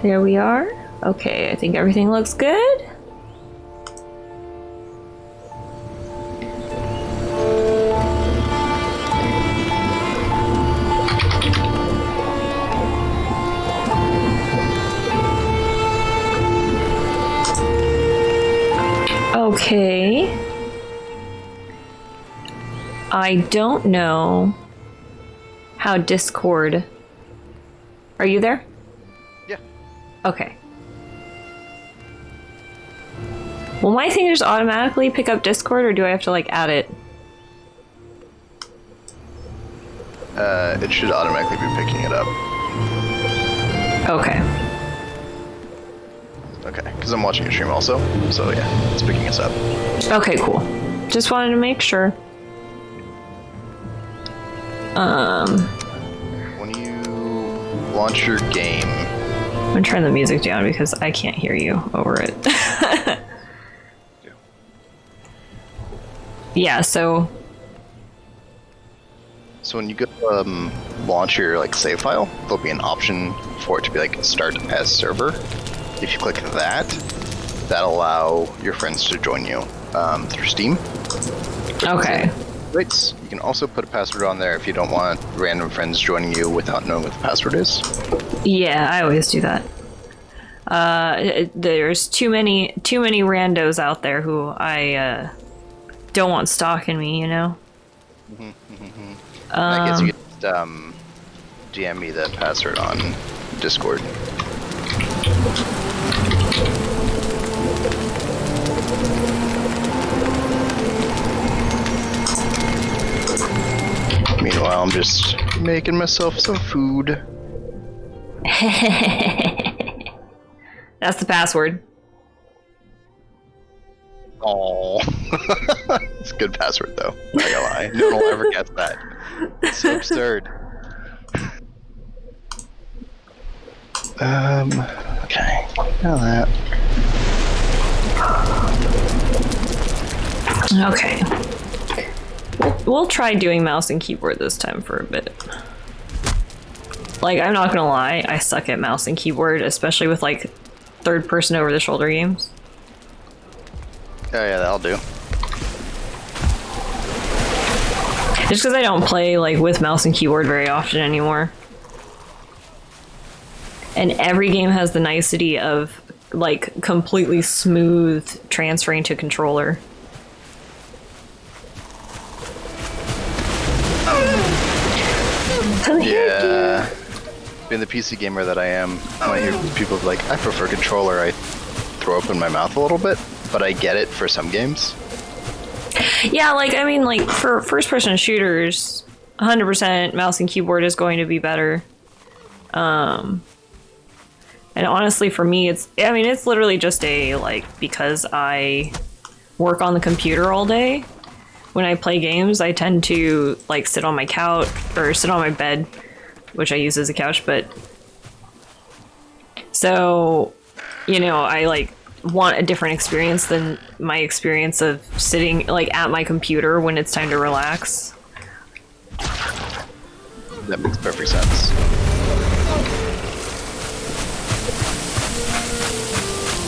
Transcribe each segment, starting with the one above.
There we are. Okay, I think everything looks good. Okay. I don't know how Discord... Are you there? Yeah. Okay. Will my thing just automatically pick up Discord, or do I have to, like, add it? It should automatically be picking it up. Okay. Okay, because I'm watching your stream also, so yeah, it's picking us up. Okay, cool. Just wanted to make sure. When you launch your game... I'm gonna turn the music down because I can't hear you over it. Yeah, so... So when you go launch your like save file, there'll be an option for it to be like start as server. If you click that, that'll allow your friends to join you through Steam. Okay. Right. You can also put a password on there if you don't want random friends joining you without knowing what the password is. Yeah, I always do that. There's too many randos out there who I don't want stalking me, you know? I guess you could DM me that password on Discord. Meanwhile, I'm just making myself some food. That's the password. Oh, it's a good password though. Not gonna lie, no one will ever guess that. It's so absurd. Okay, now that. Okay. We'll try doing mouse and keyboard this time for a bit. Like, I'm not gonna lie, I suck at mouse and keyboard, especially with like third-person over-the-shoulder games. Oh yeah, that'll do. Just because I don't play like with mouse and keyboard very often anymore. And every game has the nicety of like completely smooth transferring to controller. Yeah. Being the PC gamer that I am, when I hear people like, I prefer controller, I throw up in my mouth a little bit, but I get it for some games. Yeah, like, I mean, like, for first-person shooters, 100% mouse and keyboard is going to be better. And honestly, for me, it's literally just because I work on the computer all day, when I play games, I tend to, like, sit on my couch, or sit on my bed, which I use as a couch, but... So, you know, I, like, want a different experience than my experience of sitting, like, at my computer when it's time to relax. That makes perfect sense.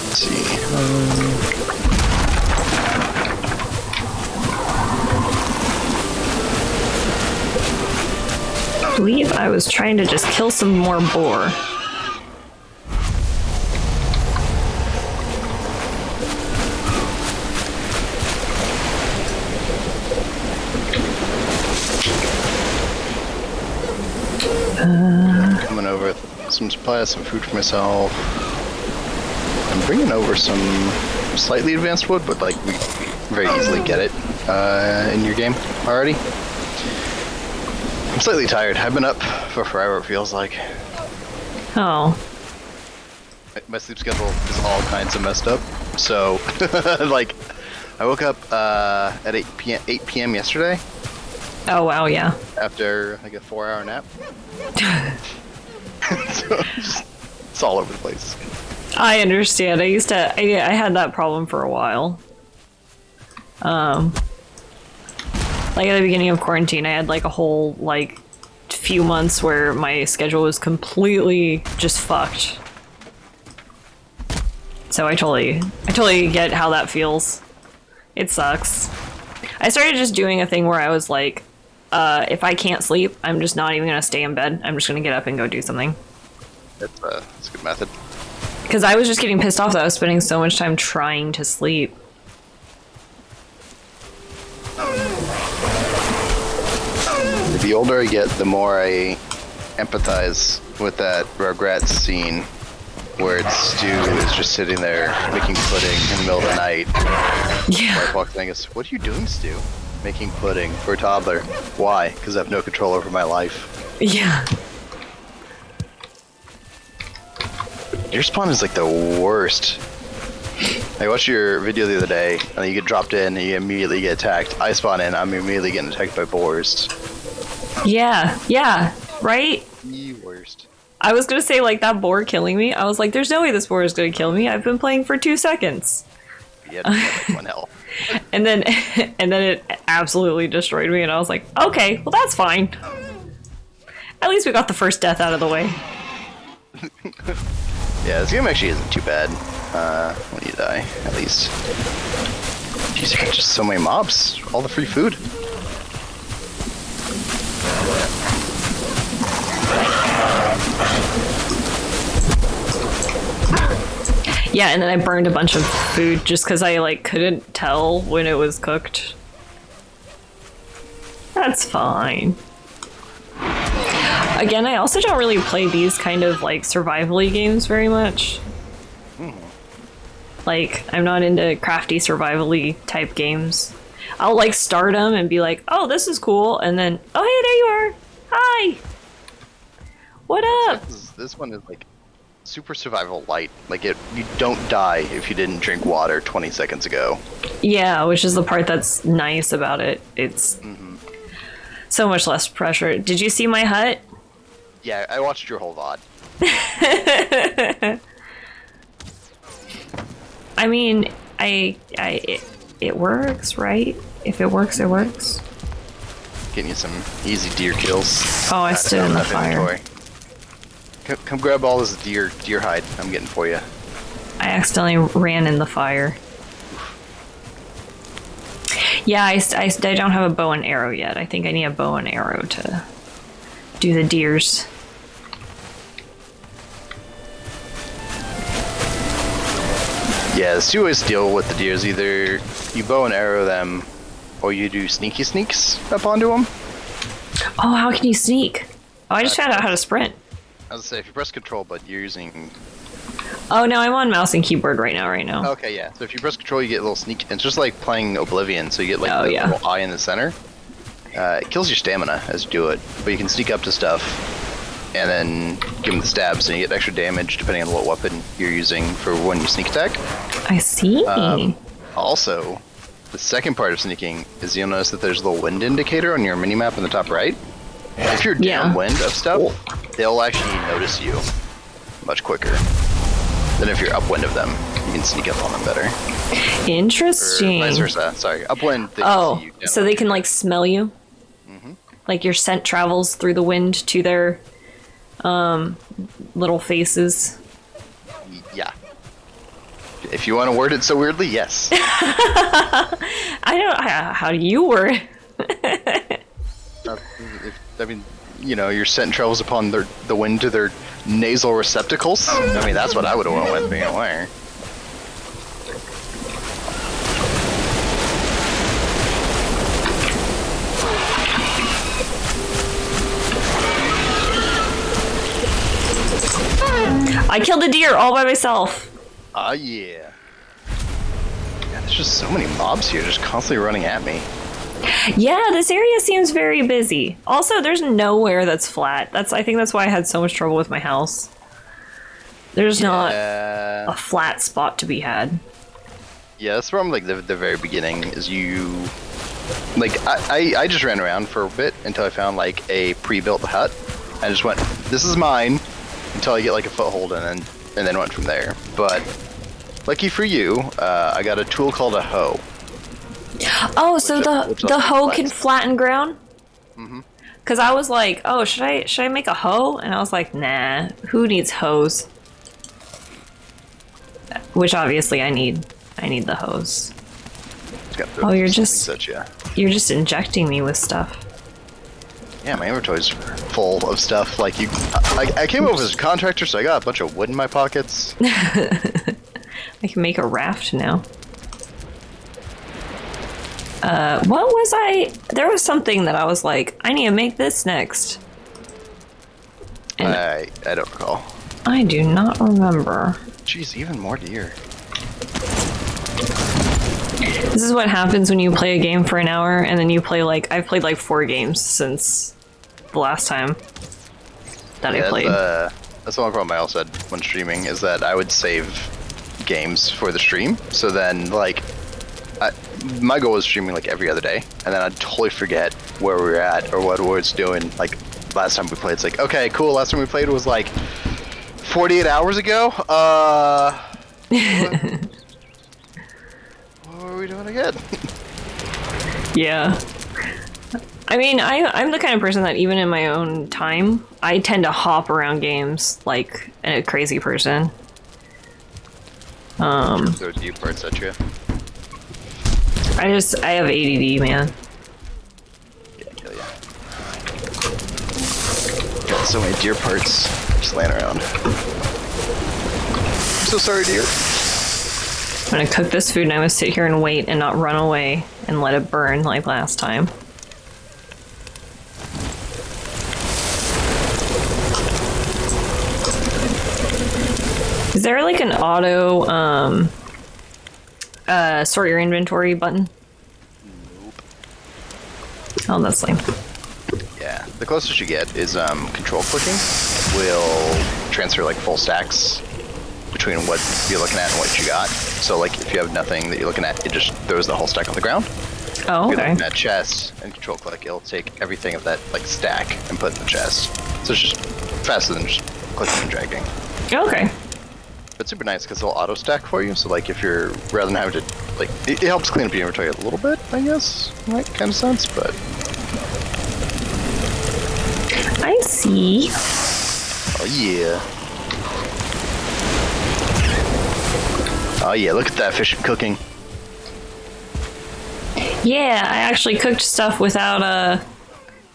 Let's see. I believe I was trying to just kill some more boar. Coming over with some supplies, some food for myself. I'm bringing over some slightly advanced wood, but like we very easily get it in your game already. I'm slightly tired. I've been up for forever, it feels like. Oh. My sleep schedule is all kinds of messed up. So, like, I woke up at 8 p.m. yesterday. Oh, wow, yeah. After, like, a 4-hour nap. So, it's all over the place. I understand. I had that problem for a while. Like at the beginning of quarantine, I had like a whole few months where my schedule was completely just fucked. So I totally get how that feels. It sucks. I started just doing a thing where I was like, if I can't sleep, I'm just not even gonna stay in bed. I'm just gonna get up and go do something. That's a good method. Because I was just getting pissed off that I was spending so much time trying to sleep. The older I get, the more I empathize with that Rugrats scene where Stu is just sitting there making pudding in the middle of the night. Yeah. Wife walks in and goes, "What are you doing, Stu?" "Making pudding for a toddler." "Why?" "Because I have no control over my life." Yeah. Deer spawn is like the worst. I watched your video the other day, and you get dropped in and you immediately get attacked. I spawn in, I'm immediately getting attacked by boars. Yeah, right? The worst. I was gonna say, like, that boar killing me. I was like, there's no way this boar is gonna kill me. I've been playing for 2 seconds. Yeah, like 1 health. And then it absolutely destroyed me, and I was like, okay, well, that's fine. At least we got the first death out of the way. Yeah, this game actually isn't too bad when you die, at least. Jeez, I got just so many mobs. All the free food. Yeah, and then I burned a bunch of food just because I, like, couldn't tell when it was cooked. That's fine. Again, I also don't really play these kind of, like, survival-y games very much. Like, I'm not into crafty survival-y type games. I'll, like, start them and be like, oh, this is cool, and then, oh, hey, there you are! Hi! What up? This one is, like, super survival light. Like, you don't die if you didn't drink water 20 seconds ago. Yeah, which is the part that's nice about it. It's so much less pressure. Did you see my hut? Yeah, I watched your whole VOD. I mean, it works, right? If it works, it works. Getting you some easy deer kills. Oh, I stood in the fire. Inventory. Come grab all this deer hide I'm getting for you. I accidentally ran in the fire. Yeah, I don't have a bow and arrow yet. I think I need a bow and arrow to do the deers. Yeah, there's 2 ways to deal with the deers. Either you bow and arrow them, or you do sneaky sneaks up onto them. Oh, how can you sneak? Oh, I just found out how to sprint. I was gonna say, if you press control, but you're using... Oh, no, I'm on mouse and keyboard right now. Okay, yeah. So if you press control, you get a little sneak. It's just like playing Oblivion, so you get like the little eye in the center. It kills your stamina as you do it, but you can sneak up to stuff and then give them the stabs, and you get extra damage depending on what weapon you're using for when you sneak attack. I see. Also, the second part of sneaking is you'll notice that there's a little wind indicator on your minimap in the top right. If you're downwind of stuff, they'll actually notice you much quicker than if you're upwind of them. You can sneak up on them better. Interesting. Or vice versa. Sorry, upwind. They oh, see you, so they can like smell you? Like your scent travels through the wind to their little faces? Yeah. If you want to word it so weirdly, yes. I don't. How do you word? I mean, you know, your scent travels upon the wind to their nasal receptacles. I mean, that's what I would have went with being aware. I killed a deer all by myself. Ah, yeah. There's just so many mobs here, just constantly running at me. Yeah, this area seems very busy. Also, there's nowhere that's flat. I think that's why I had so much trouble with my house. There's not a flat spot to be had. Yeah, that's from like the very beginning. Is you like I just ran around for a bit until I found like a pre-built hut. I just went, this is mine, until I get like a foothold, and then went from there. But lucky for you, I got a tool called a hoe. Oh, so the hoe can flatten ground? Mm-hmm. Because I was like, oh, should I make a hoe? And I was like, nah, who needs hoes? which obviously I need the hose. Oh, you're just injecting me with stuff. Yeah, my inventory's full of stuff. Like I came over as a contractor, so I got a bunch of wood in my pockets. I can make a raft now. What was there was something that I was like, I need to make this next. And I don't recall. I do not remember. Jeez, even more deer. This is what happens when you play a game for an hour and then you play I've played like 4 games since the last time that I played. That's the one problem I also had when streaming, is that I would save games for the stream. So then, like, my goal was streaming like every other day, and then I'd totally forget where we were at or what we're doing. Like, last time we played, it's like, okay, cool, last time we played was like 48 hours ago. What are we doing again? Yeah. I mean, I'm the kind of person that even in my own time, I tend to hop around games like a crazy person. Throw deep parts at you. I have ADD, man. Yeah, kill ya. Got so many deer parts just laying around. I'm so sorry, deer. I'm gonna cook this food and I'm gonna sit here and wait and not run away and let it burn like last time. Is there like an auto sort your inventory button? Nope. Oh, that's lame. Yeah, the closest you get is control clicking will transfer like full stacks between what you're looking at and what you got. So like if you have nothing that you're looking at, it just throws the whole stack on the ground. Oh, If you're okay. looking at chest and control click, it'll take everything of that like stack and put it in the chest. So it's just faster than just clicking and dragging. Okay. But super nice because it'll auto stack for you. So like if you're, rather than having to, like, it helps clean up your inventory a little bit, I guess, right? Kind of sense, but. I see. Oh yeah. Oh yeah, look at that efficient cooking. Yeah, I actually cooked stuff without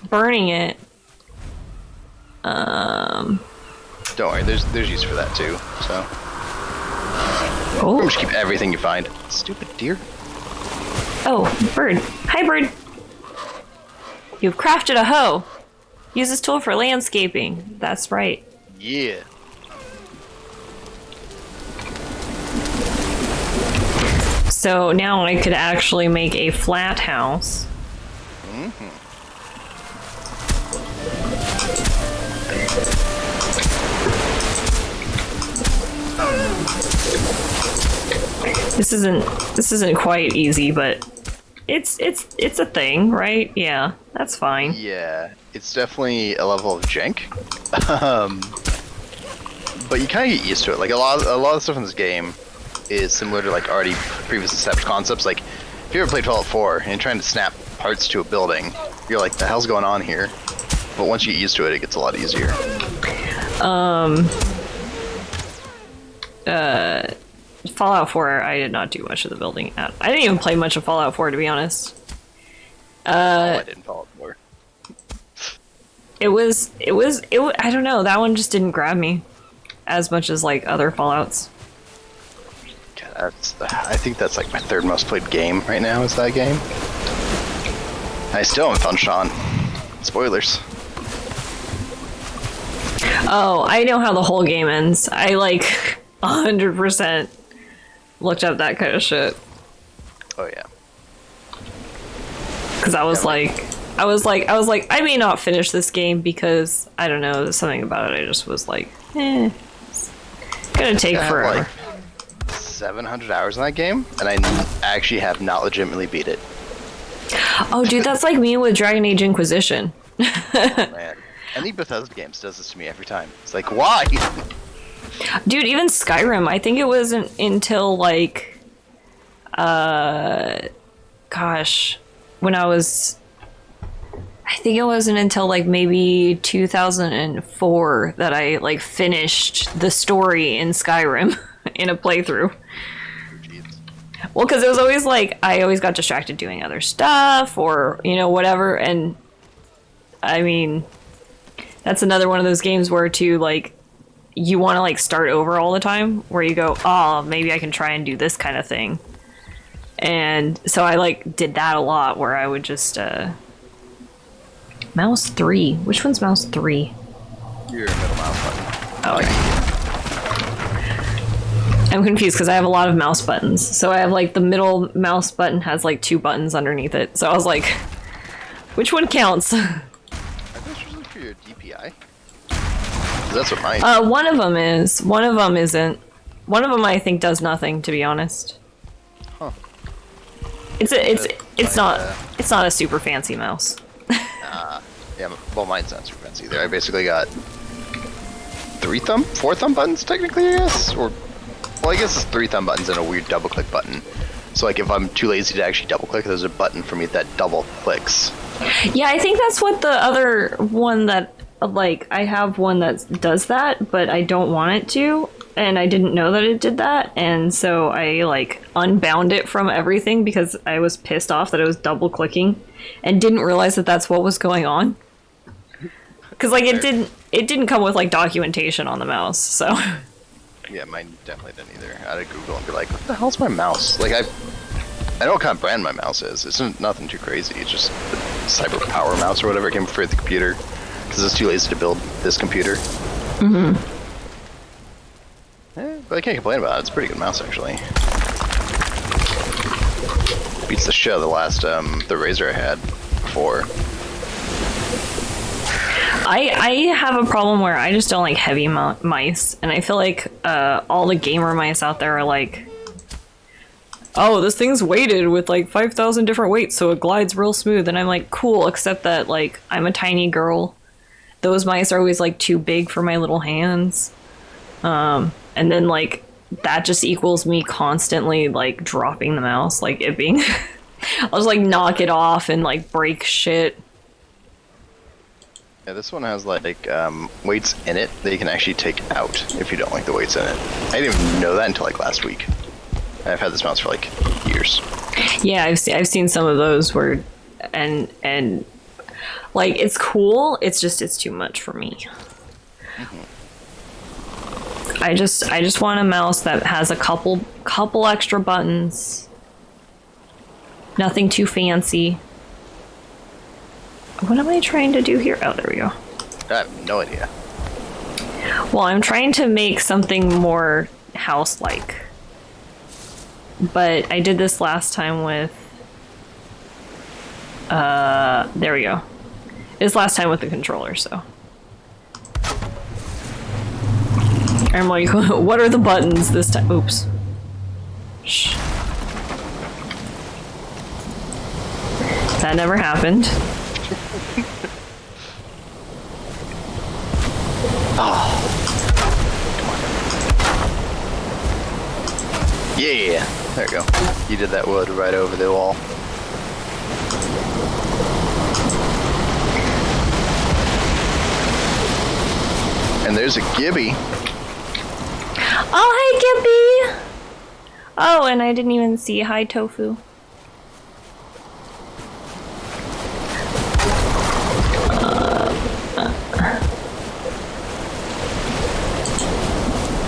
burning it. Don't worry, there's use for that too. So Oh, just keep everything you find. Stupid deer. oh, bird. Hi, bird. You've crafted a hoe. Use this tool for landscaping. That's right. Yeah. So now I could actually make a flat house. This isn't quite easy, but it's a thing, right? Yeah, that's fine. Yeah, it's definitely a level of jank. But you kind of get used to it. Like a lot of stuff in this game is similar to like already previous established concepts. Like if you ever played Fallout 4 and you're trying to snap parts to a building, you're like, the hell's going on here? But once you get used to it, it gets a lot easier. Fallout 4, I did not do much of the building. I didn't even play much of Fallout 4, to be honest. I didn't Fallout 4. It was, I don't know, that one just didn't grab me as much as like other Fallouts. God, I think that's like my third most played game right now is that game. I still haven't found Sean. Spoilers. Oh, I know how the whole game ends. I like 100% looked up that kind of shit. Oh yeah. Because I was like, I may not finish this game because I don't know, there's something about it. I just was like, it's gonna take I have forever. like 700 hours in that game, and I actually have not legitimately beat it. Oh, dude, that's like me with Dragon Age Inquisition. Man, any Bethesda games does this to me every time. It's like, why? Dude, even Skyrim, I think it wasn't until like, gosh, when I think it wasn't until like maybe 2004 that I like finished the story in Skyrim in a playthrough. Jeez. Well, because it was always like I always got distracted doing other stuff or whatever, and I mean that's another one of those games where too like you want to like start over all the time, where you go, oh, maybe I can try and do this kind of thing, and so I like did that a lot where I would just mouse 3. Which one's mouse 3? Your middle mouse button. Oh, okay. I'm confused because I have a lot of mouse buttons. So I have like the middle mouse button has like 2 buttons underneath it. So I was like, which one counts? I think it's usually for your DPI. 'Cause that's what mine. One of them is. One of them isn't. One of them I think does nothing, to be honest. Huh. It's not a super fancy mouse. Yeah, well, mine's not super fancy either. I basically got 4 thumb buttons technically, I guess, or well, I guess it's 3 thumb buttons and a weird double click button. So like if I'm too lazy to actually double click, there's a button for me that double clicks. Yeah, I think that's what the other one that like I have one that does that, but I don't want it to, and I didn't know that it did that, and so I like unbound it from everything because I was pissed off that it was double clicking and didn't realize that that's what was going on. Because like it didn't come with like documentation on the mouse, so. Yeah, mine definitely didn't either. I had to Google and be like, what the hell's my mouse? Like I know what kind of brand my mouse is. It's nothing too crazy. It's just the Cyber Power mouse or whatever it came for the computer. Because it's too lazy to build this computer. Mm-hmm. But I can't complain about it. It's a pretty good mouse actually. Beats the shit out of the last the Razer I had before. I have a problem where I just don't like heavy mice, and I feel like all the gamer mice out there are like, oh, this thing's weighted with like 5,000 different weights, so it glides real smooth, and I'm like, cool, except that like I'm a tiny girl. Those mice are always like too big for my little hands, and then like that just equals me constantly like dropping the mouse, like it being I'll just like knock it off and like break shit. Yeah, this one has like weights in it that you can actually take out if you don't like the weights in it. I didn't even know that until like last week. I've had this mouse for like years. Yeah, I've seen some of those where, and like it's cool. It's just it's too much for me. Mm-hmm. I just want a mouse that has a couple extra buttons. Nothing too fancy. What am I trying to do here? Oh, there we go. I have no idea. Well, I'm trying to make something more house-like. But I did this last time with... there we go. This last time with the controller, so... I'm like, what are the buttons this time? Oops. Shh. That never happened. Oh. Yeah, there we go. You did that wood right over the wall. And there's a Gibby. Oh, hey, Gibby! Oh, and I didn't even see hi, Tofu.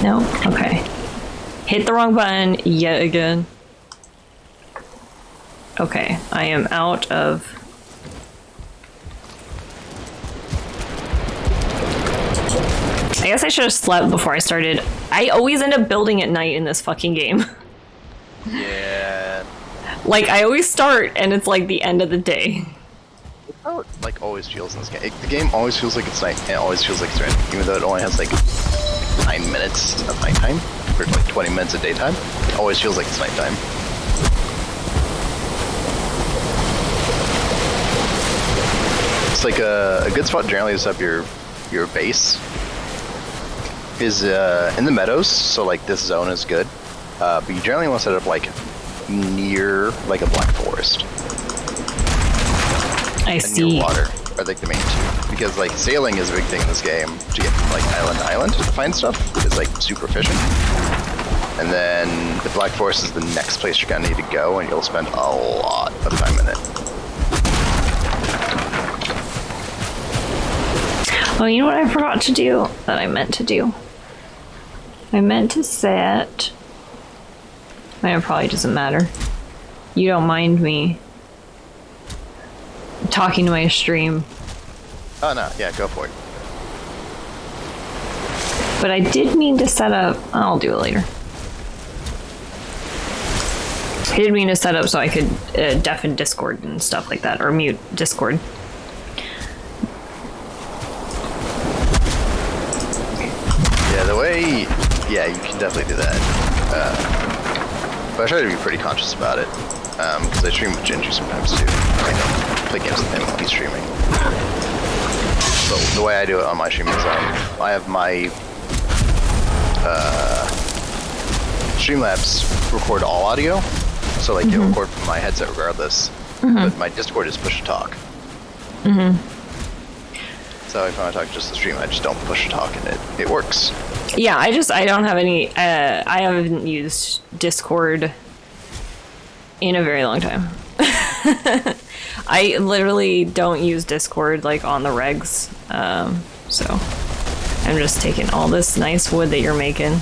No? Okay. Hit the wrong button yet again. Okay, I am out of... I guess I should have slept before I started. I always end up building at night in this fucking game. Yeah. Like, I always start and it's like the end of the day. How it like always feels in this game. The game always feels like it's night, and it always feels like it's raining, even though it only has like 9 minutes of nighttime, or like 20 minutes of daytime. It always feels like it's nighttime. It's like a good spot generally to set up your base is in the meadows, so like this zone is good. But you generally want to set it up like near like a black forest. I And see. near water are like the main two, because like sailing is a big thing in this game to get from like island to island to find stuff is like super efficient. And then the Black Forest is the next place you're gonna need to go, and you'll spend a lot of time in it. Oh, you know what I forgot to do that I meant to do? I meant to set... It probably doesn't matter. You don't mind me talking to my stream. Oh no, yeah, go for it. But I did mean to set up... I'll do it later. I did mean to set up so I could deafen Discord and stuff like that, or mute Discord. Yeah, the way... Yeah, you can definitely do that. But I try to be pretty conscious about it. Because I stream with Ginger sometimes too. I don't play games with him while he's streaming. So the way I do it on my stream is I have my Streamlabs record all audio. So like it'll record from my headset regardless. But my Discord is push to talk. So if I want to talk just the stream, I just don't push to talk and it works. Yeah, I don't have any... I haven't used Discord in a very long time. I literally don't use Discord like on the regs. So I'm just taking all this nice wood that you're making.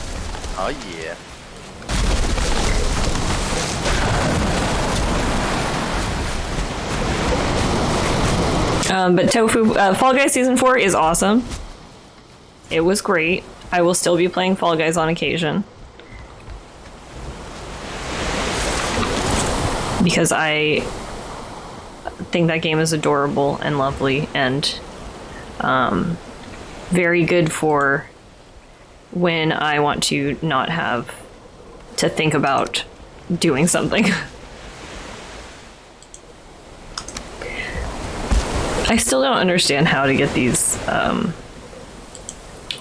Oh yeah. But Tofu, Fall Guys Season 4 is awesome. It was great. I will still be playing Fall Guys on occasion. Because I think that game is adorable and lovely and very good for when I want to not have to think about doing something. I still don't understand how to get these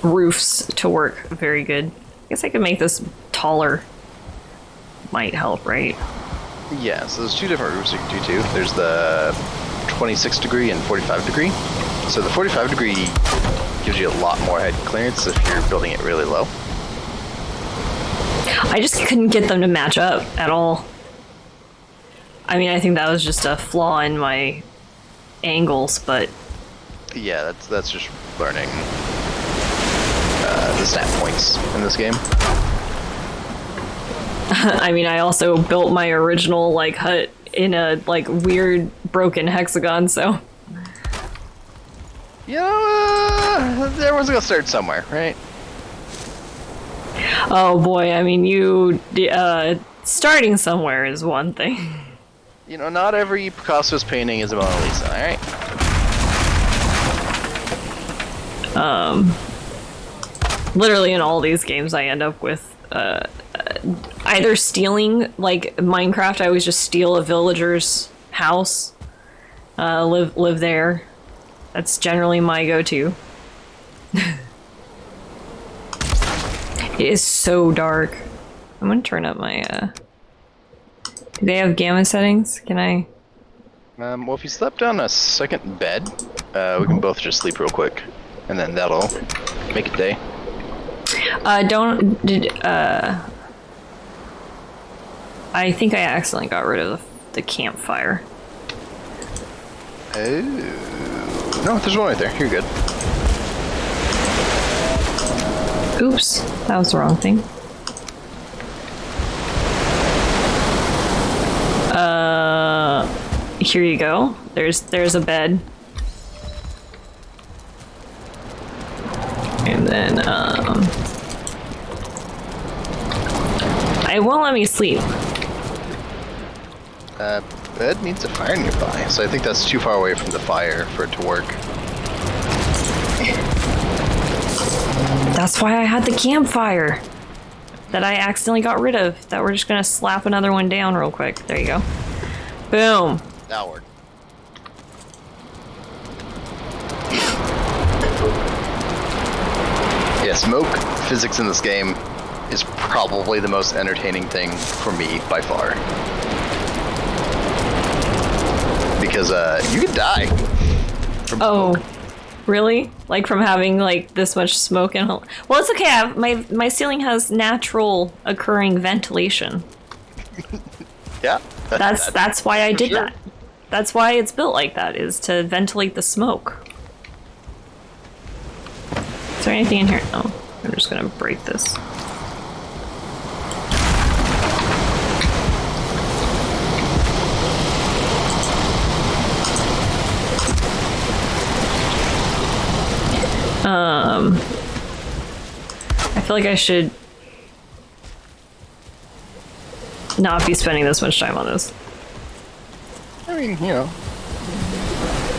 roofs to work very good. I guess I could make this taller. Might help, right? Yeah, so there's two different roofs you can do too. There's the 26 degree and 45 degree. So the 45 degree gives you a lot more head clearance if you're building it really low. I just couldn't get them to match up at all. I mean, I think that was just a flaw in my angles, but yeah, that's just learning the stat points in this game. I mean, I also built my original like hut in a like weird broken hexagon, so Everyone's gonna start somewhere, right? Oh boy, I mean, you starting somewhere is one thing. You know, not every Picasso's painting is a Mona Lisa, alright? Literally in all these games I end up with either stealing, like Minecraft, I always just steal a villager's house, live there. That's generally my go-to. It is so dark. I'm gonna turn up my do they have gamma settings? Can I? Well, if you slept on a second bed, we can both just sleep real quick, and then that'll make it day. I think I accidentally got rid of the campfire. Oh. No, there's one right there. You're good. Oops, that was the wrong thing. Here you go. There's a bed. And then, it won't let me sleep. Bed needs a fire nearby, so I think that's too far away from the fire for it to work. That's why I had the campfire that I accidentally got rid of. That we're just gonna slap another one down real quick. There you go. Boom. That worked. Yeah, smoke physics in this game is probably the most entertaining thing for me by far. Because you could die from smoke. Really? Like from having like this much smoke and well, it's okay. My ceiling has natural occurring ventilation. Yeah. That's why I did sure. that. That's why it's built like that, is to ventilate the smoke. Is there anything in here? No. I'm just gonna break this. I feel like I should not be spending this much time on this. I mean, you know,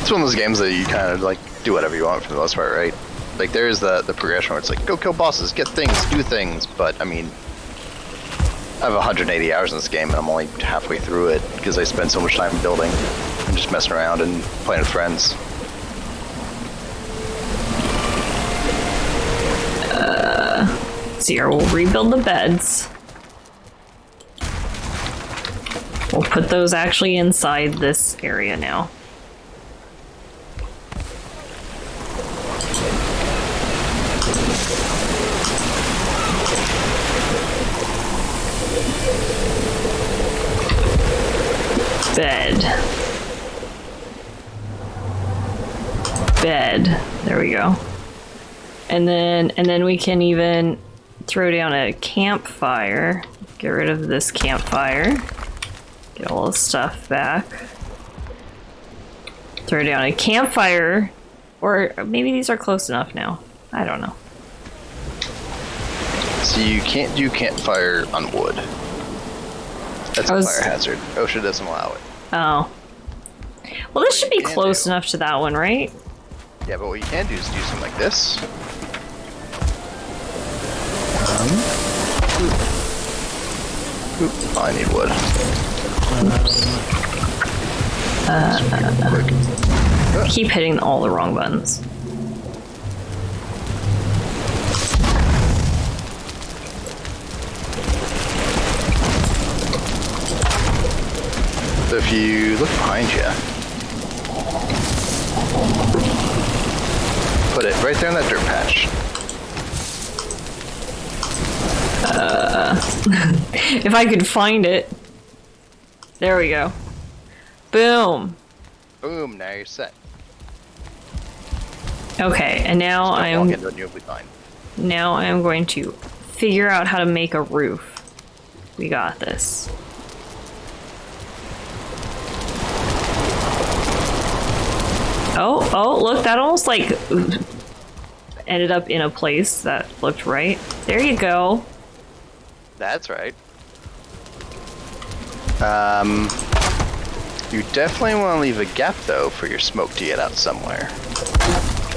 it's one of those games that you kind of like do whatever you want for the most part, right? Like there is the progression where it's like go kill bosses, get things, do things. But I mean, I have 180 hours in this game and I'm only halfway through it because I spend so much time building and just messing around and playing with friends. So here, we'll rebuild the beds. We'll put those actually inside this area now. Bed. Bed. There we go. And then we can even throw down a campfire. Get rid of this campfire. Get all the stuff back. Throw down a campfire. Or maybe these are close enough now. I don't know. So you can't do campfire on wood. That's a fire hazard. OSHA doesn't allow it. Oh. Well, this should be close enough to that one, right? Yeah, but what you can do is do something like this. Oop, I need wood. Keep hitting all the wrong buttons. So if you look behind you, put it right there in that dirt patch. If I could find it. There we go. Boom. Boom, now you're set. Okay, and now I'm going to figure out how to make a roof. We got this. Oh, look, that almost like ended up in a place that looked right. There you go. That's right. You definitely want to leave a gap though for your smoke to get out somewhere.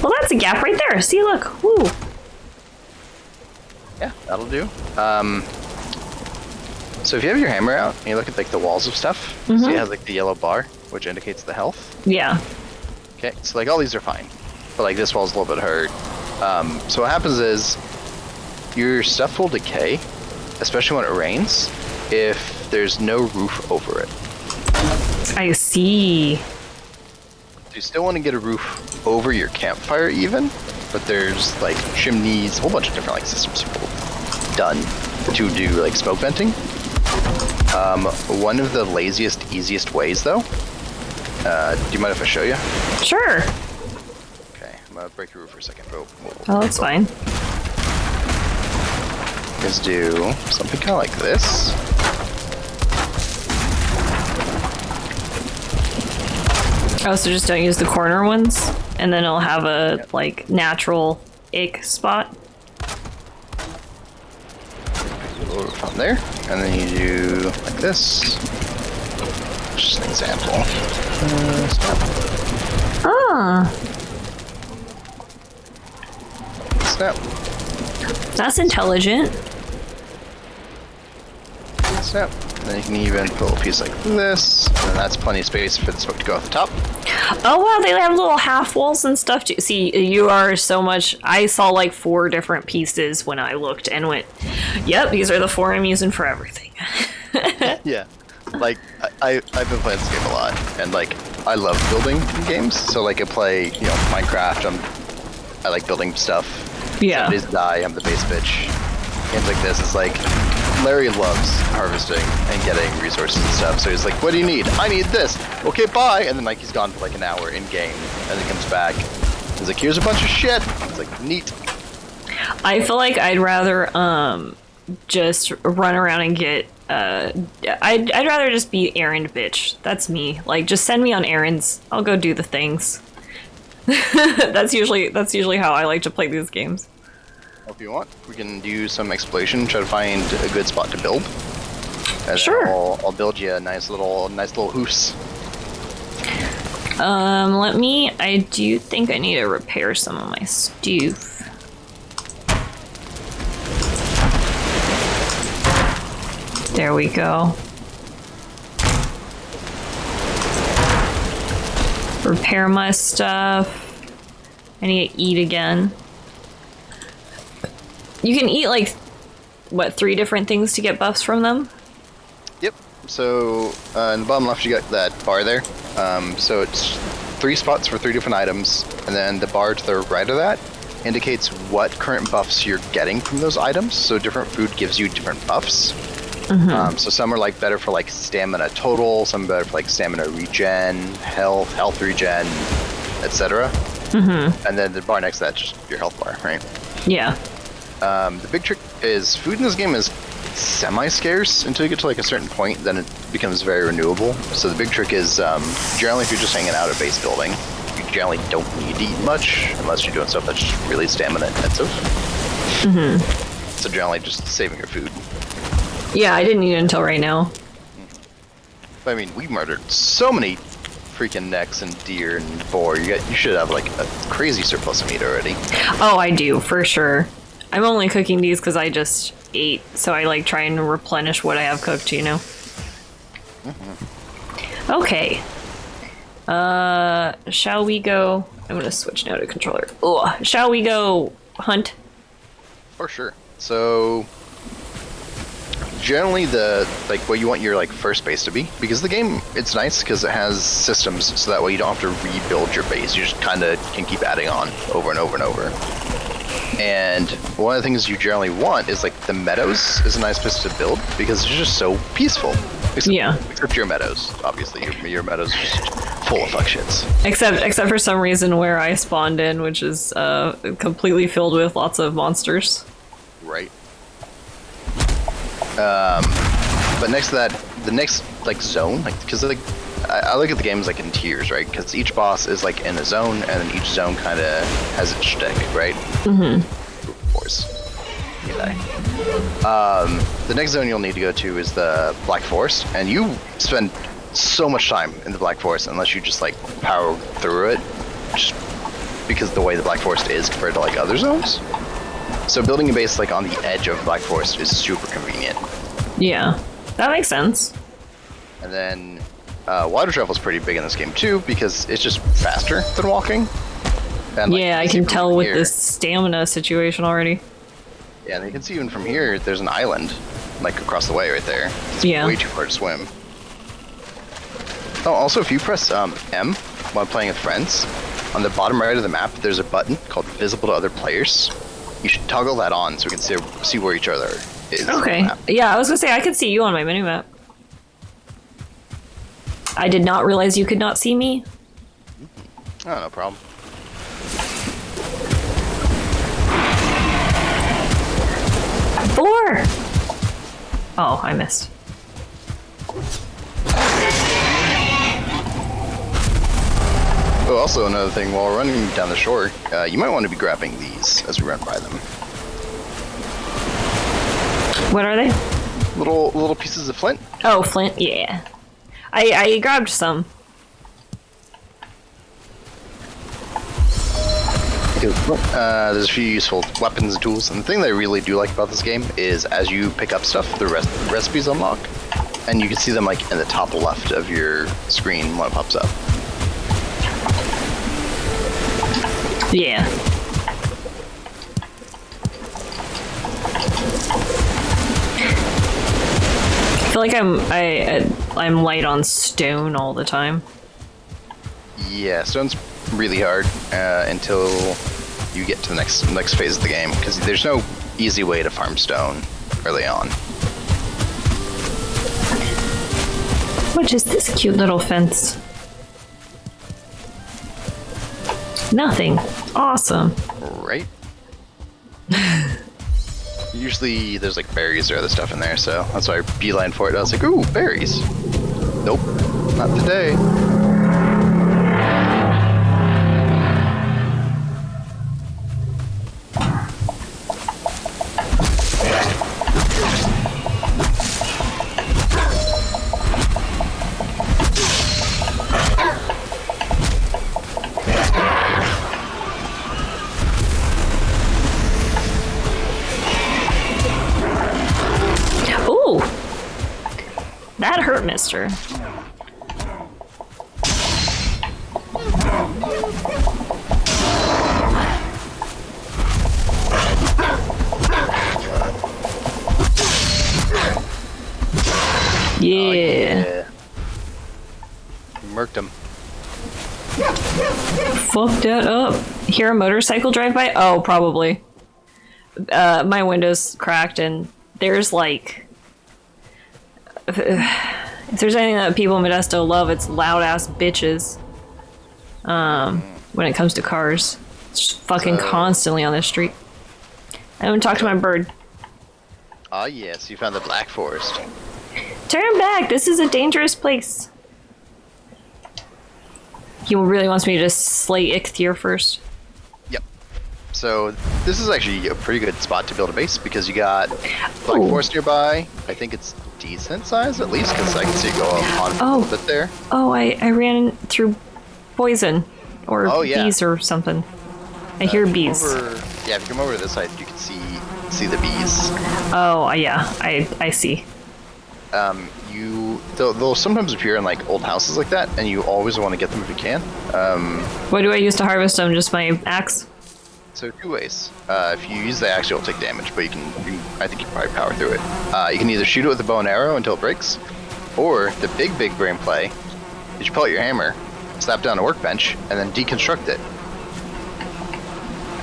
Well, that's a gap right there. See, look. Woo. Yeah, that'll do. So if you have your hammer out and you look at like the walls of stuff, see it has like the yellow bar, which indicates the health. Yeah. Okay, so like all these are fine, but like this wall's a little bit hurt. So what happens is your stuff will decay, especially when it rains, if there's no roof over it. I see. You still want to get a roof over your campfire even, but there's like chimneys, a whole bunch of different like systems done to do like smoke venting. One of the laziest, easiest ways though, do you mind if I show you? Sure. Okay, I'm gonna break the roof for a second. Oh, that's fine. Is do something kind of like this. Oh, so just don't use the corner ones, and then it'll have a like natural ick spot. From there, and then you do like this. Just an example. Snap. That's intelligent. Snap. And then you can even put a little piece like this, and that's plenty of space for the smoke to go at the top. Oh wow, they have little half walls and stuff too. See, you are so much. I saw like 4 different pieces when I looked and went, yep, these are the 4 I'm using for everything. Yeah. Like, I've been playing this game a lot, and like, I love building games, so like I play, you know, Minecraft, I'm I like building stuff. Yeah. Some days die, I'm the base bitch. Games like this, it's like, Larry loves harvesting and getting resources and stuff, so he's like, what do you need? I need this! Okay, bye! And then like he's gone for like an hour in-game, and then comes back. He's like, here's a bunch of shit! It's like, neat. I feel like I'd rather just run around and get I'd rather just be errand bitch. That's me. Like, just send me on errands. I'll go do the things. That's usually how I like to play these games. If you want, we can do some exploration, try to find a good spot to build. And sure. I'll build you a nice little hoose. I do think I need to repair some of my stuff. There we go. Repair my stuff. I need to eat again. You can eat like, what, 3 different things to get buffs from them? Yep. So in the bottom left you got that bar there. So it's 3 spots for 3 different items, and then the bar to the right of that indicates what current buffs you're getting from those items. So different food gives you different buffs. Mm-hmm. So some are like better for like stamina total, some are better for like stamina regen, health regen, etc. Mm-hmm. And then the bar next to that's just your health bar, right? Yeah. The big trick is food in this game is semi-scarce until you get to like a certain point, then it becomes very renewable. So the big trick is generally if you're just hanging out at base building, you generally don't need to eat much unless you're doing stuff that's just really stamina intensive. Mm-hmm. So generally just saving your food. Yeah, I didn't eat it until right now. I mean, we murdered so many freaking necks and deer and boar. You should have like a crazy surplus of meat already. Oh, I do, for sure. I'm only cooking these because I just ate, so I like try and replenish what I have cooked, you know? Mm-hmm. Okay. Shall we go... I'm gonna switch now to controller. Ugh. Shall we go hunt? For sure. So... generally what you want your like first base to be, because the game, it's nice because it has systems, so that way you don't have to rebuild your base. You just kind of can keep adding on over and over and over. And one of the things you generally want is like the meadows is a nice place to build because it's just so peaceful. Except your meadows, obviously. Your meadows are just full of fuck shits. Except for some reason where I spawned in, which is completely filled with lots of monsters. Right. But next to that, the next like zone, like because like I look at the games like in tiers, right? Because each boss is like in a zone, and then each zone kind of has its shtick, right? Mm-hmm. Of course. You die. The next zone you'll need to go to is the Black Forest, and you spend so much time in the Black Forest unless you just like power through it, just because of the way the Black Forest is compared to like other zones. So building a base like on the edge of Black Forest is super convenient. Yeah, that makes sense. And then water travel is pretty big in this game too because it's just faster than walking. And, like, yeah, I can tell with this stamina situation already. Yeah, and you can see even from here, there's an island like across the way right there. It's way too far to swim. Oh, also if you press M while playing with friends, on the bottom right of the map, there's a button called Visible to Other Players. You should toggle that on so we can see where each other is. Okay. Yeah, I was gonna say I could see you on my minimap. I did not realize you could not see me. Oh, no problem. Four! Oh, I missed. Oh, also another thing, while we're running down the shore, you might want to be grabbing these as we run by them. What are they? Little pieces of flint. Oh, flint, yeah. I grabbed some. There's a few useful weapons and tools, and the thing that I really do like about this game is as you pick up stuff, the recipes unlock, and you can see them like in the top left of your screen when it pops up. Yeah. I feel like I'm light on stone all the time. Yeah, stone's really hard until you get to the next phase of the game, because there's no easy way to farm stone early on. What is this cute little fence? Nothing. Awesome. Right? Usually there's like berries or other stuff in there, so that's why I beeline for it. I was like, ooh, berries. Nope, not today. Ooh! That hurt, mister. Yeah. Murked him. Fuck that up. Hear a motorcycle drive by? Oh, probably. My window's cracked and there's like... If there's anything that people in Modesto love, it's loud-ass bitches. When it comes to cars. It's just fucking constantly on the street. I haven't talked to my bird. Ah, yes, you found the Black Forest. Turn back! This is a dangerous place. He really wants me to slay Ichthyr first. Yep. So this is actually a pretty good spot to build a base because you got Black Forest nearby. I think it's decent size at least because I can see it go on a little bit there. Oh, I ran through poison or yeah. bees or something. I hear bees. Yeah, if you come over to this side, you can see the bees. Oh, yeah, I see. They'll sometimes appear in like old houses like that, and you always want to get them if you can. What do I use to harvest them? Just my axe? So two ways. If you use the axe, you'll take damage, but you can I think you can probably power through it. You can either shoot it with a bow and arrow until it breaks, or the big brain play is you pull out your hammer, slap down a workbench, and then deconstruct it.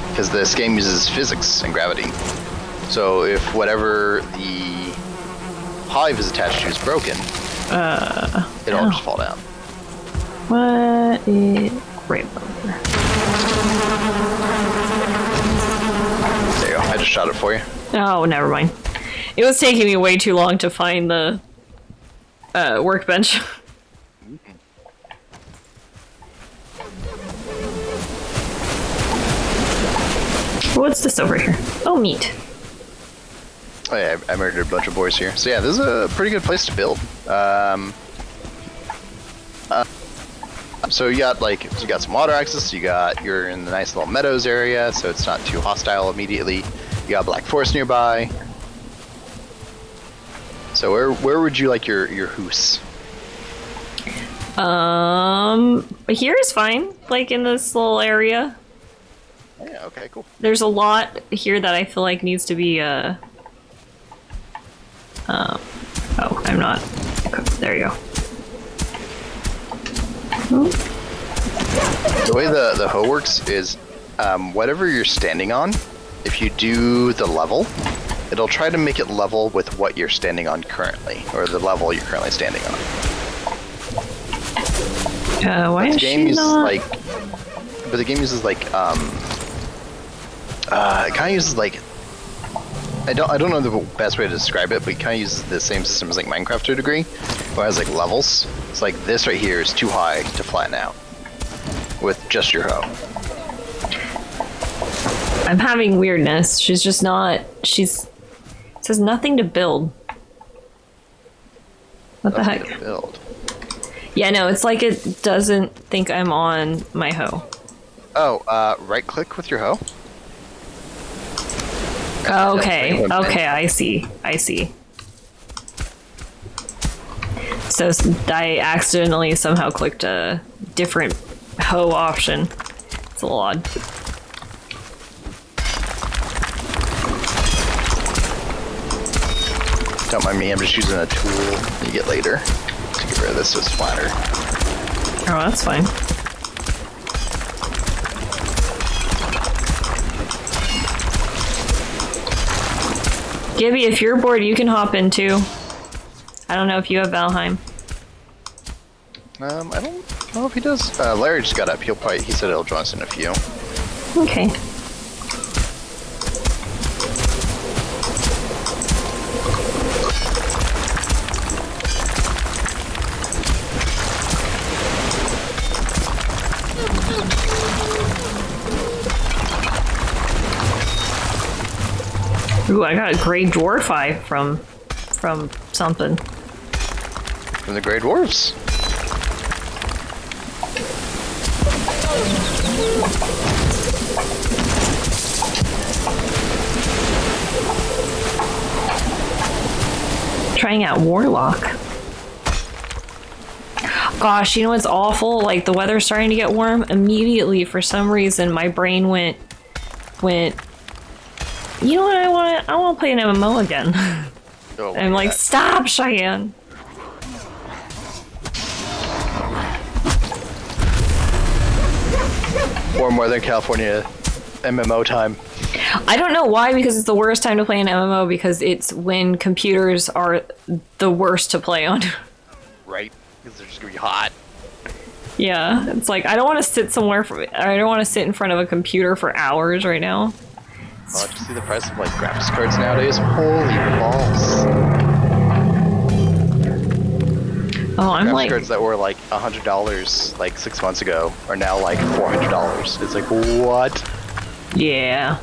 Because this game uses physics and gravity. So if whatever the hive is attached to is broken, it'll just fall down. What is rainbow? There you go. I just shot it for you. Oh, never mind. It was taking me way too long to find the workbench. What's this over here? Oh, meat. Oh yeah, I murdered a bunch of boars here. So yeah, this is a pretty good place to build. So you got some water access. You're in the nice little meadows area, so it's not too hostile immediately. You got Black Forest nearby. So where would you like your hoose? Here is fine. Like in this little area. Yeah. Okay. Cool. There's a lot here that I feel like needs to be oh, I'm not. There you go. The way the hoe works is, whatever you're standing on, if you do the level, it'll try to make it level with what you're standing on currently, or the level you're currently standing on. Why is she not? But the game uses it kind of uses like, I don't know the best way to describe it, but it kind of uses the same system as like Minecraft to a degree, where it has like levels. It's like this right here is too high to flatten out with just your hoe. I'm having weirdness. She's just not. It says nothing to build. What the heck? To build. Yeah, no, it's like it doesn't think I'm on my hoe. Oh, right click with your hoe. Okay, okay, I see. So I accidentally somehow clicked a different hoe option. It's a little odd. Don't mind me, I'm just using a tool you get later to get rid of this so it's flatter. Oh, that's fine. Gibby, if you're bored, you can hop in too. I don't know if you have Valheim. I don't know if he does. Larry just got up. He said he'll join us in a few. Okay. Ooh, I got a Grey Dwarf eye from something. From the Grey Dwarves. Trying out Warlock. Gosh, you know what's awful? Like, the weather's starting to get warm. Immediately, for some reason, my brain went, you know what, I want to play an MMO again. Oh, I'm like, God. stop, Cheyenne. Warm weather in California, MMO time. I don't know why, because it's the worst time to play an MMO, because it's when computers are the worst to play on. Right? Because they're just gonna be hot. Yeah, it's like, I don't want to sit I don't want to sit in front of a computer for hours right now. Oh, did you see the price of like graphics cards nowadays? Holy balls! Oh, I'm Graphics like, cards that were like $100 like 6 months ago are now like $400. It's like, what? yeah.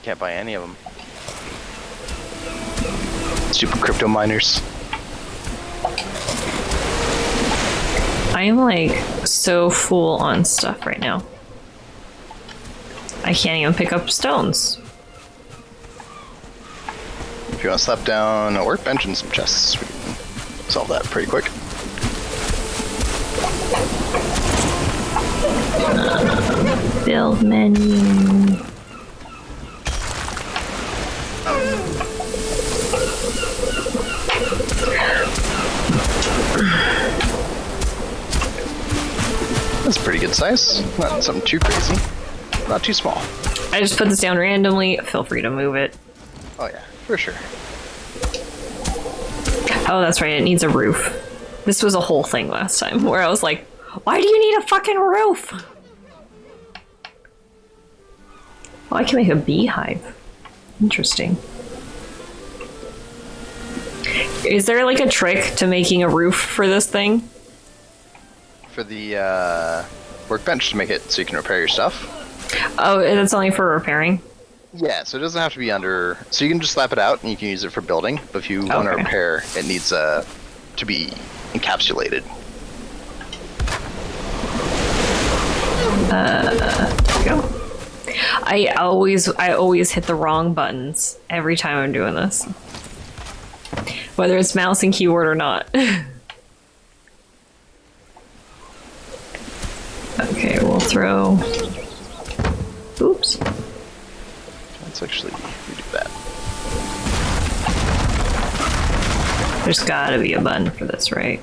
Can't buy any of them. Stupid crypto miners. I am like so full on stuff right now. I can't even pick up stones. If you want to slap down a workbench and some chests, we can solve that pretty quick. Build menu. That's pretty good size. Not something too crazy. Not too small. I just put this down randomly. Feel free to move it. Oh yeah, for sure. Oh, that's right. It needs a roof. This was a whole thing last time where I was like, why do you need a fucking roof? Oh, I can make a beehive. Interesting. Is there like a trick to making a roof for this thing? For the workbench to make it so you can repair your stuff. Oh, that's only for repairing? Yeah, so it doesn't have to be under. So you can just slap it out and you can use it for building. But if you want to Okay. repair, it needs to be encapsulated. There we go. I always hit the wrong buttons every time I'm doing this. Whether it's mouse and keyboard or not. Okay, we'll throw... Oops. Let's actually redo that. There's gotta be a button for this, right?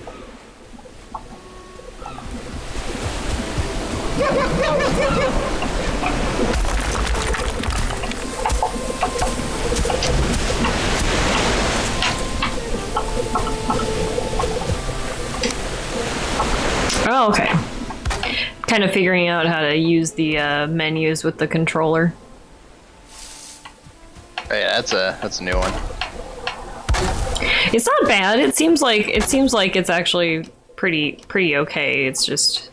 Oh, okay. Kind of figuring out how to use the menus with the controller. Oh, yeah, that's a new one. It's not bad. It seems like it's actually pretty okay. It's just,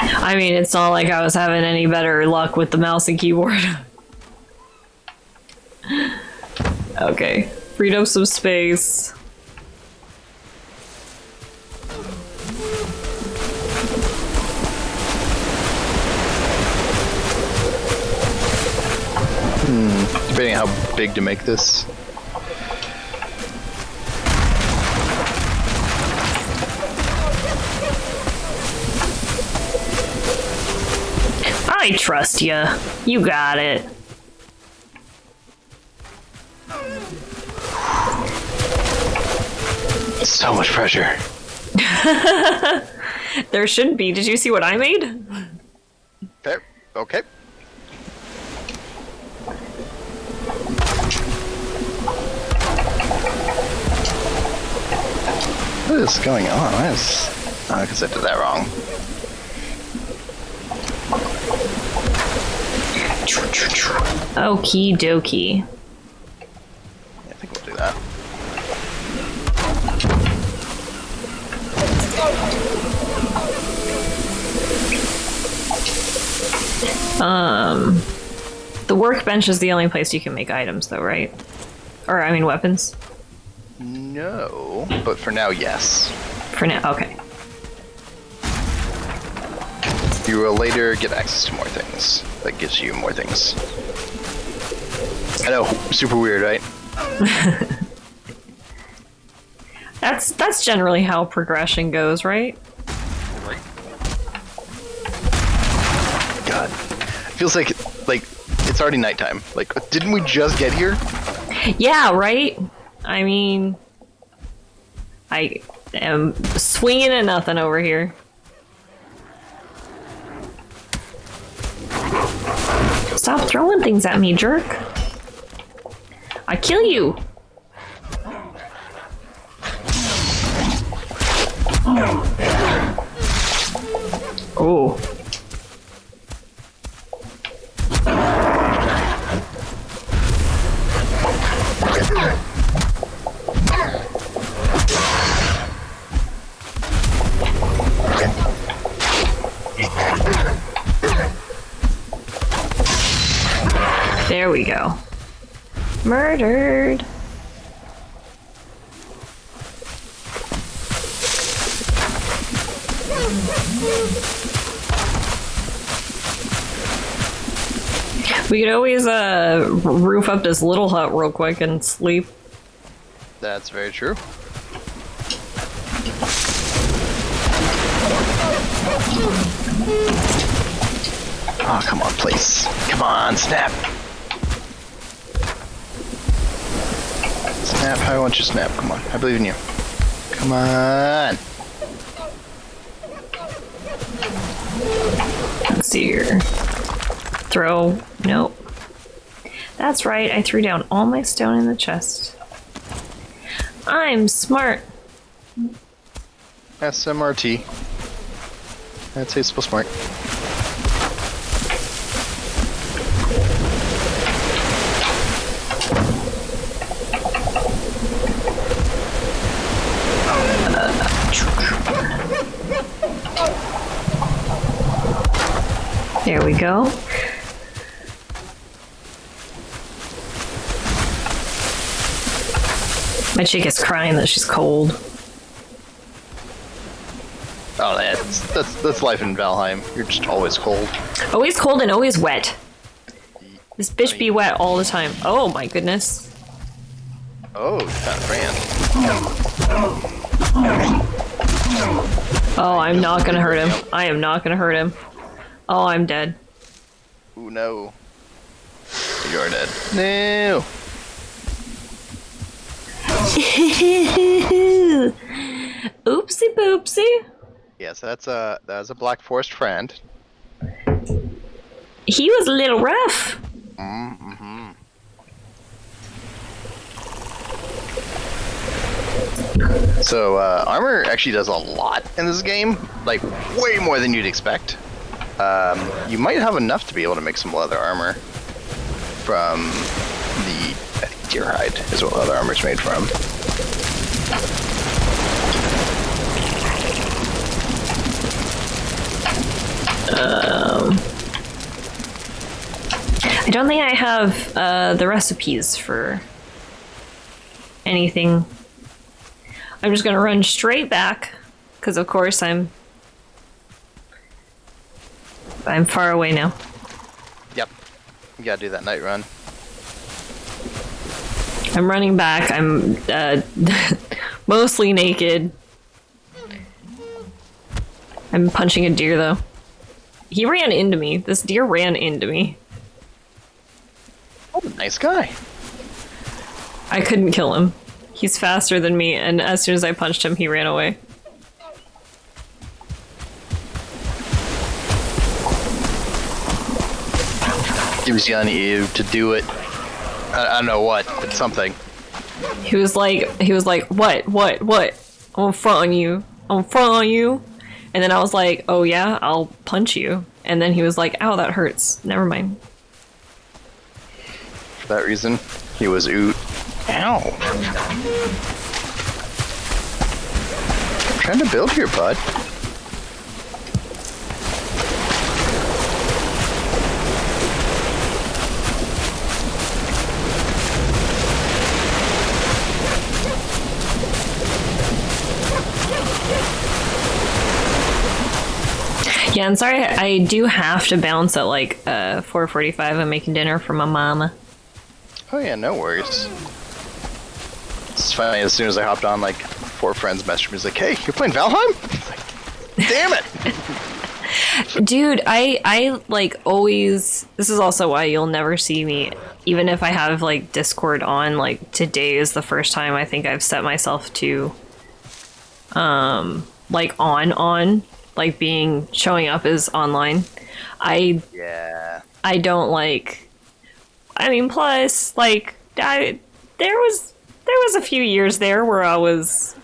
I mean, it's not like I was having any better luck with the mouse and keyboard. Okay, freed up some space. Debating how big to make this. I trust you. You got it. So much pressure. There shouldn't be. Did you see what I made? Okay. Okay. is going on? What is... Oh, because I did that wrong. Okie dokie. Yeah, I think we'll do that. The workbench is the only place you can make items, though, right? Or, I mean, weapons? No, but for now, yes. For now, okay. You will later get access to more things. That gives you more things. I know, super weird, right? That's generally how progression goes, right? Right. God, feels like it's already nighttime. Like, didn't we just get here? Yeah, right? I mean, I am swinging at nothing over here. Stop throwing things at me, jerk. I kill you. Oh. There we go. Murdered. We could always roof up this little hut real quick and sleep. That's very true. Oh, come on, please. Come on, snap. Snap, I want you to snap. Come on, I believe in you. Come on. Let's see here. Throw. Nope. That's right, I threw down all my stone in the chest. I'm smart. SMRT. I'd say it's supposed smart. There we go. My chick is crying that she's cold. Oh, that's life in Valheim. You're just always cold. Always cold and always wet. This bitch be wet all the time. Oh my goodness. Oh, you found a brand. Oh, I'm not gonna hurt him. I am not gonna hurt him. Oh, I'm dead. Ooh, no. You're dead. No. Oopsie poopsie. Yes, that's a Black Forest friend. He was a little rough. Mm-hmm. So, armor actually does a lot in this game. Like, way more than you'd expect. You might have enough to be able to make some leather armor from the, I think, deer hide is what leather armor is made from. I don't think I have the recipes for anything. I'm just gonna run straight back, because of course I'm far away now. Yep. You gotta do that night run. I'm running back. I'm mostly naked. I'm punching a deer though. He ran into me. This deer ran into me. Oh, nice guy. I couldn't kill him. He's faster than me, and as soon as I punched him, he ran away. He was yelling at you to do it. I don't know what, but something. He was like, what? I'm gonna front on you. I'm gonna front on you. And then I was like, oh yeah, I'll punch you. And then he was like, ow, that hurts. Never mind. For that reason, he was oot. Ow. I'm trying to build here, bud. Yeah, I'm sorry, I do have to bounce at like 4:45. I'm making dinner for my mama. Oh yeah, no worries. It's funny, as soon as I hopped on, like, 4 friends messaged me, like, hey, you're playing Valheim? Like, damn it! Dude, I like always, this is also why you'll never see me, even if I have like Discord on, like today is the first time I think I've set myself to like on like being showing up as online. I don't like, I mean, plus like there was a few years there where I was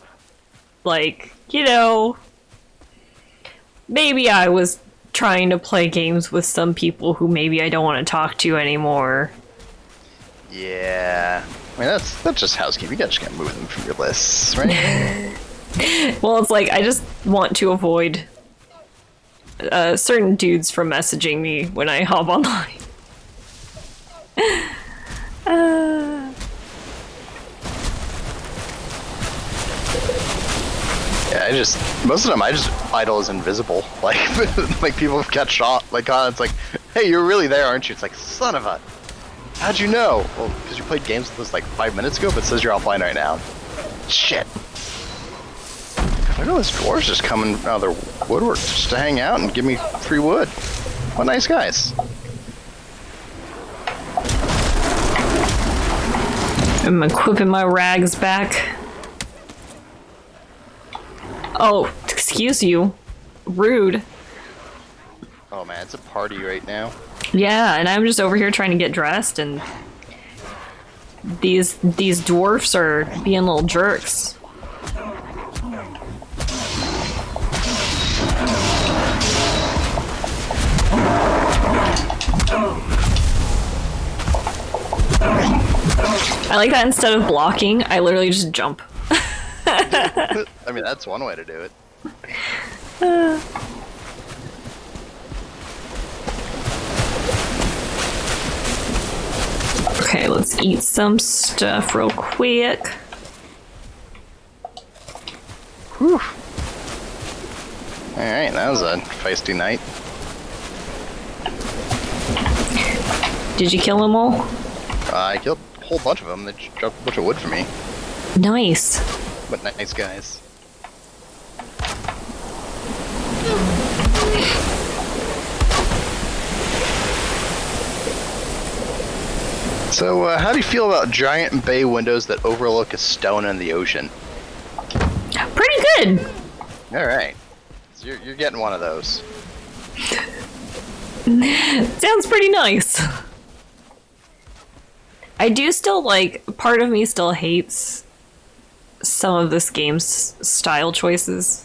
like, you know, maybe I was trying to play games with some people who maybe I don't want to talk to anymore. Yeah. I mean, that's just housekeeping. You just gotta move them from your lists, right? Well, it's like I just want to avoid certain dudes from messaging me when I hop online. Yeah, most of them I just idle as invisible. Like, like people have got shot. Like, it's like, hey, you're really there, aren't you? It's like, son of a, how'd you know? Well, because you played games with us like 5 minutes ago, but it says you're offline right now. Shit. Look at those dwarves just coming out of their woodwork just to hang out and give me free wood. What nice guys. I'm equipping my rags back. Oh, excuse you. Rude. Oh man, it's a party right now. Yeah, and I'm just over here trying to get dressed, and these dwarfs are being little jerks. I like that instead of blocking, I literally just jump. I mean, that's one way to do it. Okay, let's eat some stuff real quick. Whew. Alright, that was a feisty night. Did you kill them all? I killed a whole bunch of them. They just dropped a bunch of wood for me. Nice. But nice guys. So, how do you feel about giant bay windows that overlook a stone in the ocean? Pretty good. Alright. So you're getting one of those. Sounds pretty nice. I do still like, part of me still hates some of this game's style choices.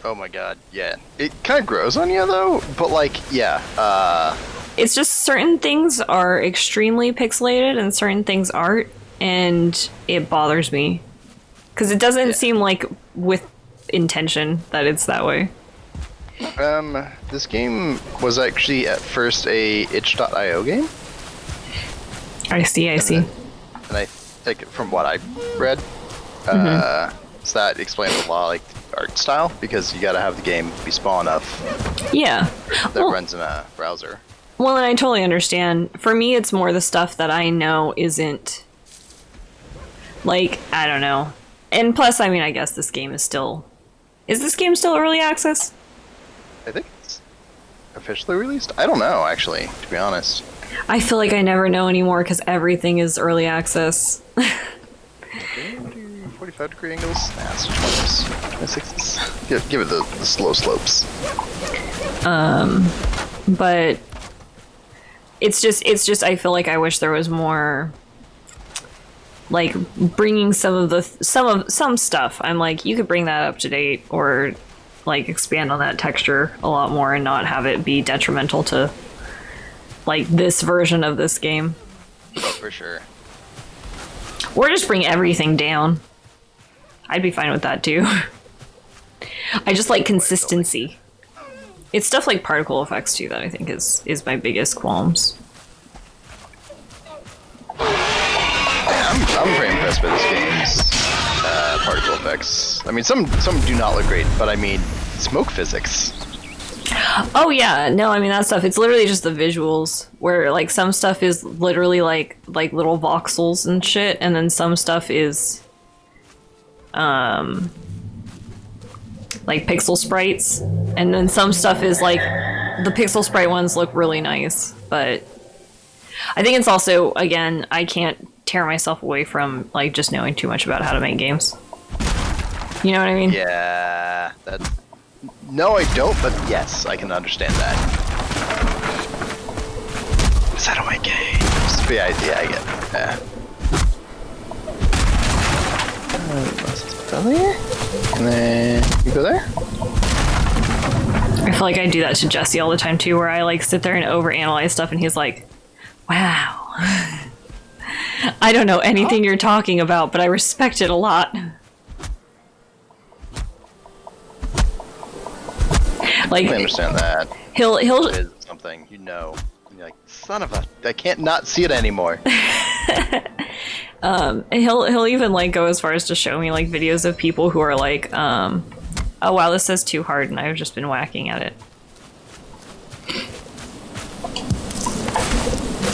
Oh my god, yeah. It kind of grows on you though, but like, yeah, It's just certain things are extremely pixelated and certain things aren't, and it bothers me. Because it doesn't seem like with intention that it's that way. This game was actually at first a itch.io game. I see. And I think from what I read, so that explains a lot, like art style, because you gotta have the game be small enough Yeah. that runs in a browser. Well, and I totally understand. For me, it's more the stuff that I know isn't, like, I don't know. And plus, I mean, I guess this game is still... Is this game still early access? I think it's officially released. I don't know, actually, to be honest. I feel like I never know anymore because everything is early access. 45-degree angles? Nah, it's 20s, 26s. Give it the slow slopes. But it's just I feel like I wish there was more like bringing some stuff. I'm like, you could bring that up to date or like expand on that texture a lot more and not have it be detrimental to like this version of this game. Oh, for sure. Or just bring everything down. I'd be fine with that too. I just like consistency. It's stuff like particle effects too that I think is my biggest qualms. I'm very impressed by this game's particle effects. I mean, some do not look great, but I mean, smoke physics. Oh yeah, no, I mean that stuff. It's literally just the visuals where like some stuff is literally like little voxels and shit, and then some stuff is like pixel sprites, and then some stuff is like the pixel sprite ones look really nice, but I think it's also, again, I can't tear myself away from like just knowing too much about how to make games. You know what I mean? Yeah, that's... No, I don't, but yes, I can understand that. Is that my games? But yeah, I get it. Yeah. Go there? And then you go there? I feel like I do that to Jesse all the time too, where I like sit there and overanalyze stuff and he's like, wow. I don't know anything you're talking about, but I respect it a lot. Like, I understand that. He'll is something, you know. You're like, son of a, I can't not see it anymore. He'll even like go as far as to show me like videos of people who are like, oh wow, this says too hard, and I've just been whacking at it.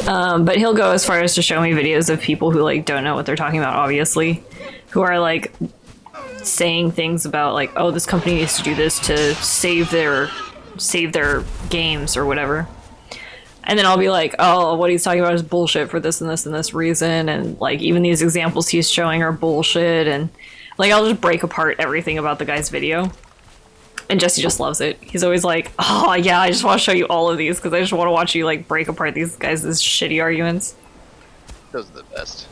But he'll go as far as to show me videos of people who like don't know what they're talking about, obviously, who are like saying things about like, oh, this company needs to do this to save their games or whatever. And then I'll be like, oh, what he's talking about is bullshit for this and this and this reason, and like even these examples he's showing are bullshit, and like I'll just break apart everything about the guy's video. And Jesse just loves it. He's always like, oh yeah, I just want to show you all of these because I just want to watch you like break apart these guys' shitty arguments. Those are the best.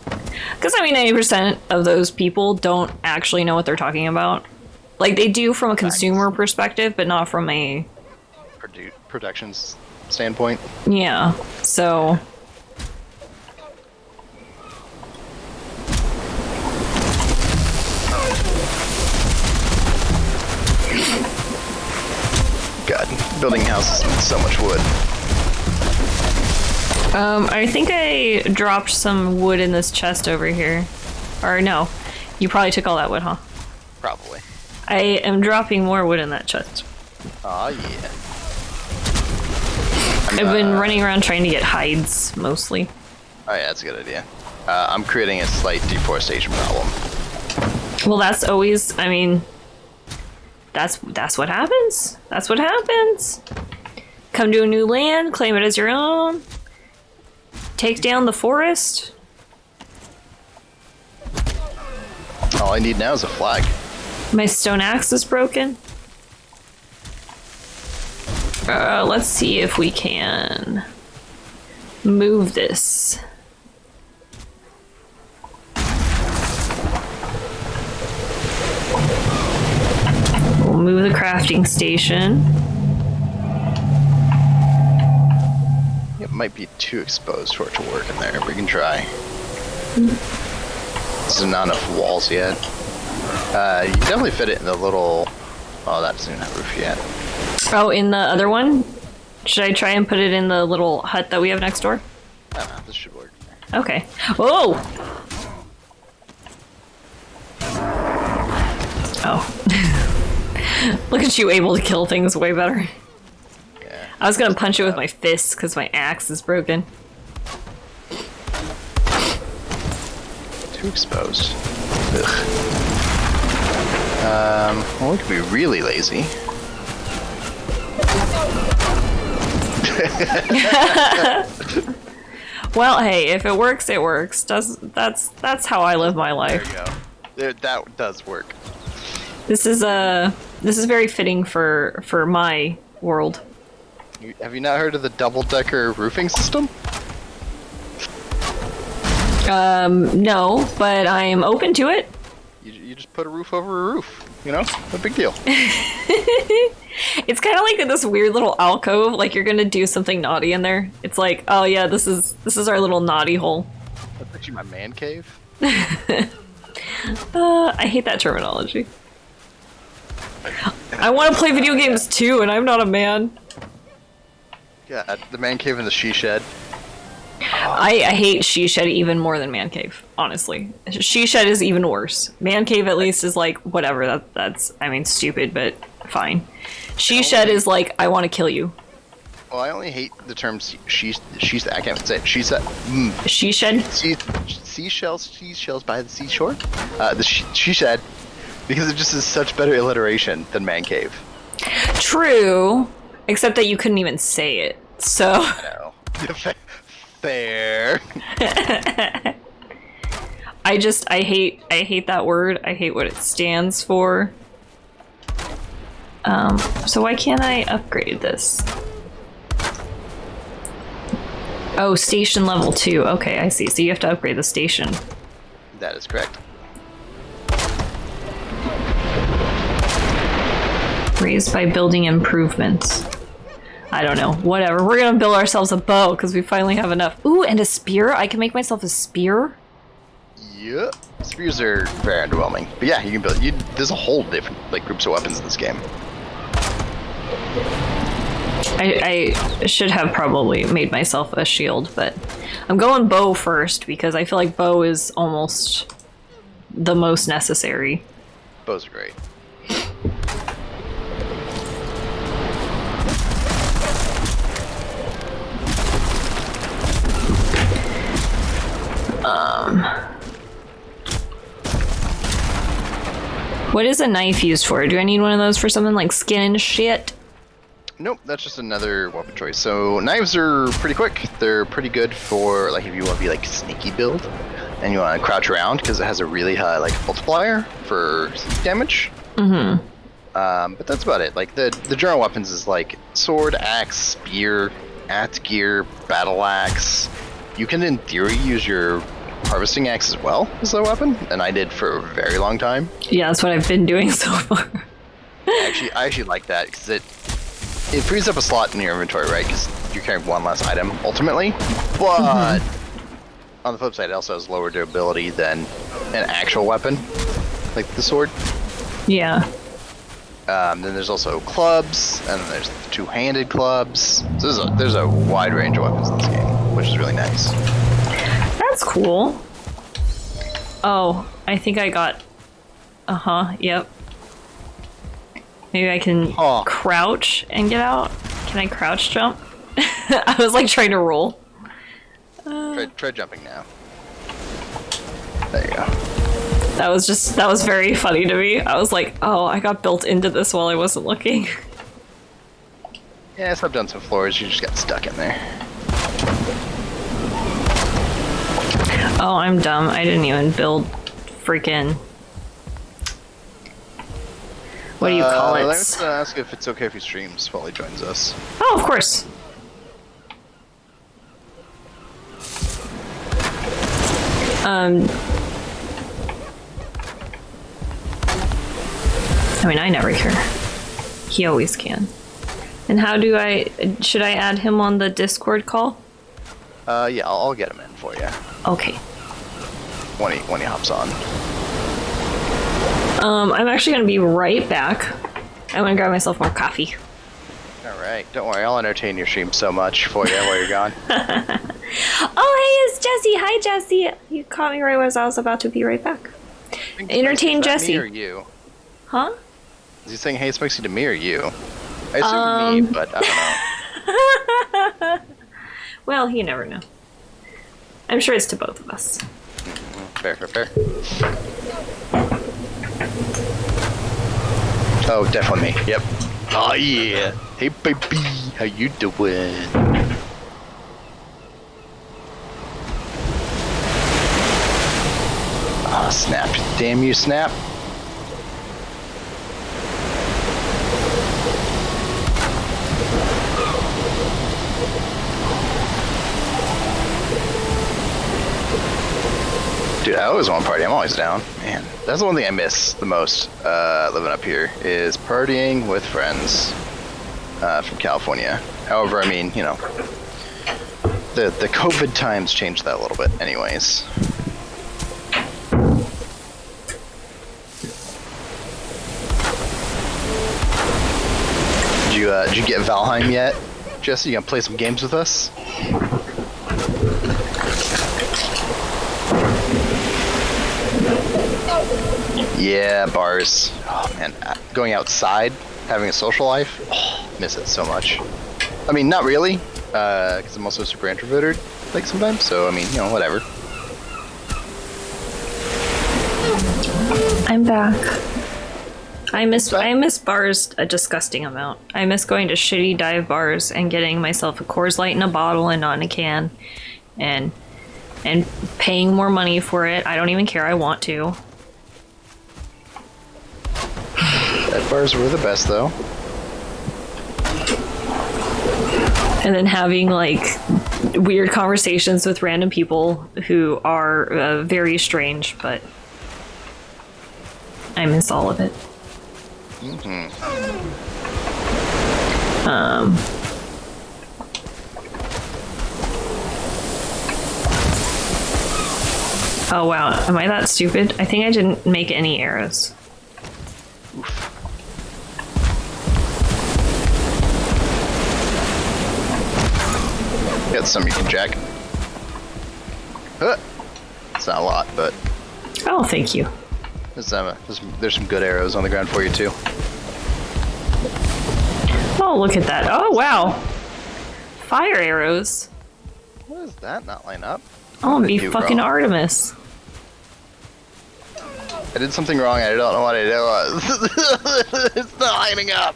Because I mean 90% of those people don't actually know what they're talking about. Like they do from a consumer perspective, but not from a productions standpoint. Yeah, so God, building houses with so much wood. I think I dropped some wood in this chest over here. Or no, you probably took all that wood, huh? Probably. I am dropping more wood in that chest. Aw, yeah. I've been running around trying to get hides, mostly. Oh yeah, that's a good idea. I'm creating a slight deforestation problem. Well, that's always, I mean, that's what happens. That's what happens. Come to a new land, claim it as your own, take down the forest. All I need now is a flag. My stone axe is broken. Let's see if we can move this. We'll move the crafting station. It might be too exposed for it to work in there, but we can try. There's not enough walls yet. You can definitely fit it in the little... Oh, that doesn't even have a roof yet. Oh, in the other one? Should I try and put it in the little hut that we have next door? I don't know, this should work. Okay. Whoa! Oh. Look at you able to kill things way better. Yeah. I was gonna punch it with my fists because my axe is broken. Too exposed. Ugh. Well, we could be really lazy. Well, hey, if it works, it works. That's how I live my life. There you go. That does work. This is very fitting for my world. Have you not heard of the double-decker roofing system? No, but I'm open to it. You just put a roof over a roof. You know, no big deal. It's kind of like this weird little alcove, like you're gonna do something naughty in there. It's like, oh yeah, this is our little naughty hole. That's actually my man cave. I hate that terminology. I want to play video games too, and I'm not a man. Yeah, the man cave and the she shed. I hate she shed even more than man cave, honestly. She shed is even worse. Man cave at least is like, whatever, that's, I mean, stupid, but fine. She shed is like, I want to kill you. Well, I only hate the term she's I can't say it. She shed. Seashells by the seashore. She shed, because it just is such better alliteration than man cave. True, except that you couldn't even say it, so. No. Fair. I hate that word. I hate what it stands for. So why can't I upgrade this? Oh, station level 2. Okay, I see. So you have to upgrade the station. That is correct. Raised by building improvements. I don't know. Whatever. We're gonna build ourselves a bow because we finally have enough. Ooh, and a spear? I can make myself a spear? Yep. Spears are very underwhelming. But yeah, you can build. There's a whole different groups of weapons in this game. I should have probably made myself a shield, but I'm going bow first because I feel like bow is almost the most necessary. Bows are great. What is a knife used for? Do I need one of those for something like skin and shit? Nope, that's just another weapon choice. So knives are pretty quick. They're pretty good for like if you want to be like sneaky build and you want to crouch around because it has a really high like multiplier for damage. Mm-hmm. But that's about it. Like the general weapons is like sword, axe, spear, gear, battle axe. You can in theory use your harvesting axe as well as a weapon, and I did for a very long time. Yeah, that's what I've been doing so far. I actually like that because it frees up a slot in your inventory, right? Because you're carrying one less item ultimately. But on the flip side, it also has lower durability than an actual weapon, like the sword. Yeah. Then there's also clubs, and then there's two-handed clubs. So there's a wide range of weapons in this game, which is really nice. That's cool. Oh, I think I got... yep. Maybe I can crouch and get out? Can I crouch jump? I was like trying to roll. Try jumping now. There you go. That was very funny to me. I was like, oh, I got built into this while I wasn't looking. Yeah, so I've done some floors, you just got stuck in there. Oh, I'm dumb. I didn't even build freaking... What do you call it? Let's ask if it's okay if he streams while he joins us. Oh, of course. I mean, I never care. He always can. And how do should I add him on the Discord call? Yeah, I'll get him in for you. Okay. When he hops on. I'm actually gonna be right back. I'm gonna grab myself more coffee. Alright, don't worry, I'll entertain your stream so much for you while you're gone. Oh, hey, it's Jesse. Hi, Jesse. You caught me right as I was about to be right back. Entertain Jesse. Me or you? Huh? Is he saying hey Smokesy to me or you? I assume me, but I don't know. Well, you never know. I'm sure it's to both of us. Fair. Oh, definitely me. Yep. Oh yeah. Hey baby, how you doing? Ah, snap. Damn you, snap. Dude, I always want to party. I'm always down. Man, that's the one thing I miss the most living up here is partying with friends from California. However, I mean, you know, the COVID times changed that a little bit anyways. Did you get Valheim yet? Jesse, you gonna play some games with us? Yeah, bars. Oh man, going outside, having a social life, miss it so much. I mean, not really, because I'm also super introverted, like sometimes. So I mean, you know, whatever. I'm back. I miss bars a disgusting amount. I miss going to shitty dive bars and getting myself a Coors Light in a bottle and not in a can, and paying more money for it. I don't even care. I want to. Dive bars were the best though. And then having like weird conversations with random people who are very strange, but I miss all of it. Oh wow, am I that stupid? I think I didn't make any arrows. Got some you can jack. It's not a lot, but Oh, thank you. there's some good arrows on the ground for you too. Oh, look at that. Oh, wow. Fire arrows. What does that not line up? Oh, What did be I do fucking wrong? Artemis. I did something wrong. I don't know what I did. It's not lining up.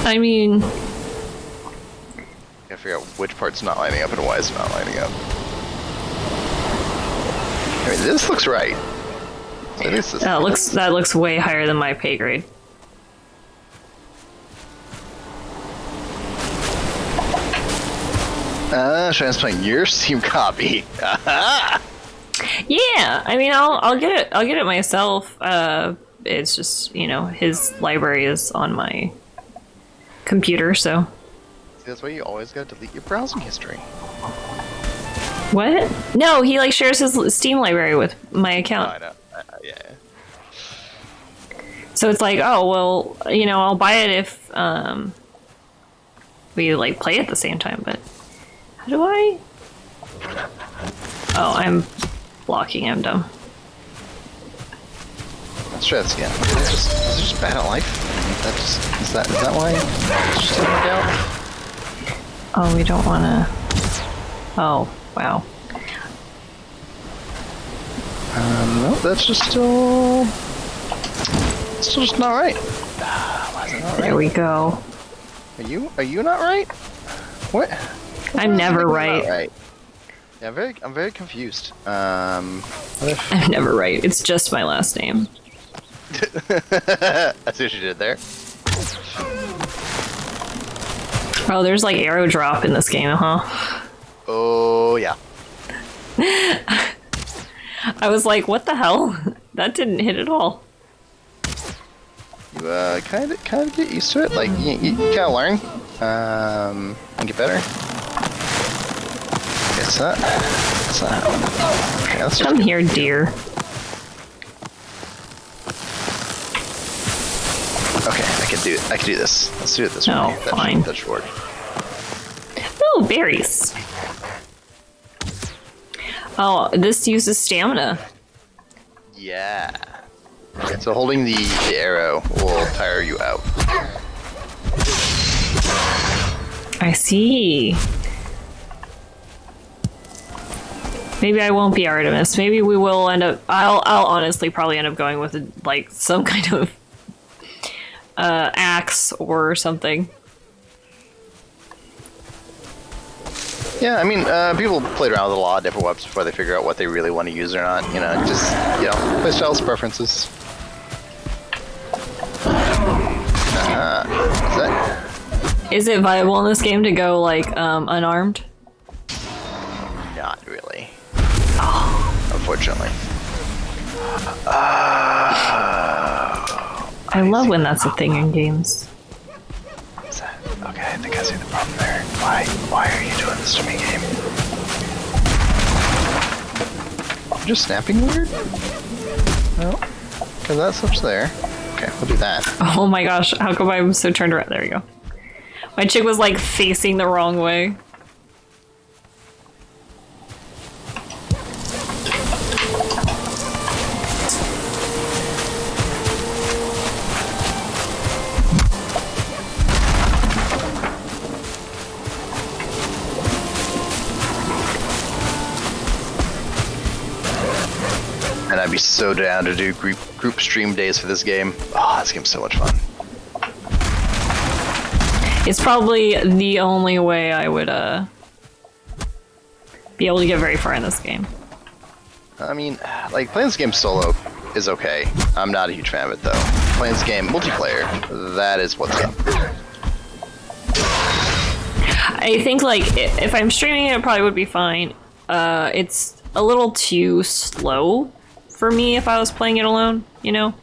I mean, Gotta figure out which part's not lining up and why it's not lining up. I mean, this looks right. So this is, that looks way higher than my pay grade. transplant your Steam copy. Yeah, I mean, I'll get it. I'll get it myself. It's just, you know, his library is on my computer, so. See, that's why you always gotta delete your browsing history. What? No, he like shares his Steam library with my account. I know. Yeah. So it's like, oh well, you know, I'll buy it if we like play at the same time. But how do I? Oh, I'm blocking. I'm dumb. Let's try this again. Is it just bad at life? Is that why it's just didn't work out? Oh, we don't want to. Oh, wow. No, that's just still just not right. Why is it not right? There we go. Are you not right? What? I'm never Not right. right. Yeah, I'm very confused. What if... I'm never right. It's just my last name. I see what you did there. Oh, there's like arrow drop in this game, huh? Oh yeah. I was like, what the hell? That didn't hit at all. You kind of get used to it. Like you kind of learn and get better. It's that. Okay, let's just Come here, dear. Okay, I can do this. Let's do it this way. Oh, fine. That should work. Oh, berries. Oh, this uses stamina. Yeah. Okay, so holding the arrow will tire you out. I see. Maybe I won't be Artemis. Maybe we will end up. I'll honestly probably end up going with like some kind of axe or something. Yeah, I mean, people played around with a lot of different weapons before they figure out what they really want to use or not. You know, just, you know, playstyles, preferences. Is it viable in this game to go like unarmed? unfortunately. I love when that's a thing in games. What's that? Okay, I think I see the problem there. Why are you doing this to me, game? I'm just snapping weird? No. Because that stuff's there. Okay, we'll do that. Oh my gosh, how come I'm so turned around? There you go. My chick was like facing the wrong way. And I'd be so down to do group stream days for this game. Oh, this game's so much fun. It's probably the only way I would be able to get very far in this game. I mean, like, playing this game solo is okay. I'm not a huge fan of it, though. Playing this game multiplayer, that is what's up. I think, like, if I'm streaming it, it probably would be fine. It's a little too slow for me if I was playing it alone, you know?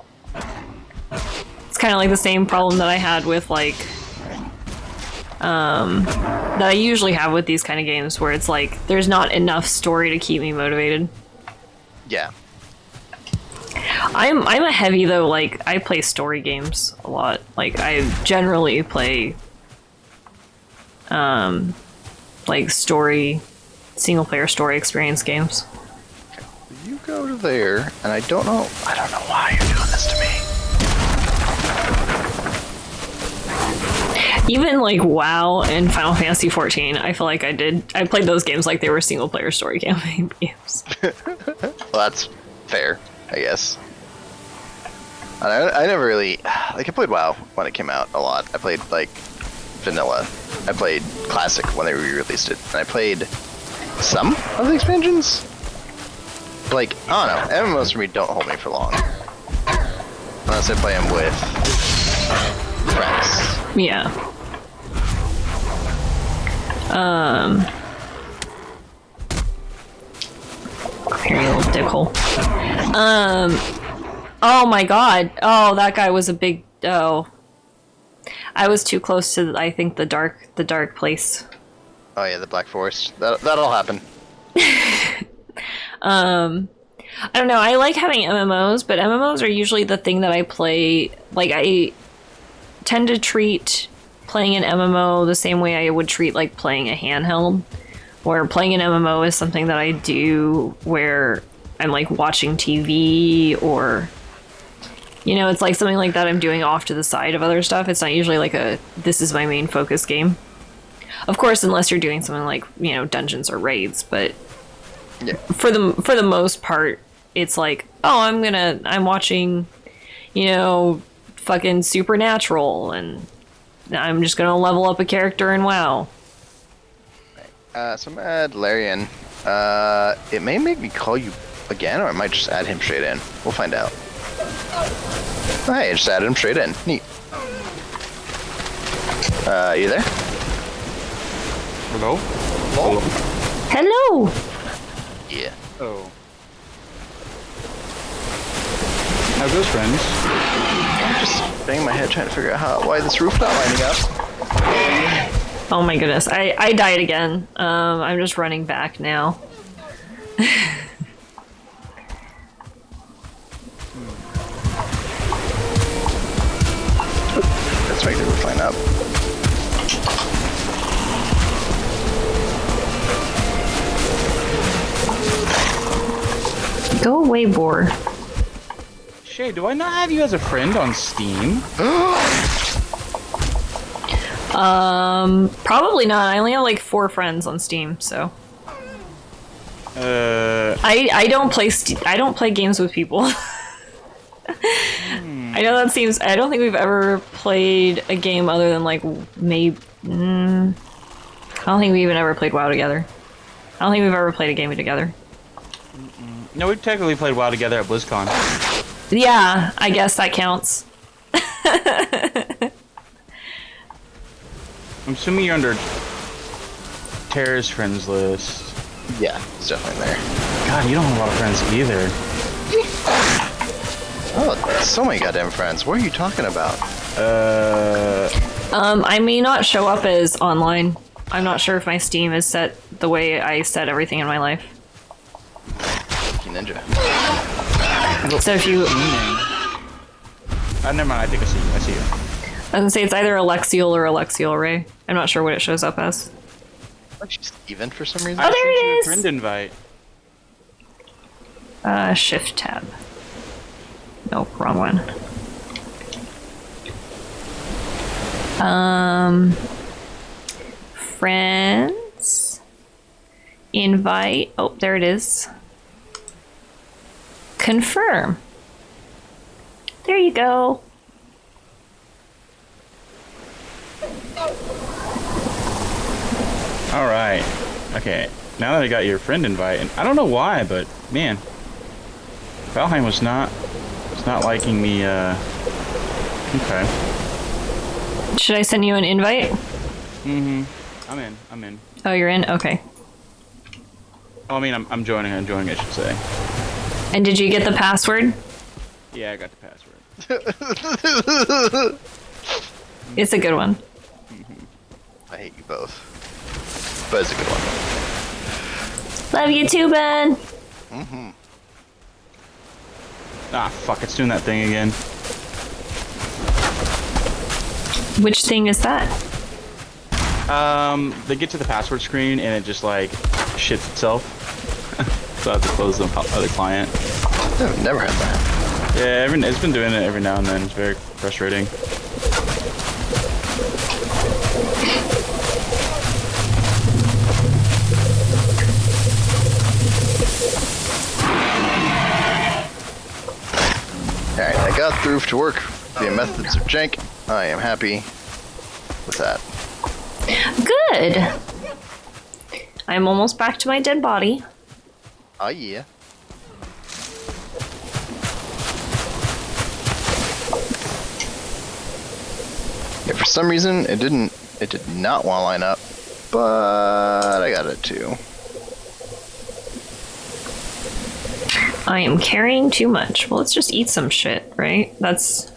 It's kind of like the same problem that I had with, like, that I usually have with these kind of games, where it's like, there's not enough story to keep me motivated. Yeah. I'm a heavy, though, like, I play story games a lot. Like, I generally play, like, single-player story experience games. You go to there, and I don't know why you're doing this to me. Even like WoW and Final Fantasy XIV, I feel like I played those games like they were single-player story campaign games. Well, that's fair, I guess. I never really, like, I played WoW when it came out a lot. I played, like, Vanilla. I played Classic when they re-released it. And I played some of the expansions. Like, I don't know, MMOs for me don't hold me for long. Unless I play them with friends. Yeah. Here, you little dickhole. Oh my god. Oh, that guy was a big, oh. I was too close to, I think, the dark place. Oh yeah, the Black Forest. That'll happen. I don't know, I like having MMOs, but MMOs are usually the thing that I play, like, I tend to treat playing an MMO the same way I would treat, like, playing a handheld, where playing an MMO is something that I do where I'm, like, watching TV, or, you know, it's like something like that I'm doing off to the side of other stuff. It's not usually like this is my main focus game. Of course, unless you're doing something like, you know, dungeons or raids, but yeah. For the most part, it's like, oh, I'm watching, you know, fucking Supernatural, and I'm just gonna level up a character in WoW. So I'm gonna add Larian. It may make me call you again, or I might just add him straight in. We'll find out. Oh, hey, I just added him straight in. Neat. You there? Hello? Hello? Hello! Yeah. Oh. How goes, friends? I'm just banging my head trying to figure out why this roof not lining up. Oh my goodness, I died again. I'm just running back now. That's right, the roof line up. Go away, boar. Shay, do I not have you as a friend on Steam? Probably not. I only have like 4 friends on Steam, so. I don't play games with people. I know that seems. I don't think we've ever played a game other than like maybe. I don't think we even ever played WoW together. I don't think we've ever played a game together. No, we technically played WoW together at BlizzCon. Yeah, I guess that counts. I'm assuming you're under Tara's friends list. Yeah, it's definitely there. God, you don't have a lot of friends either. Oh, so many goddamn friends. What are you talking about? I may not show up as online. I'm not sure if my Steam is set the way I set everything in my life. Ninja. So if you... Never mind, I think I see you. I see you. I was gonna say it's either Alexial or Alexialrae. I'm not sure what it shows up as. Like she's Steven for some reason. Oh, there it sent you is! a friend invite. Shift tab. Nope, wrong one. Friends. Invite. Oh, there it is. Confirm. There you go. All right. Okay. Now that I got your friend invite, and I don't know why, but man, Valheim was not liking me. Okay. Should I send you an invite? Mm-hmm. I'm in. Oh, you're in? Okay. Oh, I mean, I'm joining. I should say. And did you get the password? Yeah, I got the password. It's a good one. I hate you both. But it's a good one. Love you too, Ben. Mm-hmm. Ah, fuck! It's doing that thing again. Which thing is that? They get to the password screen and it just like shits itself. So I have to close the other client. I've never had that. Yeah, it's been doing it every now and then. It's very frustrating. Alright, I got through to work via methods of jank. I am happy with that. Good. I'm almost back to my dead body. Oh yeah. Yeah, for some reason it did not want to line up, but I got it too. I am carrying too much. Well, let's just eat some shit, right? That's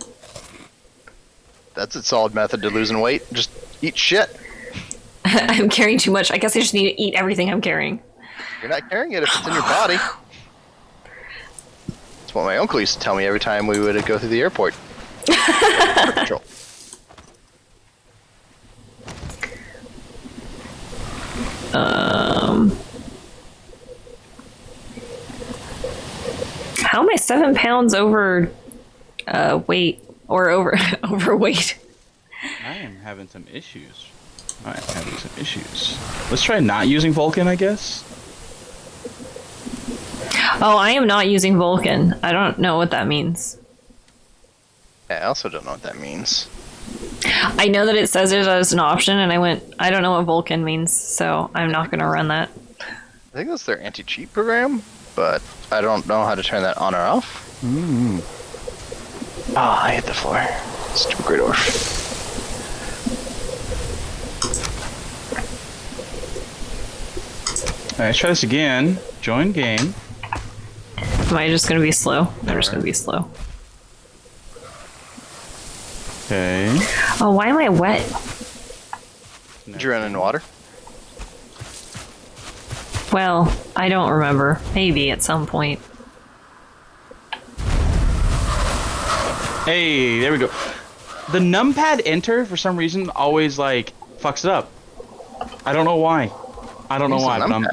a solid method to losing weight. Just eat shit. I'm carrying too much. I guess I just need to eat everything I'm carrying. You're not carrying it if it's in your body. That's what my uncle used to tell me every time we would go through the airport. Patrol. How am I 7 pounds over weight or overweight? I am having some issues. Let's try not using Vulcan, I guess. Oh, I am not using Vulcan. I don't know what that means. Yeah, I also don't know what that means. I know that it says it as an option, and I don't know what Vulcan means, so I'm not going to run that. I think that's their anti-cheat program, but I don't know how to turn that on or off. Oh, I hit the floor. Stupid Great Orph. Alright, let's try this again. Join game. Am I just going to be slow? I'm just going to be slow. Okay. Oh, why am I wet? Did you run in water? Well, I don't remember. Maybe at some point. Hey, there we go. The numpad enter, for some reason, always, like, fucks it up. I don't know why. I don't know why, but I'm...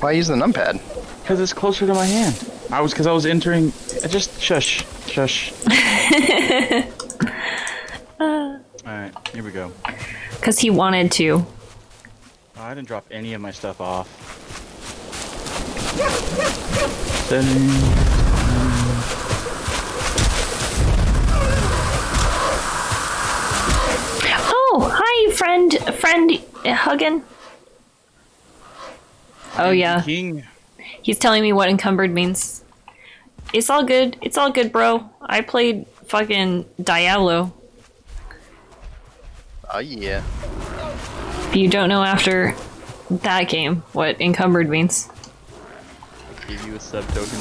Why use the numpad? Because it's closer to my hand. Because I was entering... Just shush. Shush. Alright, here we go. Because he wanted to. Oh, I didn't drop any of my stuff off. Settings. Oh, hi, friend, Huggin. Oh yeah, King. he's telling me what encumbered means. It's all good. It's all good, bro. I played fucking Diablo. Oh yeah. If you don't know after that game what encumbered means. Give you a sub token.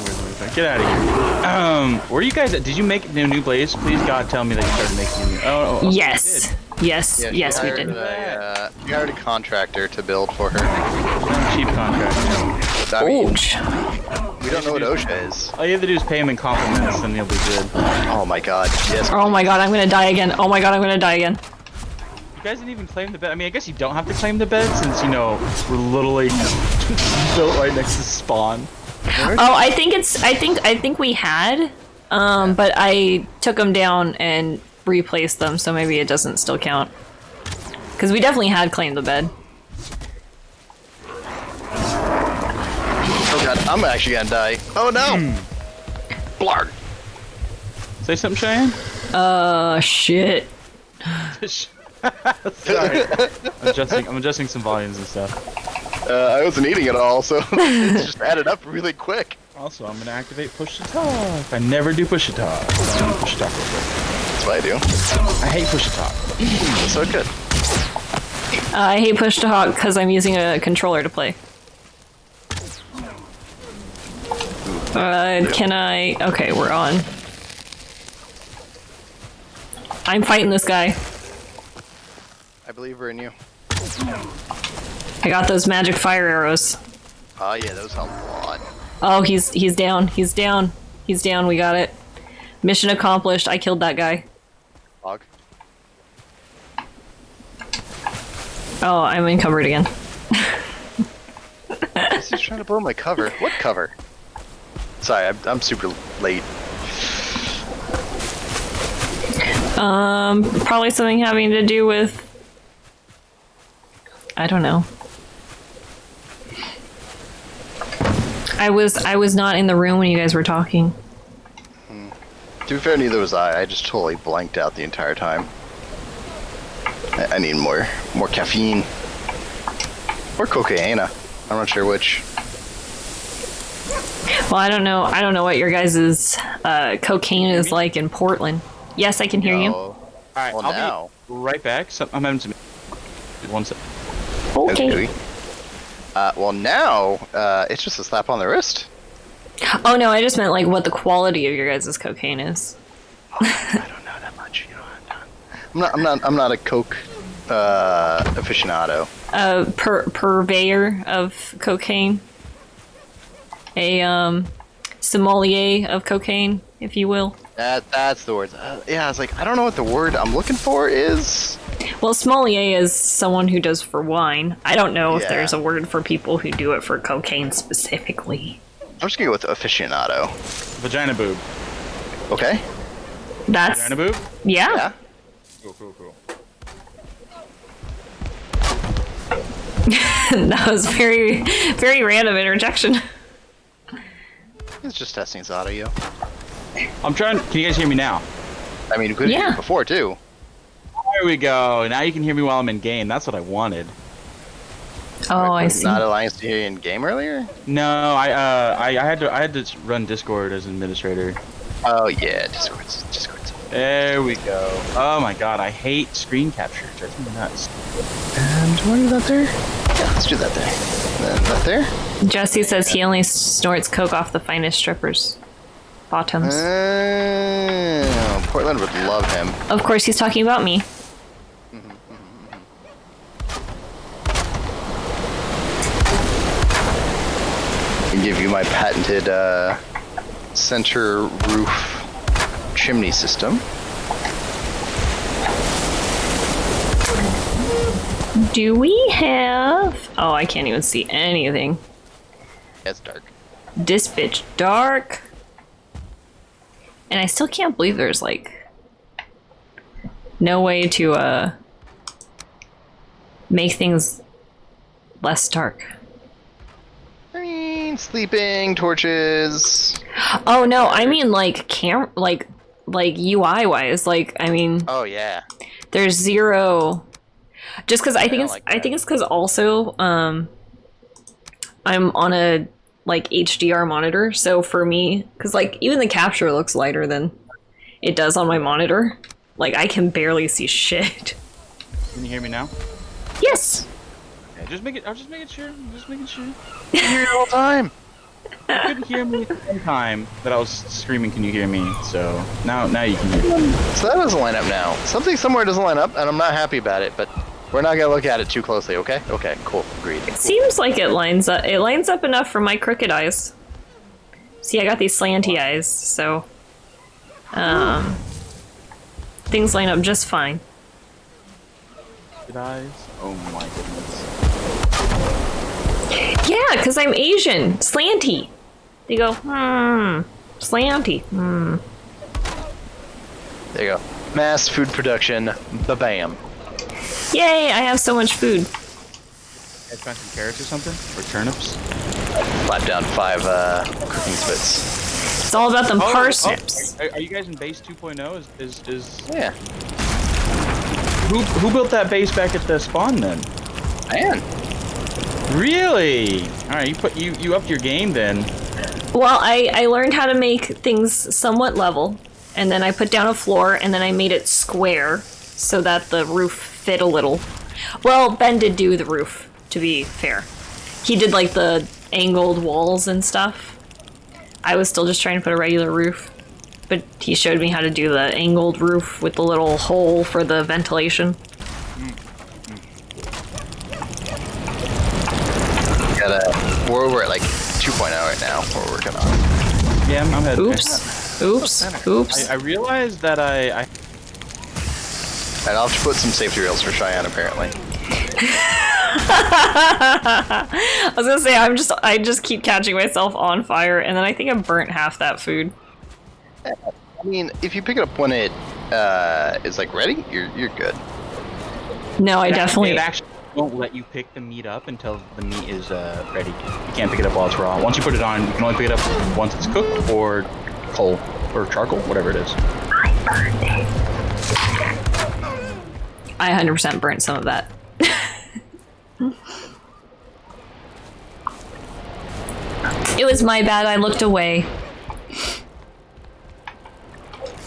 Get out of here. Where are you guys at? Did you make a new blaze? Please, God, tell me that you started making a new. Oh, yes. Yes. Yeah, Yes, we did. She hired a contractor to build for her. cheap contract. I mean, Ouch. we don't know what OSHA is. All you have to do is pay him in compliments, and he'll be good. Oh my god, yes. Oh my god, I'm gonna die again. Oh my god, I'm gonna die again. You guys didn't even claim the bed. I mean, I guess you don't have to claim the bed since, you know, we're literally built right next to spawn. Oh, I think we had, but I took them down and replaced them, so maybe it doesn't still count. Because we definitely had claimed the bed. Oh god, I'm actually gonna die. Oh no! Blarg! Say something, Cheyenne? Shit. Sorry. I'm adjusting some volumes and stuff. I wasn't eating it all, so it's just added up really quick. Also, I'm gonna activate push to talk. I never do push to talk. So I'm gonna push to talk real quick. That's what I do. I hate push to talk. So good. I hate push to talk because I'm using a controller to play. Can I? Okay, we're on. I'm fighting this guy. I believe we're in you. I got those magic fire arrows. Oh yeah, those help a lot. Oh, he's down. He's down. He's down. We got it. Mission accomplished. I killed that guy. Log. Oh, I'm encumbered again. He's trying to blow my cover. What cover? Sorry, I'm super late. Probably something having to do with... I don't know. I was not in the room when you guys were talking. To be fair, neither was I. I just totally blanked out the entire time. I need more caffeine. Or cocaine. I'm not sure which. Well, I don't know. I don't know what your guys' cocaine is like in Portland. Yes, I can hear you. All Alright, well, I'll now. be right back. So, I'm having some... One sec. Okay. Well, now, it's just a slap on the wrist. Oh no, I just meant like what the quality of your guys' cocaine is. I don't know that much. You know, I'm not a coke aficionado. Purveyor of cocaine. A sommelier of cocaine, if you will. That's the word. Yeah, I was like, I don't know what the word I'm looking for is. Well, sommelier is someone who does for wine. I don't know if Yeah. there's a word for people who do it for cocaine specifically. I'm just gonna go with aficionado. Vagina boob. Okay. That's Vagina boob? yeah. Yeah. Cool. That was very, very random interjection. It's just testing its audio. I'm trying... Can you guys hear me now? I mean, we could hear it before too. There we go. Now you can hear me while I'm in game. That's what I wanted. Oh, I see. Not allowing us to hear you in game earlier. No, I had to run Discord as an administrator. Oh yeah, Discord's. There we go. Oh my god, I hate screen capture. It drives me nuts. And do I do that there? Yeah, let's do that there. And that there. Jesse says he only snorts coke off the finest strippers' bottoms. Portland would love him. Of course, he's talking about me. I can give you my patented center roof chimney system. Do we have... Oh, I can't even see anything. Yeah, it's dark. This bitch dark. And I still can't believe there's, like, no way to, make things less dark. I mean, sleeping, torches. Oh, no, I mean, like, like UI-wise, like, I mean... Oh, yeah. There's zero... Just because I think it's... like I think it's because also, I'm on a, like, HDR monitor, so for me... Because, like, even the capture looks lighter than it does on my monitor. Like, I can barely see shit. Can you hear me now? Yes! Yeah, just make it. I'm just making sure. You're here all the time. You couldn't hear me one time that I was screaming, "Can you hear me?" So now you can hear me. So that doesn't line up now. Something somewhere doesn't line up, and I'm not happy about it, but we're not gonna look at it too closely, okay? Okay, cool. Agreed. Cool. Seems like it lines up. It lines up enough for my crooked eyes. See, I got these slanty eyes, so things line up just fine. Good eyes. Oh my goodness. Yeah, because I'm Asian. Slanty. They go, slanty. There you go. Mass food production. Ba-bam. Yay, I have so much food. I found some carrots or something? Or turnips? Slap down 5 cooking spits. It's all about them parsnips. Are you guys in base 2.0? Is Yeah. Who built that base back at the spawn then? Man. Really? Alright, you upped your game then. Well, I learned how to make things somewhat level, and then I put down a floor, and then I made it square so that the roof fit a little. Well, Ben did do the roof, to be fair. He did like the angled walls and stuff. I was still just trying to put a regular roof, but he showed me how to do the angled roof with the little hole for the ventilation. We're over at like 2.0 right now. We're working on. Yeah, I'm heading. Oops. I realized that I I'll have to put some safety rails for Cheyenne, apparently. I was gonna say I just keep catching myself on fire, and then I think I burnt half that food. I mean, if you pick it up when it is like ready, you're good. No, I definitely. It actually won't let you pick the meat up until the meat is ready. You can't pick it up while it's raw. Once you put it on, you can only pick it up once it's cooked or coal or charcoal, whatever it is. I burned it. I 100% burnt some of that. It was my bad. I looked away.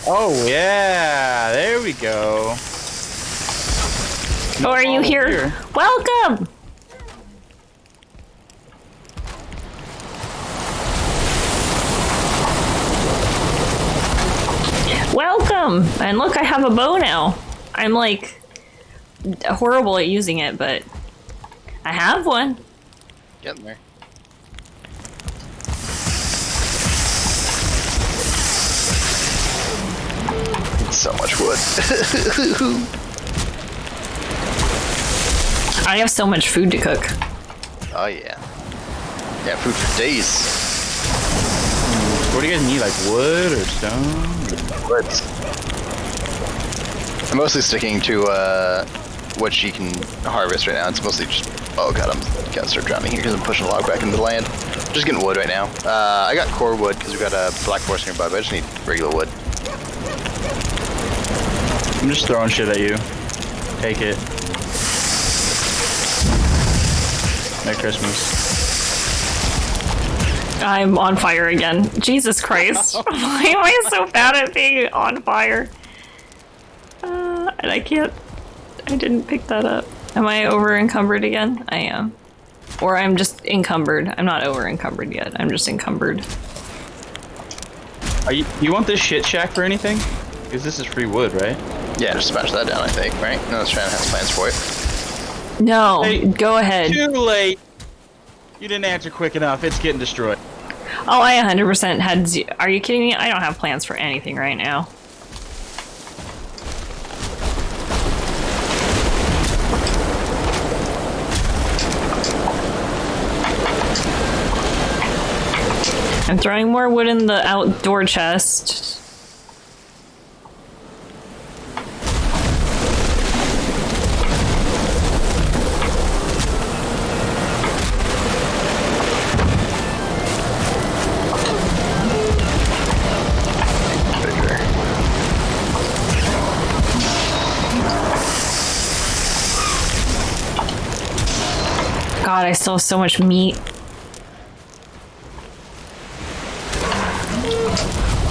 Oh yeah, there we go. Oh, are you here? Welcome! Welcome! And look, I have a bow now. I'm like horrible at using it, but I have one. Getting there. So much wood. I have so much food to cook. Oh yeah. Yeah, food for days. What do you guys need, like wood or stone? Wood. I'm mostly sticking to what she can harvest right now. It's mostly just... Oh god, I'm gonna start drowning here because I'm pushing a log back into the land. Just getting wood right now. I got core wood because we got a black forest nearby, but I just need regular wood. I'm just throwing shit at you. Take it. Merry Christmas. I'm on fire again. Jesus Christ. Why am I so bad at being on fire? And I didn't pick that up. Am I over encumbered again? I am. Or I'm just encumbered. I'm not over encumbered yet. I'm just encumbered. You want this shit shack for anything? Because this is free wood, right? Yeah, just smash that down, I think, right? No, let's try and have plans for it. No, Hey, go ahead. Too late. You didn't answer quick enough. It's getting destroyed. Oh, I 100% had Are you kidding me? I don't have plans for anything right now. I'm throwing more wood in the outdoor chest. God, I still have so much meat.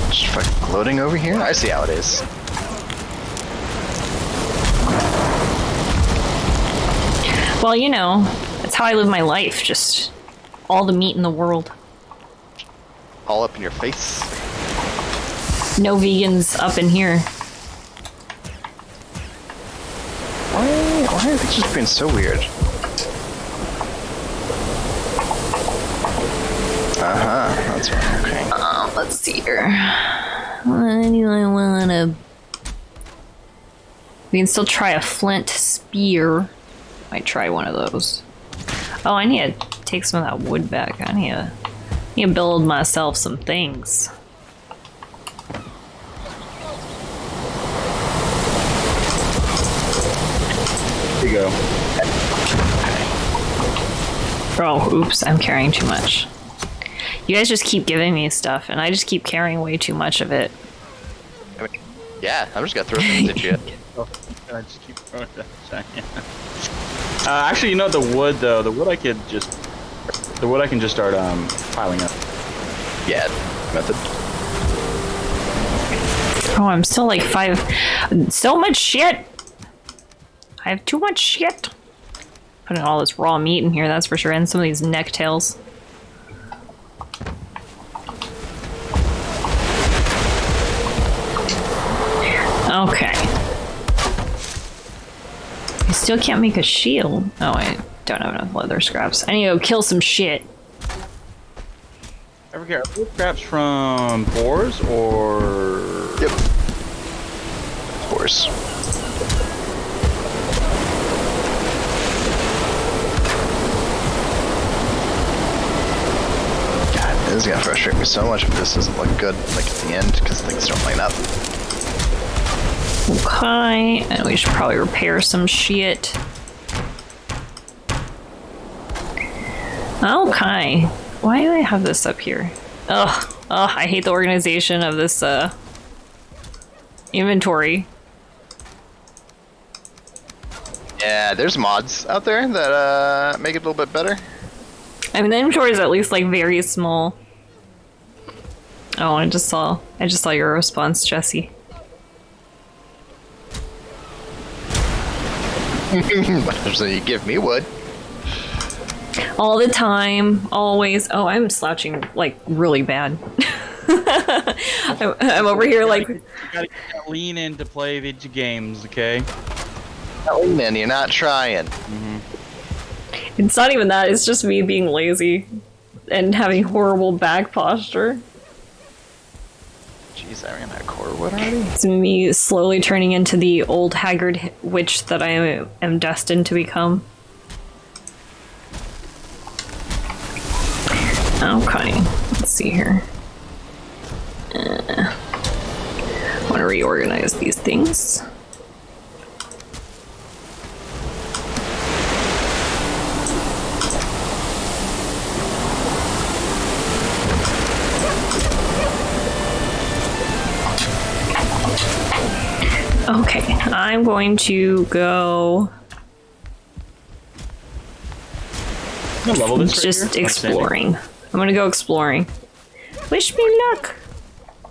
Just fucking gloating over here? I see how it is. Well, you know, that's how I live my life. Just all the meat in the world. all up in your face. No vegans up in here. Why are they just being so weird? That's right. Okay. Let's see here. What do I wanna... We can still try a flint spear. Might try one of those. Oh, I need to take some of that wood back. I need to build myself some things. Here you go. Oh, oops, I'm carrying too much. You guys just keep giving me stuff, and I just keep carrying way too much of it. I mean, yeah, I'm just gonna throw things at you. I just keep throwing that shit, yeah. Actually, you know the wood though. The wood I can just start piling up. Yeah, method. Oh, I'm still like 5. So much shit! I have too much shit. Putting all this raw meat in here, that's for sure, and some of these necktails. Okay. I still can't make a shield. Oh, I don't have enough leather scraps. I need to go kill some shit. I forget, are those scraps from boars or... Yep. Horse. God, this is gonna frustrate me so much if this doesn't look good, like at the end, because things don't line up. Okay, and we should probably repair some shit. Okay. Why do I have this up here? Ugh. Ugh, I hate the organization of this, inventory. Yeah, there's mods out there that make it a little bit better. I mean, the inventory is at least, like, very small. Oh, I just saw your response, Jesse. So you give me wood. All the time, always. Oh, I'm slouching, like, really bad. I'm over here, like... You gotta lean in to play video games, okay? Man, you're not trying. It's not even that, it's just me being lazy and having horrible back posture. Jeez, I ran out of core wood already. It's me slowly turning into the old haggard witch that I am destined to become. Okay, let's see here. I want to reorganize these things. Okay, I'm going to go Level this right just here? exploring. I'm gonna go exploring. Wish me luck.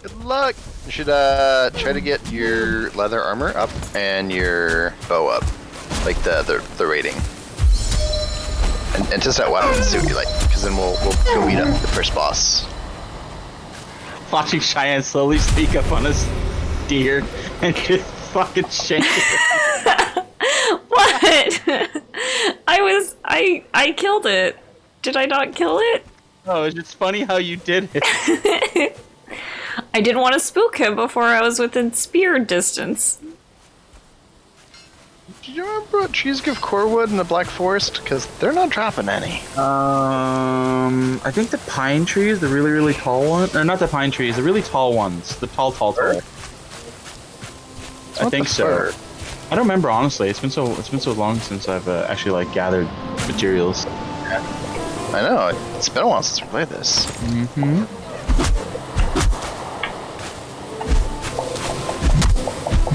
Good luck. You should try to get your leather armor up and your bow up, like the rating, and test out weapons, see what you like, because then we'll go beat up the first boss. Watching Cheyenne slowly sneak up on us deer and just fucking shake it. What? I killed it. Did I not kill it? Oh, it's just funny how you did it. I didn't want to spook him before I was within spear distance. Do you remember what trees give core wood in the Black Forest? Because they're not dropping any. I think the pine trees, the really, really tall ones, or not the pine trees, the really tall ones, the tall. I think so. I don't remember honestly. It's been so long since I've actually like gathered materials. I know. It's been a while since we played this. Mm-hmm.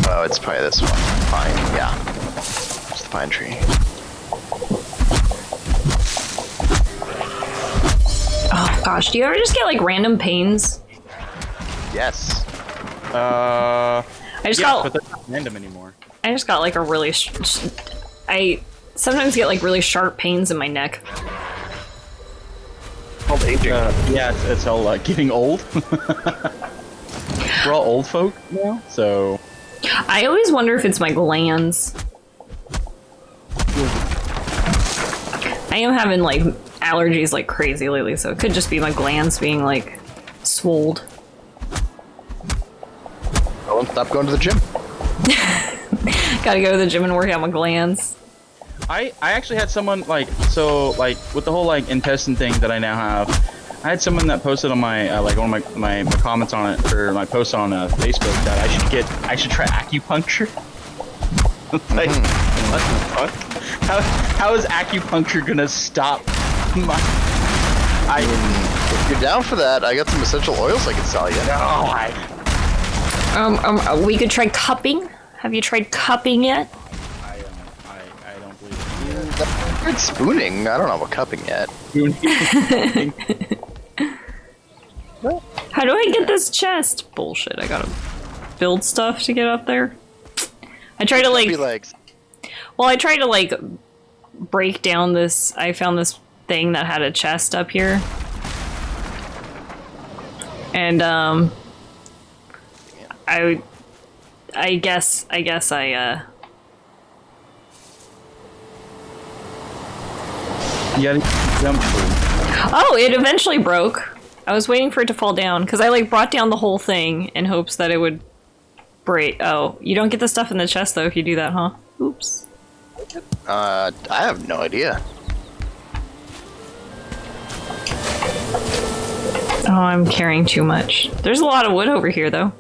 Oh, it's probably this one. Pine. Yeah. It's the pine tree. Oh gosh, do you ever just get like random pains? Yes. I just got. But they're not random anymore. I just got like a really. I sometimes get like really sharp pains in my neck. called aging. Yeah, it's all getting old. We're all old folk now, so. I always wonder if it's my glands. I am having like allergies like crazy lately, so it could just be my glands being like swolled. I won't stop going to the gym. Gotta go to the gym and work out my glands. I actually had someone like with the whole like intestine thing that I now have. I had someone that posted on my like one of my comments on it, or my post on Facebook, that I should try acupuncture. Like, what the fuck? How is acupuncture gonna stop my? If you're down for that, I got some essential oils I can sell you. No, we could try cupping. Have you tried cupping yet? I don't believe it. Good spooning. I don't know about cupping yet. How do I get this chest? Bullshit, I gotta build stuff to get up there. I tried to well, I tried to like break down this. I found this thing that had a chest up here. And I guess I Yeah, jump. Oh, it eventually broke. I was waiting for it to fall down because I like brought down the whole thing in hopes that it would break. Oh, you don't get the stuff in the chest though if you do that, huh? Oops. I have no idea. Oh, I'm carrying too much. There's a lot of wood over here though.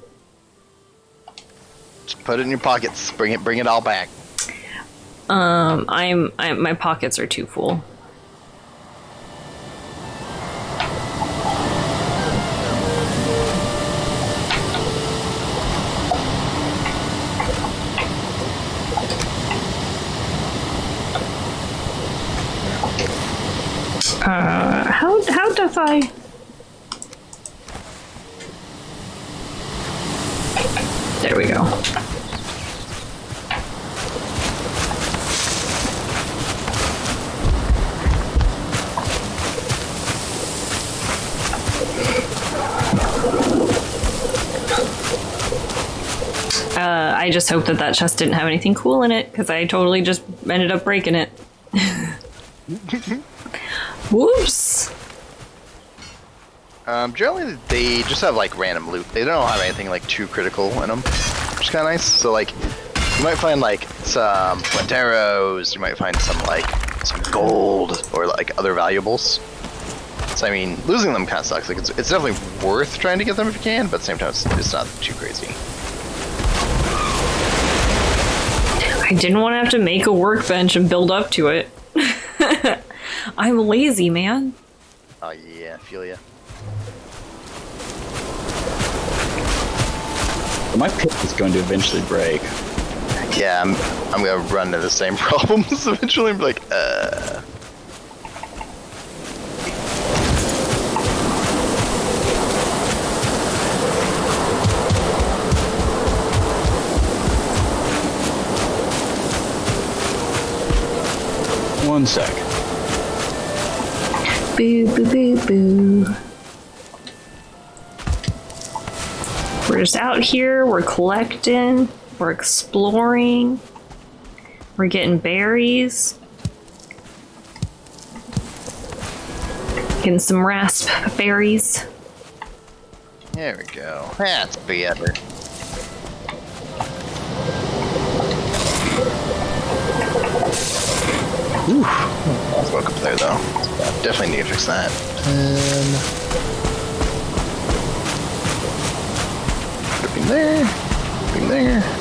Just put it in your pockets. Bring it all back. My pockets are too full. How does I? There we go. I just hope that chest didn't have anything cool in it, because I totally just ended up breaking it. Whoops! Generally, they just have like random loot. They don't have anything like too critical in them, which is kind of nice. So like, you might find like some flint arrows. You might find some gold or like other valuables. So I mean, losing them kind of sucks. Like it's definitely worth trying to get them if you can, but at the same time, it's not too crazy. I didn't want to have to make a workbench and build up to it. I'm lazy, man. Oh yeah, I feel ya. My pick is going to eventually break. Yeah, I'm gonna run into the same problems eventually. I'm like, One sec. Boo, boo, boo, boo. We're just out here, we're collecting, we're exploring, we're getting berries. Getting some raspberries. there we go. That's better. Oof. Let's look up there though. Definitely need to fix that. Flipping there. Flipping there.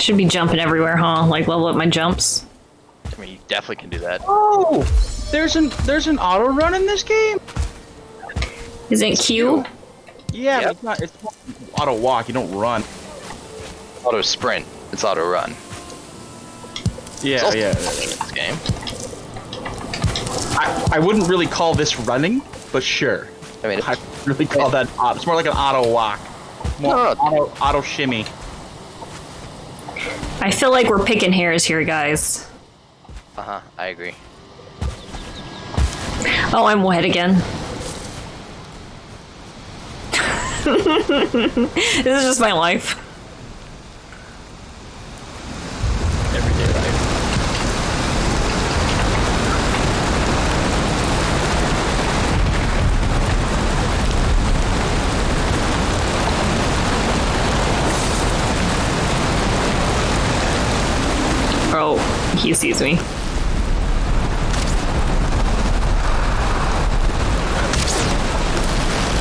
Should be jumping everywhere, huh? Like level up my jumps. I mean, you definitely can do that. Oh, there's an auto run in this game. Isn't Q? Yeah, Yep. but it's not. It's auto walk. You don't run. Auto sprint. It's auto run. Yeah, also yeah. this game. I wouldn't really call this running, but sure. I mean, I really call that auto. It's more like an auto walk. More No. auto shimmy. I feel like we're picking hairs here, guys. I agree. Oh, I'm wet again. This is just my life. Everyday life. Oh, he sees me.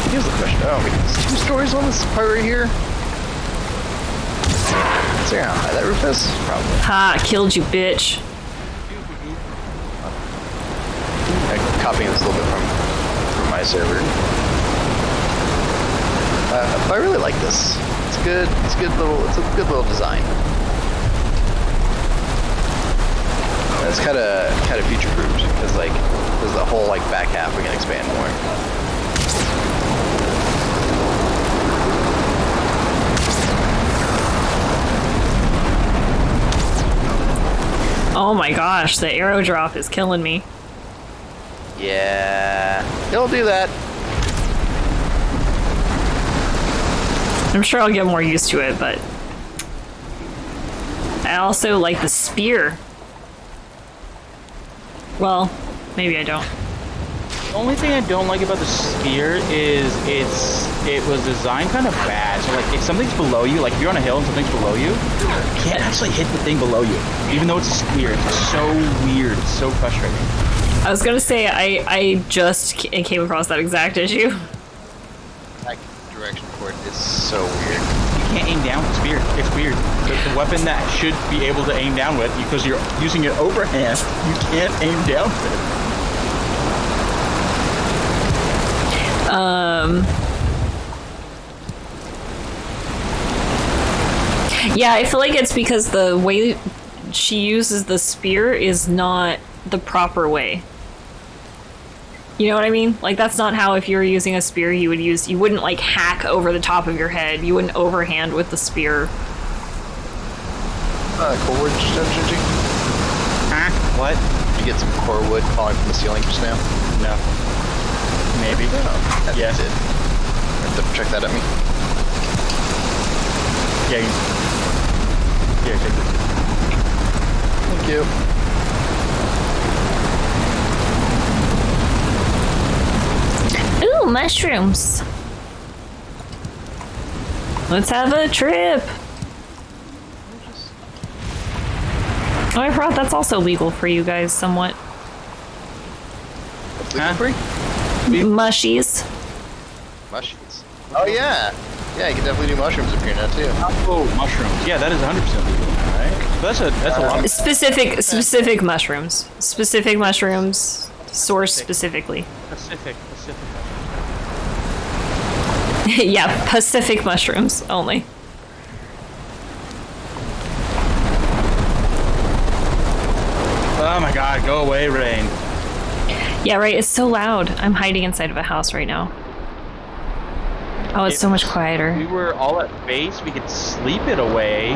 Here's the question. Oh, there's 2 stories on this part right here. See how high that roof is? Probably. Ha, killed you, bitch. I'm copying this a little bit from my server. But I really like this. It's good. It's good little. It's a good little design. It's kind of future proofed because like there's the whole like back half we can expand more. Oh my gosh, the arrow drop is killing me. Yeah, he'll do that. I'm sure I'll get more used to it, but I also like the spear. Well, maybe I don't. The only thing I don't like about the spear is it was designed kind of bad. So like if something's below you, like if you're on a hill and something's below you, you can't actually hit the thing below you. Even though it's a spear, it's so weird. It's so frustrating. I was gonna say I just came across that exact issue. That direction for it is so weird. You can't aim down with the spear. It's weird. The weapon that should be able to aim down with, because you're using it overhand, you can't aim down with it. Yeah, I feel like it's because the way she uses the spear is not the proper way. You know what I mean? Like that's not how if you were using a spear you wouldn't like hack over the top of your head. You wouldn't overhand with the spear. Core wood, Shinji? Huh? What? Did you get some core wood falling from the ceiling just now? No. Maybe. Oh, that Yes. did. Have to check that at me. Yeah. Yeah, check this. Thank you. Ooh, mushrooms. Let's have a trip. Oh, I forgot that's also legal for you guys somewhat. Huh? Free? Mushies. Mushrooms. Oh yeah. Yeah, you can definitely do mushrooms up here now too. Oh, mushrooms. Yeah, that is 100% legal, right? That's a lot. Specific mushrooms. Specific mushrooms. Sourced specifically. Pacific. Yeah, Pacific mushrooms only. Oh my god, go away, Rain. Yeah, right, it's so loud. I'm hiding inside of a house right now. Oh, it's so much quieter. We were all at base, we could sleep it away.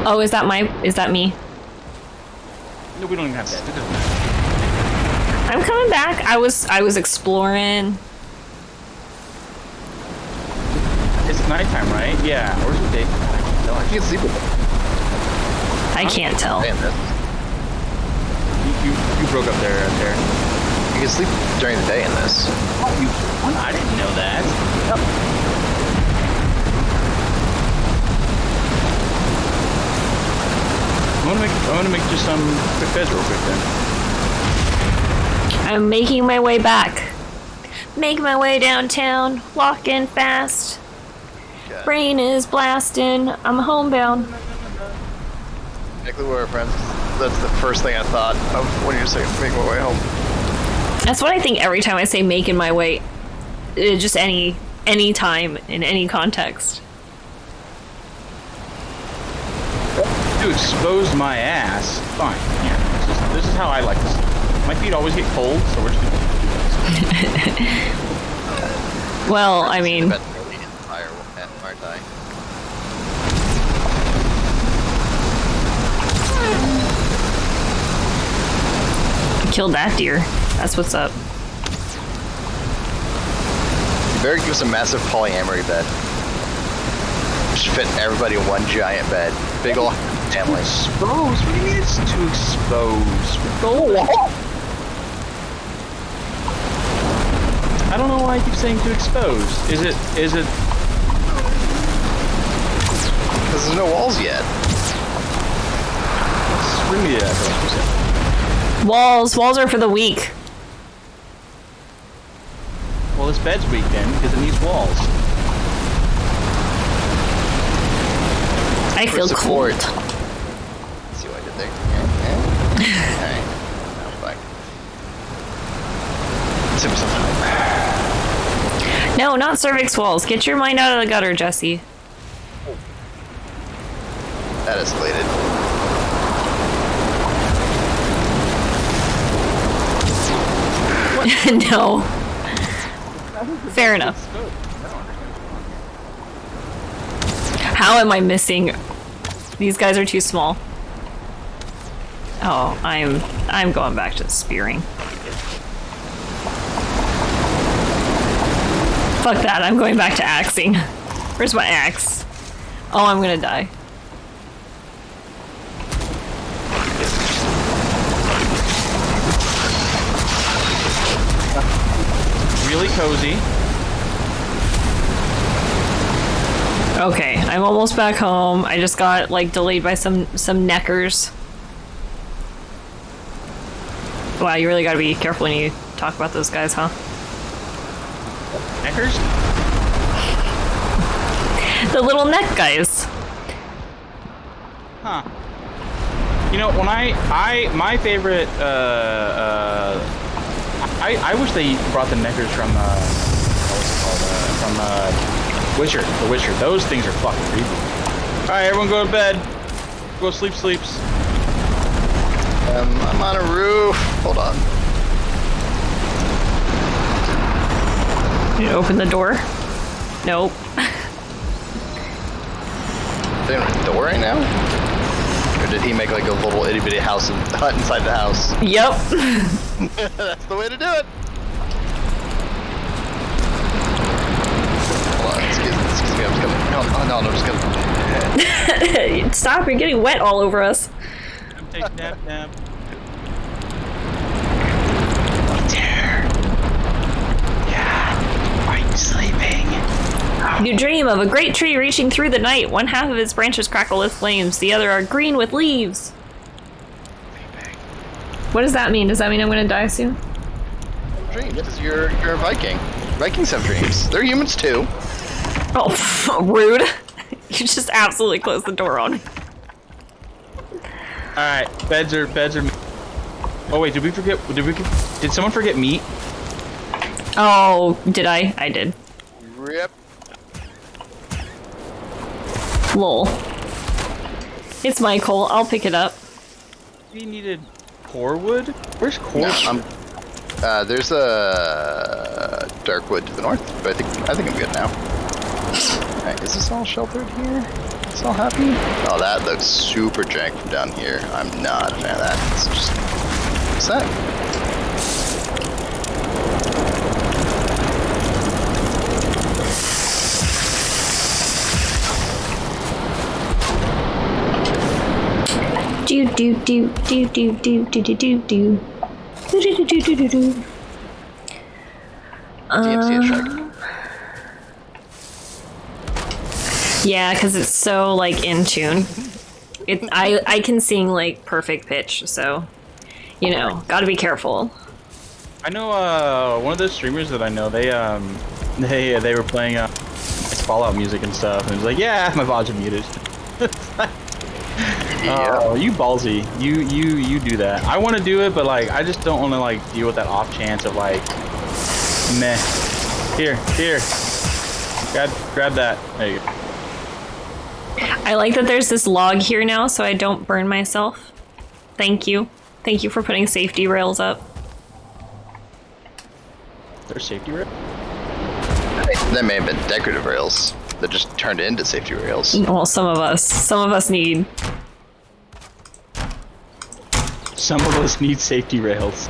Oh, is that me? No, we don't even have that. It doesn't matter. I'm coming back. I was exploring. It's nighttime, right? Yeah. Or is it daytime? I can't tell. You can sleep with it. I can't tell. Damn, this. You broke up there, Terry. You can sleep during the day in this. Oh, I didn't know that. Yep. I'm gonna make just some quick beds real quick then. I'm making my way back. Make my way downtown, walking fast. Yeah. Brain is blasting. I'm homebound. Exactly where, friends. That's the first thing I thought of when you're saying make my way home. That's what I think every time I say making my way. Just any time in any context. to expose my ass. Fine. Here. This is how I like this. My feet always get cold, so we're just gonna do this. Well, I mean, Aren't I? killed that deer. That's what's up. You better give us a massive polyamory bed. Just fit everybody in one giant bed. Big ol' family. Expose? What do you mean it's to expose? I don't know why I keep saying to expose. Is it? Because there's no walls yet. Bring me that. Walls are for the weak. Well, this bed's weak then, because it needs walls. I feel cold. See what I did there? Yeah. Alright. Now I'm fine. Sip some time. No, not cervix walls. Get your mind out of the gutter, Jesse. That escalated. No. Fair enough. How am I missing? These guys are too small. Oh, I'm going back to spearing. Fuck that, I'm going back to axing. Where's my axe? Oh, I'm gonna die. Really cozy. Okay, I'm almost back home. I just got like delayed by some neckers. Wow, you really gotta be careful when you talk about those guys, huh? Neckers? The little neck guys. Huh. You know, when my favorite, I wish they brought the neckers from, what's it called, from, Witcher, The Witcher. Those things are fucking creepy. Alright, everyone go to bed. Go sleeps. I'm on a roof. Hold on. You open the door? Nope. Is there a door right now? Or did he make like a little itty bitty house and hut inside the house? Yep. That's the way to do it. Hold on, excuse me, I'm just coming. No, I'm just coming. Stop, you're getting wet all over us. I'm taking nap. There. Yeah, I'm sleeping. You dream of a great tree reaching through the night. One half of its branches crackle with flames, the other are green with leaves. What does that mean? Does that mean I'm gonna die soon? Dreams, because you're a Viking. Vikings have dreams. They're humans too. Oh, rude. You just absolutely closed the door on me. Alright, beds are. Oh wait, did someone forget meat? Oh, did I? I did. Rip. Lol. It's my coal. I'll pick it up. We needed core wood? Where's core No, wood? there's a dark wood to the north, but I think I'm good now. Alright, is this all sheltered here? Is this all happy? Oh, that looks super jank from down here. I'm not a fan of that. It's just... What's that? Do do do do do do do do do do do do do do do do. DMC strike. Yeah, because it's so like in tune. I can sing like perfect pitch, so you know, gotta be careful. I know one of those streamers that I know, they were playing Fallout music and stuff, and it was like, yeah, my VODs are muted. Oh, you ballsy. You do that. I want to do it, but like I just don't want to like deal with that off chance of like, meh. Here. Grab that. There you go. I like that there's this log here now so I don't burn myself. Thank you. Thank you for putting safety rails up. There's safety rail? That may have been decorative rails that just turned into safety rails. Well, some of us need. Some of us need safety rails.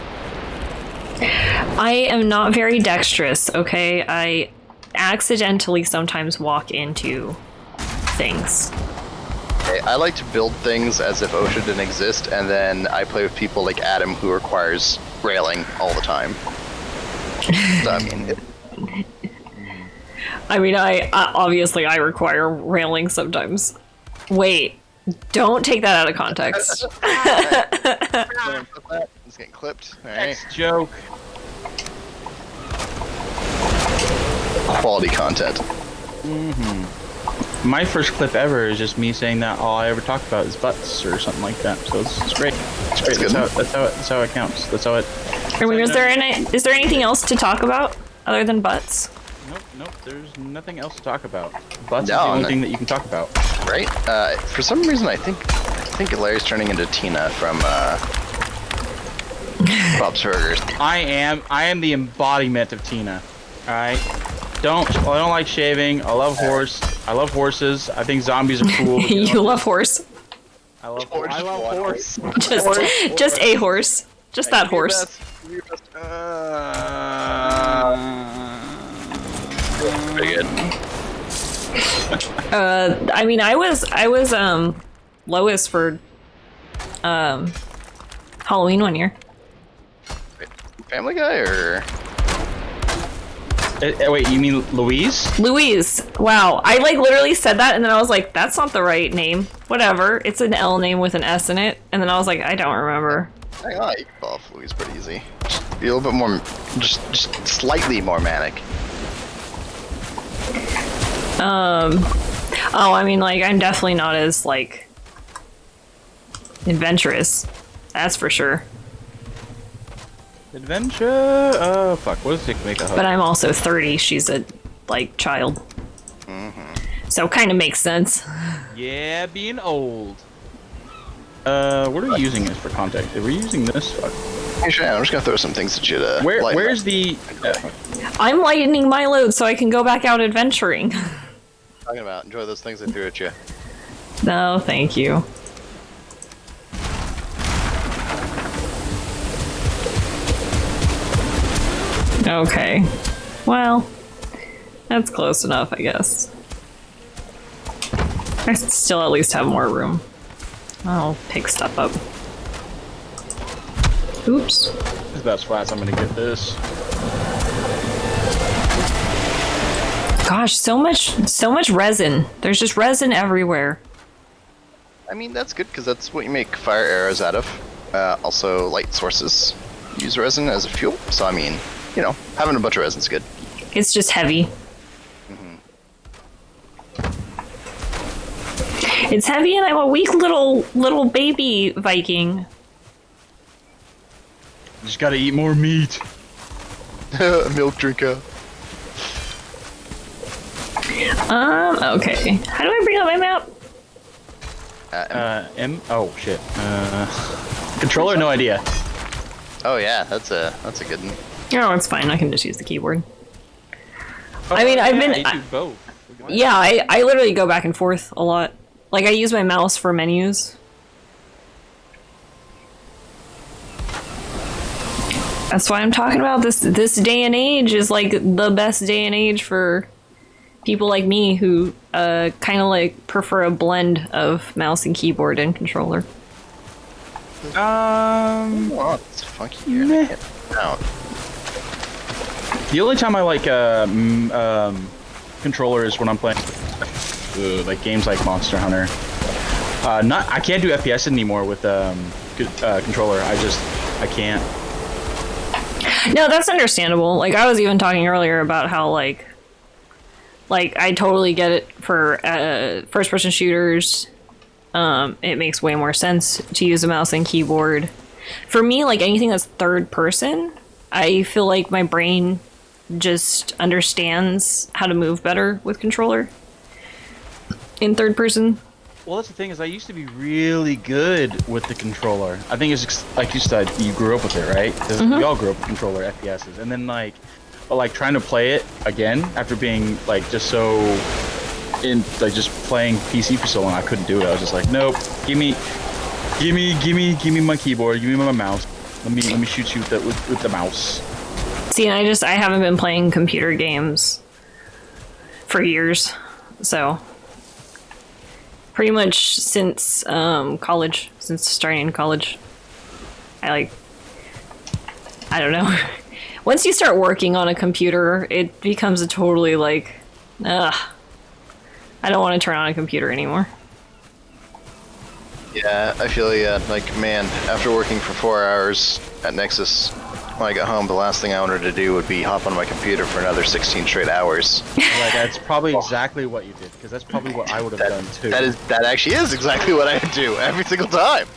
I am not very dexterous, okay? I accidentally sometimes walk into things. Hey, I like to build things as if OSHA didn't exist, and then I play with people like Adam who requires railing all the time. So, I obviously I require railing sometimes. Wait, don't take that out of context. It's getting clipped. All right. Next joke. Quality content. My first clip ever is just me saying that all I ever talk about is butts or something like that. So it's great. It's great. That's how it counts. That's how it. I mean, is there anything else to talk about other than butts? Nope. There's nothing else to talk about. Butts is the only thing that you can talk about. Right. For some reason, I think Larry's turning into Tina from Bob's Burgers. I am the embodiment of Tina. All right. I don't like shaving. I love horses. I think zombies are cool. You love horse. I love horse. Just a horse. Just that horse. Pretty good. I mean, I was Lois for Halloween one year. Family Guy or? Wait, you mean Louise? Louise. Wow. I like literally said that and then I was like, that's not the right name. Whatever. It's an L name with an S in it. And then I was like, I don't remember. I like off Louise pretty easy. Just be a little bit more, just slightly more manic. Oh, I mean, like, I'm definitely not as, like, adventurous. That's for sure. Adventure? Oh, fuck. What does it make a hug? But I'm also 30. She's a, like, child. So kind of makes sense. Yeah, being old. What are we using this for context? Are we using this? Fuck. Hey, Shannon, I'm just gonna throw some things at you to. Where's the? I'm lightening my load so I can go back out adventuring. Talking about enjoy those things I threw at you. No, thank you. Okay. Well, that's close enough, I guess. I still at least have more room. I'll pick stuff up. Oops. This is best flats. I'm gonna get this. Gosh, so much resin. There's just resin everywhere. I mean, that's good because that's what you make fire arrows out of. Also, light sources use resin as a fuel. So, I mean, you know, having a bunch of resin's good. It's just heavy. It's heavy and I'm a weak little baby Viking. Just gotta eat more meat. Milk drinker. Okay. How do I bring up my map? M. Oh shit. Controller, no idea. Oh yeah, that's a good one. Oh, it's fine. I can just use the keyboard. I mean, I've been. You do both. Yeah, I literally go back and forth a lot. Like, I use my mouse for menus. That's why I'm talking about this day and age is, like, the best day and age for people like me who kind of, like, prefer a blend of mouse and keyboard and controller. Oh, it's funky here. Meh. No. The only time I like controller is when I'm playing like games like Monster Hunter. I can't do FPS anymore with controller. I can't. No, that's understandable. Like, I was even talking earlier about how like I totally get it for first-person shooters. It makes way more sense to use a mouse and keyboard. For me, like anything that's third person, I feel like my brain just understands how to move better with controller in third person. Well, that's the thing is I used to be really good with the controller. I think it's like you said, you grew up with it, right? 'Cause we all grew up with controller FPSs, and then like trying to play it again after being like just so in like just playing PC for so long, I couldn't do it. I was just like, nope, give me my keyboard, give me my mouse. Let me shoot you with the mouse. See, and I haven't been playing computer games for years, so pretty much since college, since starting in college, I don't know. Once you start working on a computer, it becomes a totally like, ugh. I don't want to turn on a computer anymore. Yeah, I feel like, man, after working for 4 hours at Nexus, when I got home, the last thing I wanted to do would be hop on my computer for another 16 straight hours. Like, that's probably exactly what you did, because that's probably what I would have done too. That actually is exactly what I do every single time.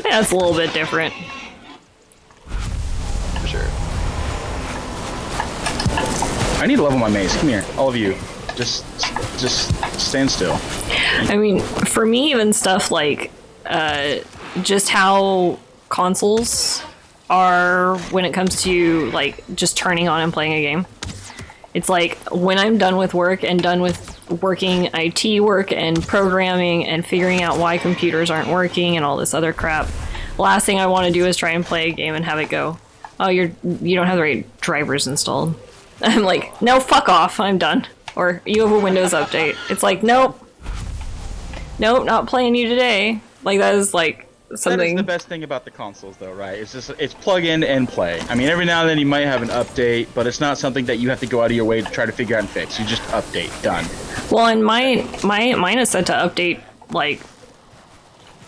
Yeah, it's a little bit different. For sure. I need to level my mace. Come here, all of you. Just stand still. I mean, for me, even stuff like just how consoles are when it comes to like just turning on and playing a game. It's like when I'm done with work and done with working IT work and programming and figuring out why computers aren't working and all this other crap, the last thing I want to do is try and play a game and have it go, oh, you don't have the right drivers installed. I'm like, no, fuck off, I'm done. Or you have a Windows update. It's like, nope, not playing you today. Like that is like something. That is the best thing about the consoles, though, right? It's plug in and play. I mean, every now and then you might have an update, but it's not something that you have to go out of your way to try to figure out and fix. You just update, done. Well, and mine is set to update like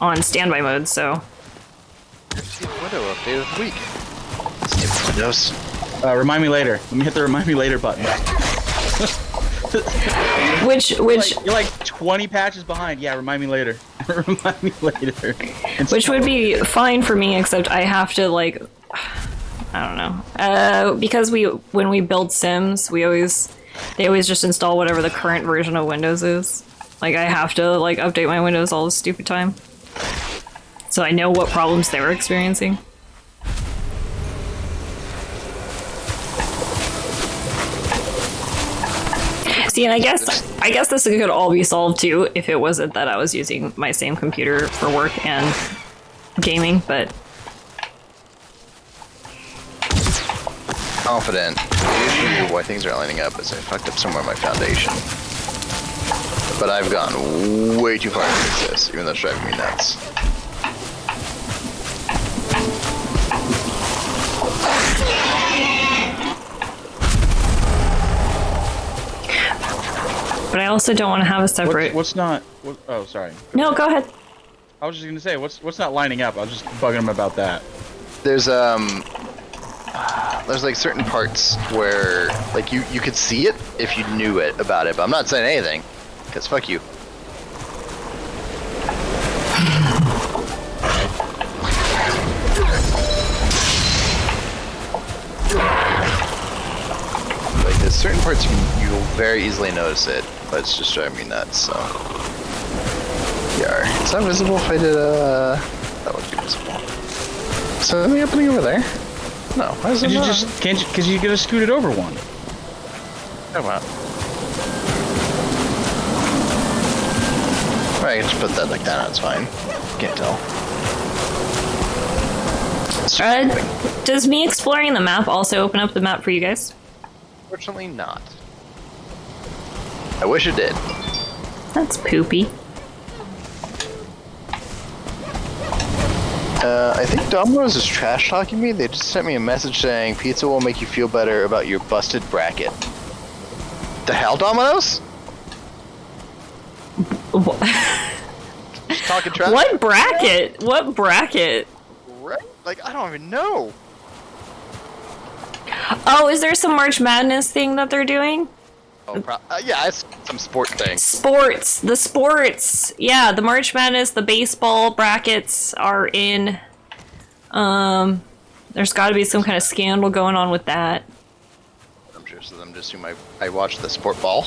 on standby mode, so. Window update of the week. Stupid Windows. Remind me later. Let me hit the remind me later button. Which you're like 20 patches behind. Yeah, remind me later. Remind me later. Which would be fine for me, except I have to like, I don't know, because when we build Sims, they always just install whatever the current version of Windows is. Like I have to like update my Windows all the stupid time, so I know what problems they were experiencing. See, and I guess this could all be solved too if it wasn't that I was using my same computer for work and gaming, but Confident. Usually why things are lining up is I fucked up somewhere in my foundation. But I've gone way too far to fix this, even though it's driving me nuts. but I also don't want to have a separate. Oh, sorry. No, go ahead. I was just gonna say what's not lining up. I was just bugging him about that. There's like certain parts where like you could see it if you knew it about it, but I'm not saying anything, because fuck you. Like there's certain parts you'll very easily notice it, but it's just driving me nuts, so. Yeah. Is that visible if I did that would be visible. So anything happening over there? No, why is it not? Can't you, because you gotta scoot it over one. Come on. Alright, I can just put that like that, it's fine. Can't tell. Does me exploring the map also open up the map for you guys? Fortunately not. I wish it did. That's poopy. I think Domino's is trash talking me. They just sent me a message saying pizza will make you feel better about your busted bracket. The hell, Domino's? Just talking trash. What bracket? What bracket? Right? Like, I don't even know. Oh, is there some March Madness thing that they're doing? Oh, yeah, it's some sport thing. Sports. The sports. Yeah, the March Madness, the baseball brackets are in. There's got to be some kind of scandal going on with that. I'm sure interested. I'm just assuming I watched the sport ball.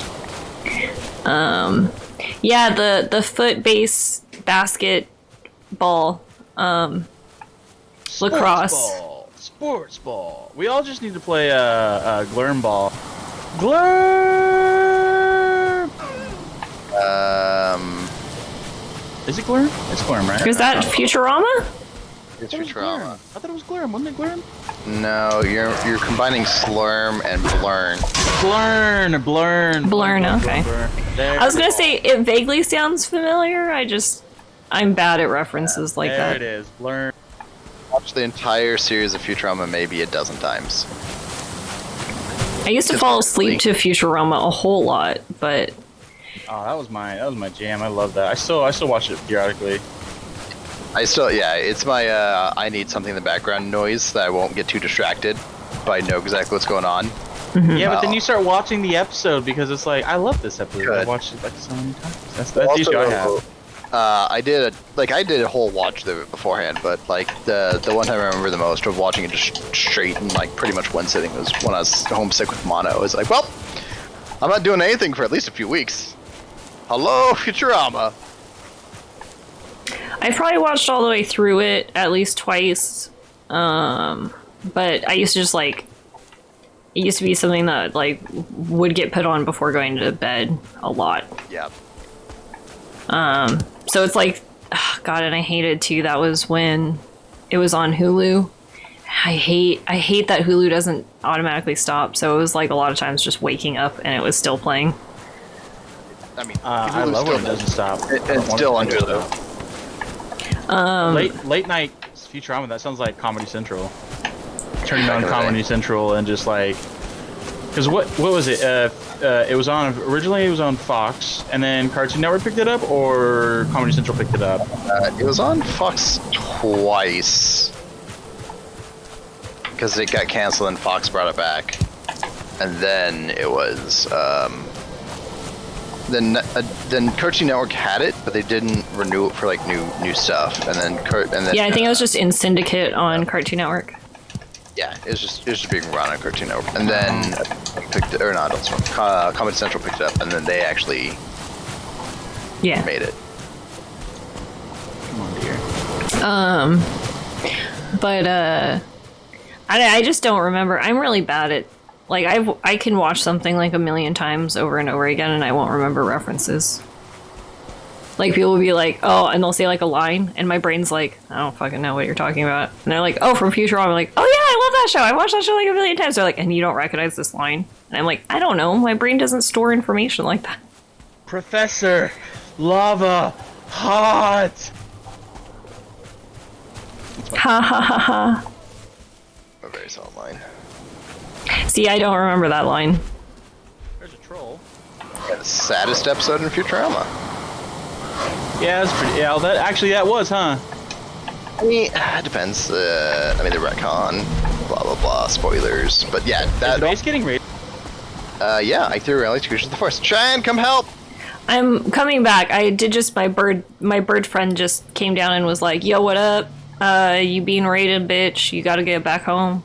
Yeah, the foot base basketball, lacrosse. Sports ball. We all just need to play Glurm ball. Glurm. Is it Glurm? It's Glurm, right? Is that Futurama? It's Futurama. I thought it was Glurm. Wasn't it Glurm? No, you're combining Slurm and Blurn. Blurn, okay. I was gonna say it vaguely sounds familiar. I'm bad at references like that. There it is, Blurn. Watched the entire series of Futurama maybe a dozen times. I used to fall asleep to Futurama a whole lot, but Oh, that was my jam. I love that. I still watch it periodically. It's my I need something in the background noise that I won't get too distracted, but I know exactly what's going on. Yeah, but then you start watching the episode because it's like, I love this episode. Good. I watched it like so many times. That's the issue I have. I did a whole watch of it beforehand, but like the one time I remember the most of watching it just straight and like pretty much one sitting was when I was homesick with mono. I was like, well, I'm not doing anything for at least a few weeks. Hello, Futurama. I probably watched all the way through it at least twice. But I used to just like, it used to be something that like would get put on before going to bed a lot. Yeah. So it's like, oh God, and I hated too. That was when it was on Hulu. I hate that Hulu doesn't automatically stop. So it was like a lot of times just waking up and it was still playing. I mean, I love when it doesn't stop. It's still under though. Late night Futurama. That sounds like Comedy Central. Turning on Comedy Central and just like, because what was it? It was originally it was on Fox, and then Cartoon Network picked it up, or Comedy Central picked it up. It was on Fox twice because it got canceled and Fox brought it back, and then it was then Cartoon Network had it, but they didn't renew it for like new stuff, and then yeah, I think it was just in syndicate on Cartoon Network. Yeah, it was just being run on Cartoon Network, and then Comedy Central picked it up, and then they actually made it. Come on, dear. But I just don't remember. I'm really bad at like I can watch something like a million times over and over again, and I won't remember references. Like, people will be like, oh, and they'll say, like, a line, and my brain's like, I don't fucking know what you're talking about. And they're like, oh, from Futurama. I'm like, oh, yeah, I love that show. I watched that show, like, a million times. They're like, and you don't recognize this line? And I'm like, I don't know. My brain doesn't store information like that. Professor Lava Hot. Ha, ha, ha, ha. A very solid line. See, I don't remember that line. There's a troll. Yeah, the saddest episode in Futurama. Yeah, that's pretty. Yeah, that was, huh? I mean, it depends. The retcon, blah blah blah, spoilers. But yeah, Is the base getting raided? Yeah, I threw Electrocution to the forest. Cheyenne, come help! I'm coming back. I did just my bird friend just came down and was like, yo, what up? You being raided, bitch. You gotta get back home.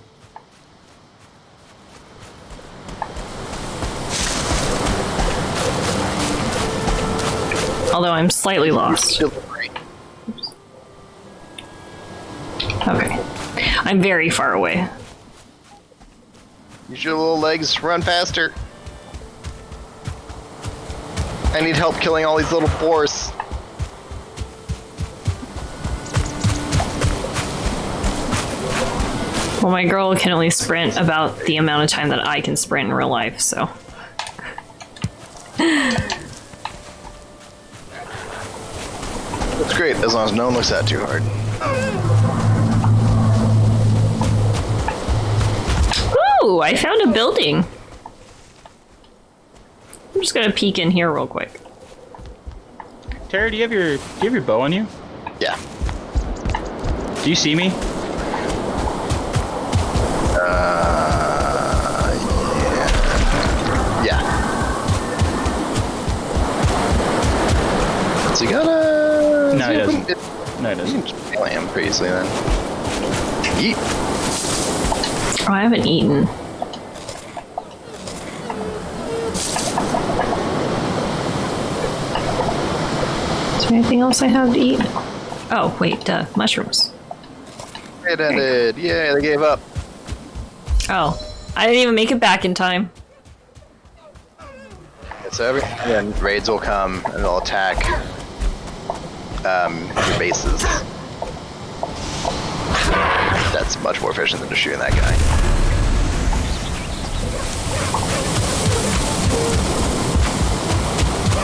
Although I'm slightly lost. Okay. I'm very far away. Use your little legs, run faster. I need help killing all these little boars. Well, my girl can only sprint about the amount of time that I can sprint in real life, so. That's great, as long as no one looks at it too hard. Ooh, I found a building. I'm just gonna peek in here real quick. Terry, do you have your bow on you? Yeah. Do you see me? Yeah. So you gotta... No, he doesn't. No, he You doesn't. can just play him pretty easily then. Yeet. Oh, I haven't eaten. there anything else I have to eat? Oh, wait, mushrooms. It ended. Yeah, they gave up. Oh, I didn't even make it back in time. Yeah, so then raids will come and they'll attack your bases. That's much more efficient than just shooting that guy.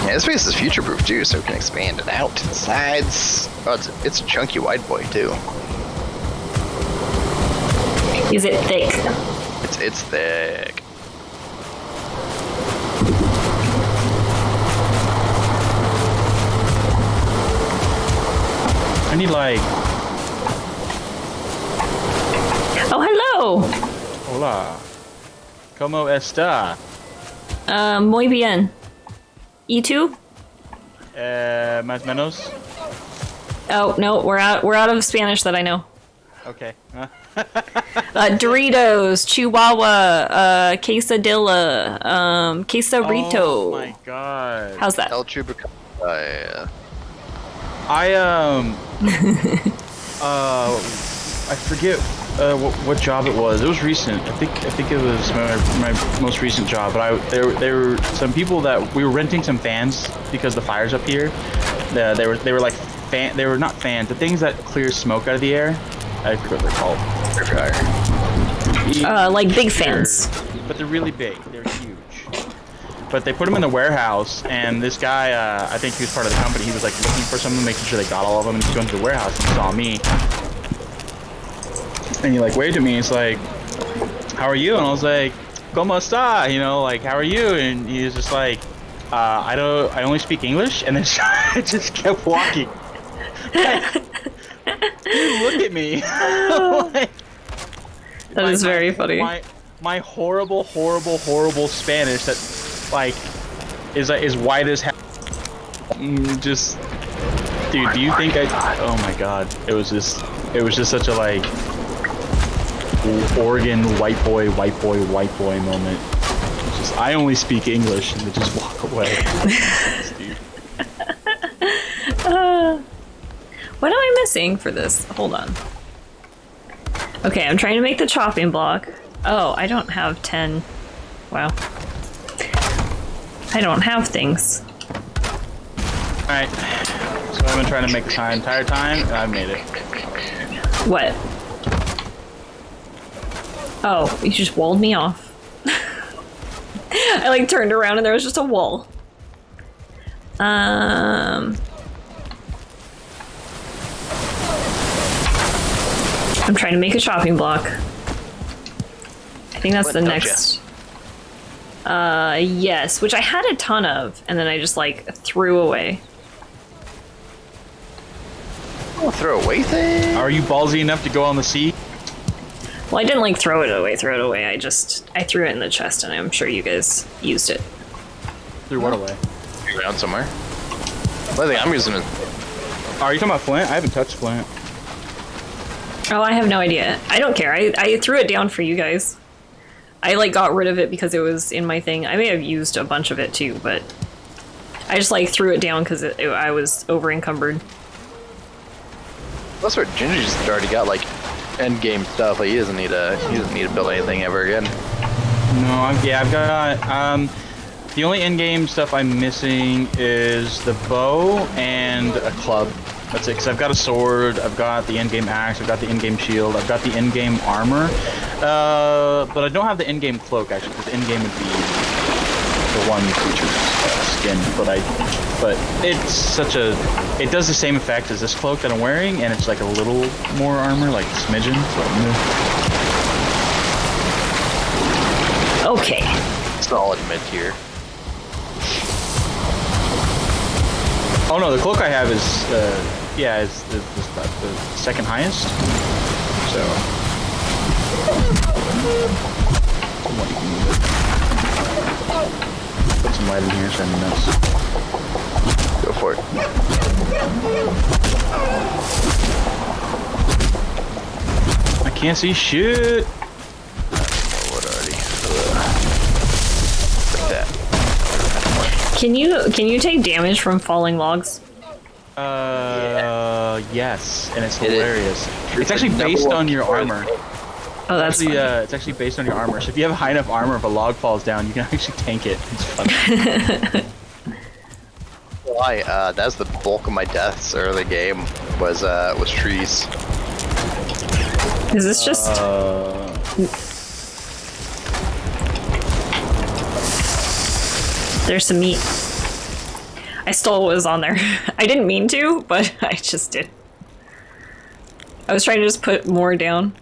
Yeah, this base is future-proof too, so we can expand it out to the sides. Oh, it's a chunky wide boy too. Is it thick? It's thick. I need like. Oh, hello! Hola. ¿Cómo está? Muy bien. ¿Y tú? Más menos. Oh, no, we're out of Spanish that I know. Okay. Doritos, Chihuahua, Quesadilla, Quesarito. Oh my god. How's that? El Chupac. Yeah. I forget what job it was. It was recent. I think it was my most recent job. But there were some people that we were renting some fans because the fires up here. They were like they were not fans. The things that clear smoke out of the air. I forget what they're called. Like big fans. But they're really big. They're huge. But they put them in the warehouse, and this guy, I think he was part of the company, he was like looking for someone, making sure they got all of them, and he's going to the warehouse and saw me. And he like waved at me, it's like, how are you? And I was like, ¿Cómo está? You know, like, how are you? And he was just like, I only speak English, and then I just kept walking. Dude, look at me. Like, that is very funny. My horrible Spanish that like is white as hell. Just, dude, do you think oh my god, it was just such a like Oregon white boy moment. It's just, I only speak English, and they just walk away. Dude. What am I missing for this? Hold on. Okay, I'm trying to make the chopping block. Oh, I don't have 10. Wow. I don't have things. Alright. So I've been trying to make this the entire time, and I've made it. What? Oh, you just walled me off. I like turned around and there was just a wall. I'm trying to make a chopping block. I think that's the next. Yes, which I had a ton of, and then I just like threw away. Oh, throw away thing. Are you ballsy enough to go on the sea? Well, I didn't like throw it away. I threw it in the chest, and I'm sure you guys used it. Threw what away? Around somewhere. Well, I think I'm using it. Are you talking about flint? I haven't touched flint. Oh, I have no idea. I don't care. I threw it down for you guys. I like got rid of it because it was in my thing. I may have used a bunch of it too, but I just like threw it down because I was over encumbered. That's where Ginger's already got like end game stuff. Like he doesn't need to build anything ever again. No, I've got the only end game stuff I'm missing is the bow and a club. That's it, because I've got a sword, I've got the end game axe, I've got the end game shield, I've got the end game armor, but I don't have the end game cloak actually, because the end game would be the one featured skin. But it's such a, it does the same effect as this cloak that I'm wearing, and it's like a little more armor, like a smidgen. So, Okay. Solid mid tier. oh no, the cloak I have is, is the second highest. So. Put some light in here, send me nuts. Go for it. I can't see shit. What already? Like that. Can you take damage from falling logs? Yes, and it's It is. hilarious. It's actually based on your armor. Oh, that's Actually, funny. it's actually based on your armor. So if you have high enough armor, if a log falls down, you can actually tank it. It's funny. Why? That's the bulk of my deaths early game was trees. Is this just... There's some meat. I stole what was on there. I didn't mean to, but I just did. I was trying to just put more down.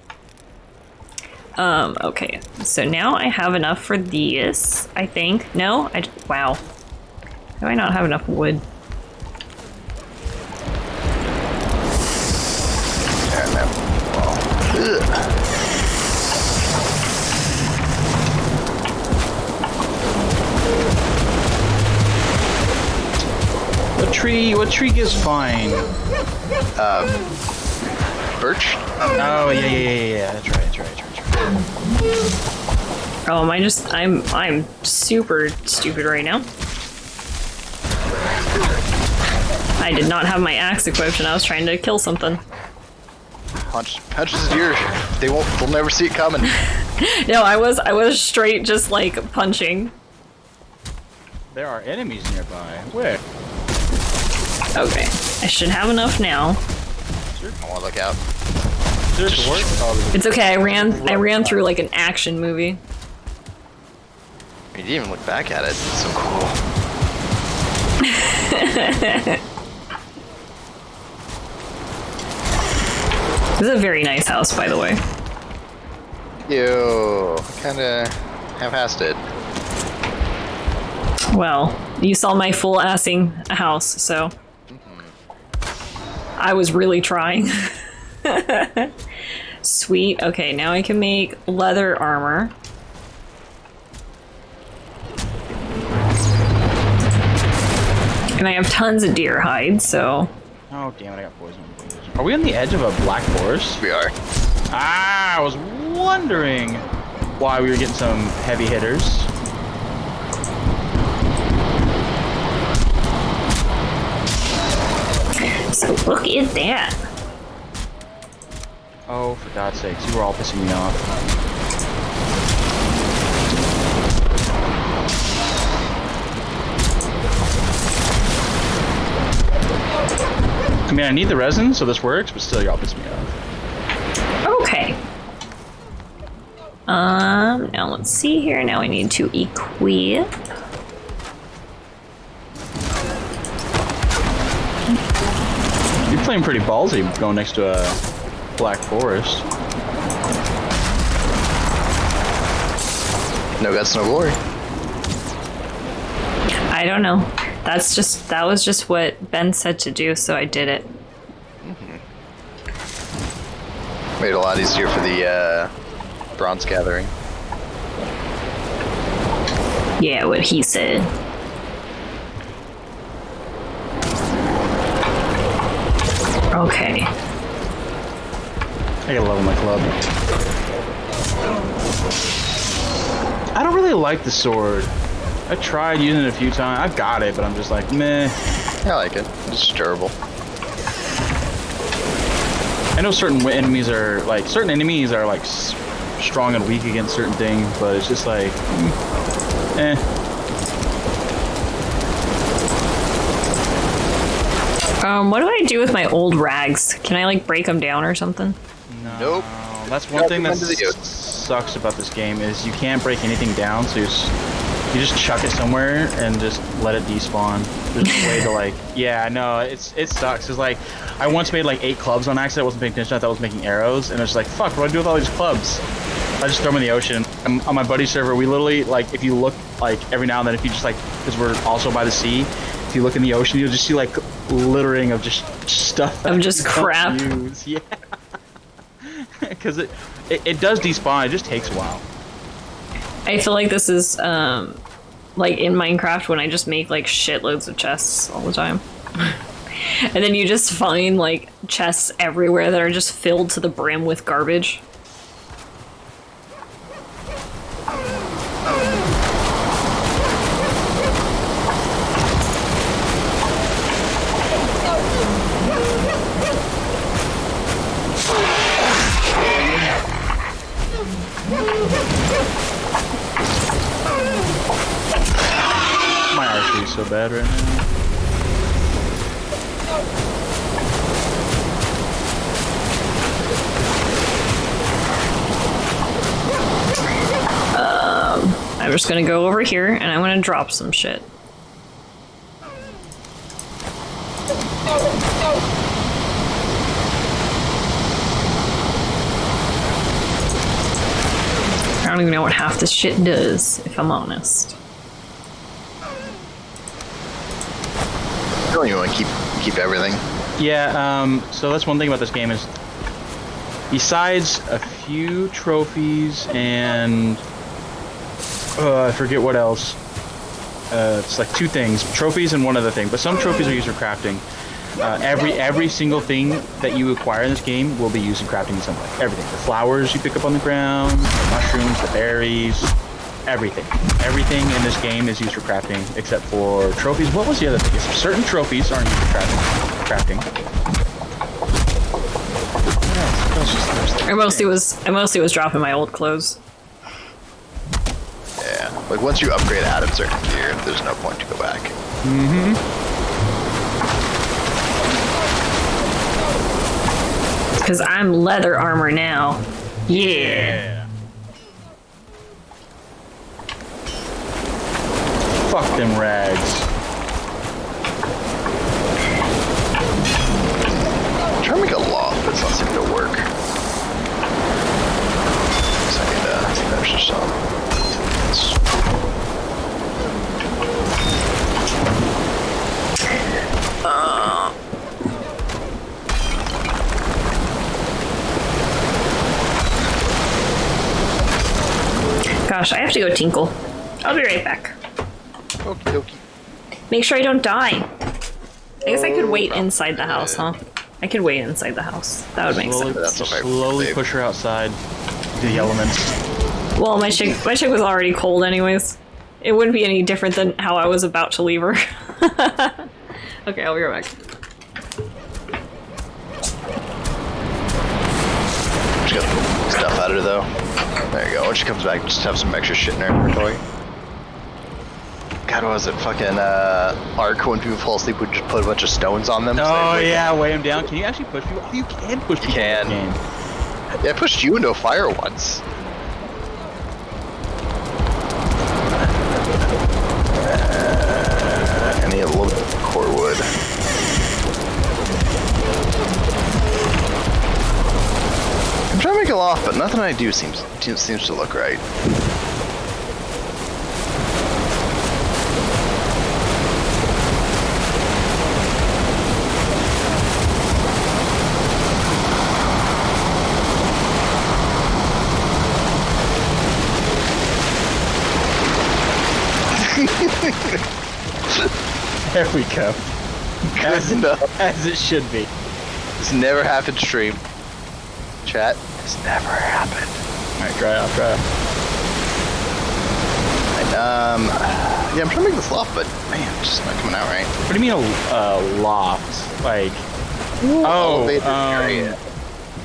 Okay. So now I have enough for these, I think. No? Wow. How do I not have enough wood? What tree gives fine? Birch? Oh yeah. That's right. Oh, am I just... I'm super stupid right now. I did not have my axe equipped and I was trying to kill something. Punches a deer. They'll never see it coming. No, I was straight just like punching. There are enemies nearby. Where? Okay. I should have enough now. I want to look out. Does it work? Oh, It's okay, I ran through like an action movie. You didn't even look back at it. It's so cool. This is a very nice house, by the way. Yo, kinda half-assed it. Well, you saw my full assing house, so I was really trying. Sweet. Okay, now I can make leather armor. And I have tons of deer hides, so... oh damn it! I got poisoned. Are we on the edge of a black forest? We are. Ah, I was wondering why we were getting some heavy hitters. So look at that. Oh, for God's sakes, you were all pissing me off. I mean, I need the resin, so this works, but still, you're all pissing me off. Okay. Now let's see here. Now I need to equip. You're playing pretty ballsy going next to a black forest. No guts, no glory. I don't know. That was just what Ben said to do, so I did it. Made it a lot easier for the bronze gathering. Yeah, what he said. Okay. I gotta level my club. I don't really like the sword. I tried using it a few times. I've got it, but I'm just like, meh. I like it. It's durable. I know certain enemies are like strong and weak against certain things, but it's just like, eh. What do I do with my old rags? Can I like break them down or something? No. Nope. That's one thing that Recommend to the youth. sucks about this game is you can't break anything down, so you just chuck it somewhere and just let it despawn. There's no way to like, yeah, no, it sucks. Cause like, I once made like 8 clubs on accident. I wasn't paying attention. I thought I was making arrows, and it's like, fuck, what do I do with all these clubs? I just throw them in the ocean. On my buddy's server, we literally like, if you look like every now and then, if you just like, because we're also by the sea, if you look in the ocean, you'll just see like littering of just stuff. Of just crap. Use. Yeah. Because it does despawn. It just takes a while. I feel like this is like in Minecraft when I just make like shitloads of chests all the time. And then you just find like chests everywhere that are just filled to the brim with garbage. so bad right now. I'm just gonna go over here and I'm gonna drop some shit. I don't even know what half this shit does, if I'm honest. Don't you want to keep everything? Yeah, so that's one thing about this game is, besides a few trophies and I forget what else. It's like 2 things, trophies and one other thing. But some trophies are used for crafting. Every single thing that you acquire in this game will be used in crafting in some way. Everything. The flowers you pick up on the ground, the mushrooms, the berries, everything. Everything in this game is used for crafting, except for trophies. What was the other thing? Certain trophies aren't used for crafting. I mostly was dropping my old clothes. Yeah. Like once you upgrade out of certain gear, there's no point to go back. Mm-hmm. Because I'm leather armor now. Yeah. Fuck them rags. I'm trying to make a loft, but it's not seeming to work. So I need to finish some. Gosh, I have to go tinkle. I'll be right back. Okie dokie. Make sure I don't die. I guess I could wait inside the house, huh? I could wait inside the house. That would make sense. That's okay. Slowly push her outside to the elements. Well, my chick was already cold anyways. It wouldn't be any different than how I was about to leave her. Okay, I'll be right back. Just got the stuff out of her though. There you go. When she comes back, just have some extra shit in her inventory. God, what was it? Fucking Ark, when people fall asleep, would just put a bunch of stones on them. Oh yeah, weigh them down. Can you actually push people? You can push people in this game. Yeah, I pushed you into a fire once. I need a little bit of core wood. I'm trying to make a loft, but nothing I do seems to look right. There we go. As it should be. This never happened, stream. Chat, this never happened. Alright, try it. Yeah, I'm trying to make this loft, but man, it's just not coming out right. What do you mean a loft? Like, Elevated area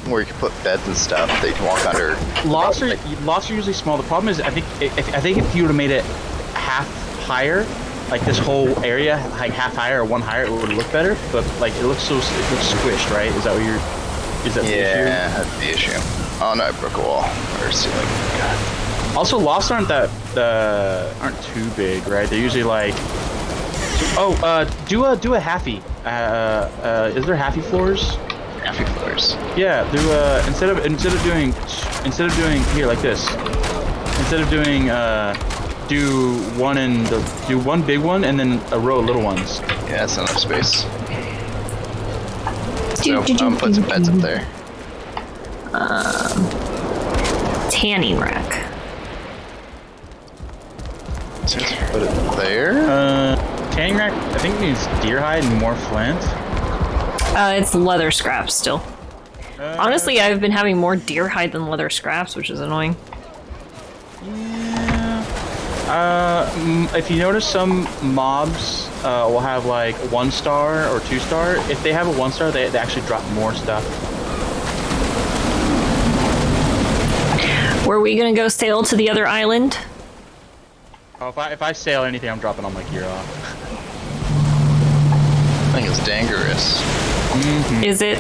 where you can put beds and stuff that you can walk under. lofts are usually small. The problem is, I think if you would have made it half higher, like this whole area, like half higher or one higher, it would look better. But like it looks squished, right? Is that what you're? Is that the issue? Yeah, that's the issue. Oh no, I broke a wall or ceiling. God. Also, lofts aren't too big, right? They're usually like. Do a halfy. Is there halfy floors? Halfy floors. Yeah, do instead of doing here like this. Instead of doing do one big one and then a row of little ones. Yeah, that's enough space. So I'm putting some beds up there. Tanning rack. So let's put it there. Tanning rack, I think means deer hide and more flint. It's leather scraps still. Honestly, I've been having more deer hide than leather scraps, which is annoying. Yeah. If you notice, some mobs will have like 1-star or 2-star. If they have a 1-star, they actually drop more stuff. Were we gonna go sail to the other island? Oh, if I sail anything, I'm dropping all my gear off. thing is dangerous. Is it?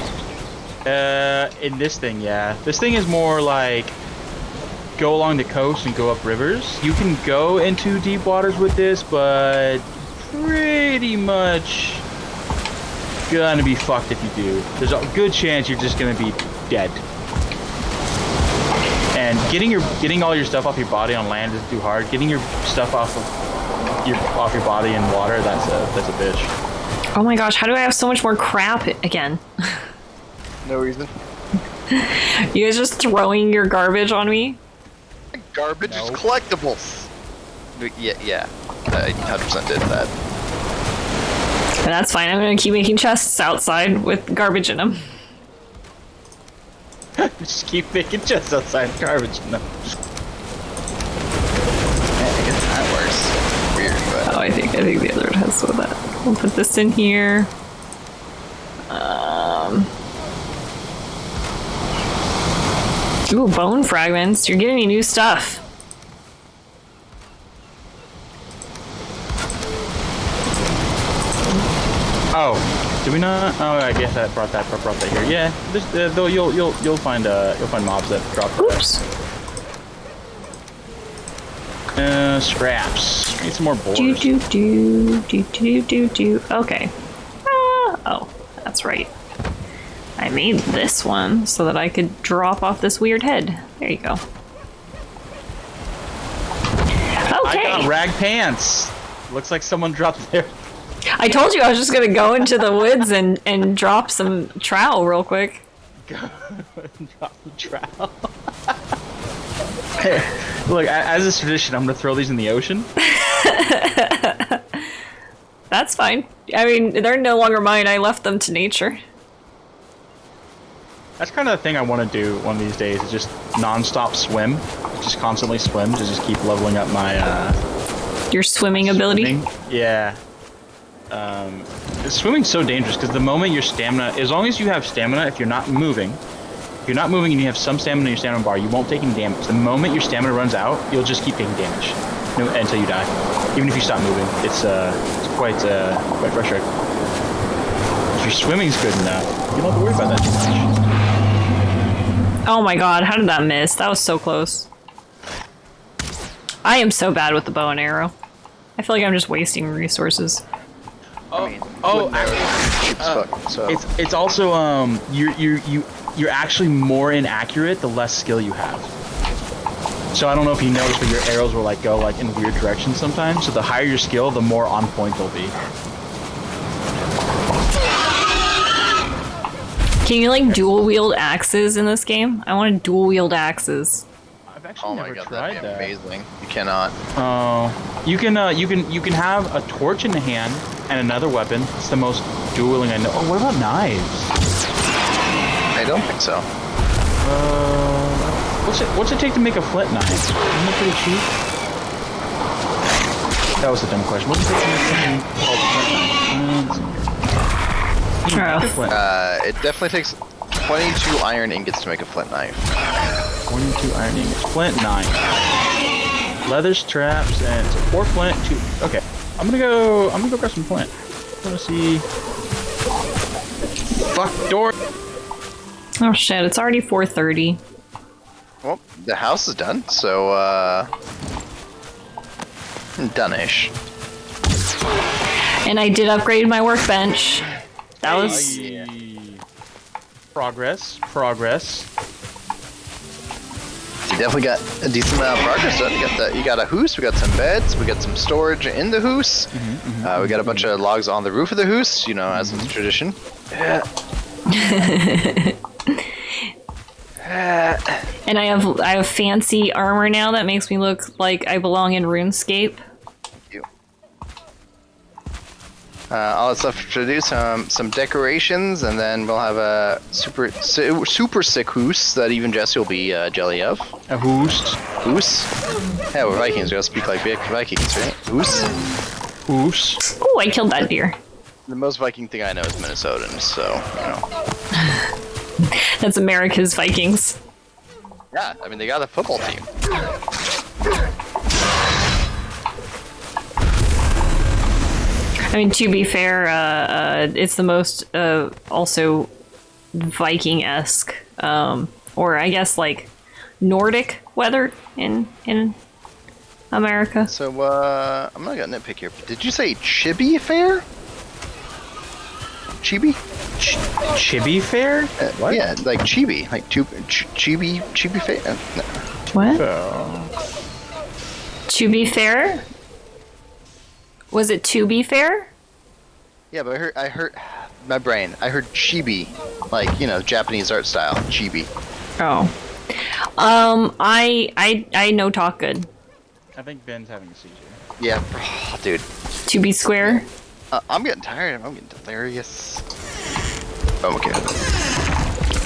In this thing, yeah. This thing is more like go along the coast and go up rivers. You can go into deep waters with this, but pretty much gonna be fucked if you do. There's a good chance you're just gonna be dead. And getting all your stuff off your body on land isn't too hard. Getting your stuff off your body in water, that's a bitch. Oh my gosh, how do I have so much more crap again? No reason. You guys just throwing your garbage on me? Garbage No. is collectibles. Yeah. I 100% did that. But that's fine, I'm gonna keep making chests outside with garbage in them. Just keep making chests outside garbage. No. I guess that works. Weird, but Oh, I think the other one has some of that. We'll put this in here. Ooh, bone fragments. You're giving me new stuff. Oh, did we not? Oh, I guess I brought that here. Yeah, this, though you'll find mobs that drop. Oops. Scraps. Need some more boars. Do. Okay. Oh, that's right. I made this one so that I could drop off this weird head. There you go. I got Okay. rag pants. Looks like someone dropped their. I told you I was just gonna go into the woods and drop some trowel real quick. Drop the trowel. Look, as is tradition, I'm gonna throw these in the ocean. That's fine. I mean, they're no longer mine. I left them to nature. That's kind of the thing I want to do one of these days. Is just non-stop swim, just constantly swim to just keep leveling up my Your swimming ability. swimming. Yeah. Swimming's so dangerous because the moment your stamina, as long as you have stamina, if you're not moving and you have some stamina in your stamina bar, you won't take any damage. The moment your stamina runs out, you'll just keep taking damage until you die. Even if you stop moving, it's quite frustrating. If your swimming's good enough, you don't have to worry about that too much. Oh my god, how did that miss? That was so close. I am so bad with the bow and arrow. I feel like I'm just wasting resources. It's also you're actually more inaccurate the less skill you have. So I don't know if you noticed, but your arrows will go in weird directions sometimes. So the higher your skill, the more on point they'll be. Can you dual wield axes in this game? I want to dual wield axes. I've actually oh my never god, tried that'd be that. amazing. You cannot. Oh, you can have a torch in the hand and another weapon. It's the most dueling I know. Oh, what about knives? I don't think so. What's it take to make a flint knife? Isn't it pretty cheap? That was a dumb question. What's it take to make something called a flint knife? Flint. It definitely takes 22 iron ingots to make a flint knife. 22 iron ingots. Flint knife. Leather straps and so 4 flint. 2. Okay, I'm gonna go grab some flint. I wanna see. Fuck door. Oh shit! It's already 4:30. Well, the house is done, so done-ish. And I did upgrade my workbench. That was Yeah. Progress. You definitely got a decent amount of progress done. You got a hoose, we got some beds, we got some storage in the hoose. We got a bunch of logs on the roof of the hoose, as is tradition. And I have fancy armor now that makes me look like I belong in RuneScape. All that stuff to do, some decorations, and then we'll have a super sick hoose that even Jesse will be jelly of. A hoose. Hoose? Yeah, we're Vikings. We gotta speak like Vikings, right? Hoose? Hoose. Oh, I killed that deer. The most Viking thing I know is Minnesotans, so, That's America's Vikings. Yeah, I mean, they got a football team. I mean, to be fair, it's the most also Viking-esque, or I guess like Nordic weather in America. So, I'm not gonna nitpick here. Did you say Chibi Fair? Chibi? Chibi Fair? What? Yeah, like Chibi. Like Chibi Fair? No. What? Oh. To be fair? Was it to be fair? Yeah, but I heard, my brain, I heard Chibi. Like, you know, Japanese art style. Chibi. Oh. I know talk good. I think Ben's having a seizure. Yeah, oh, dude. To be square? I'm getting tired. I'm getting delirious. I'm okay.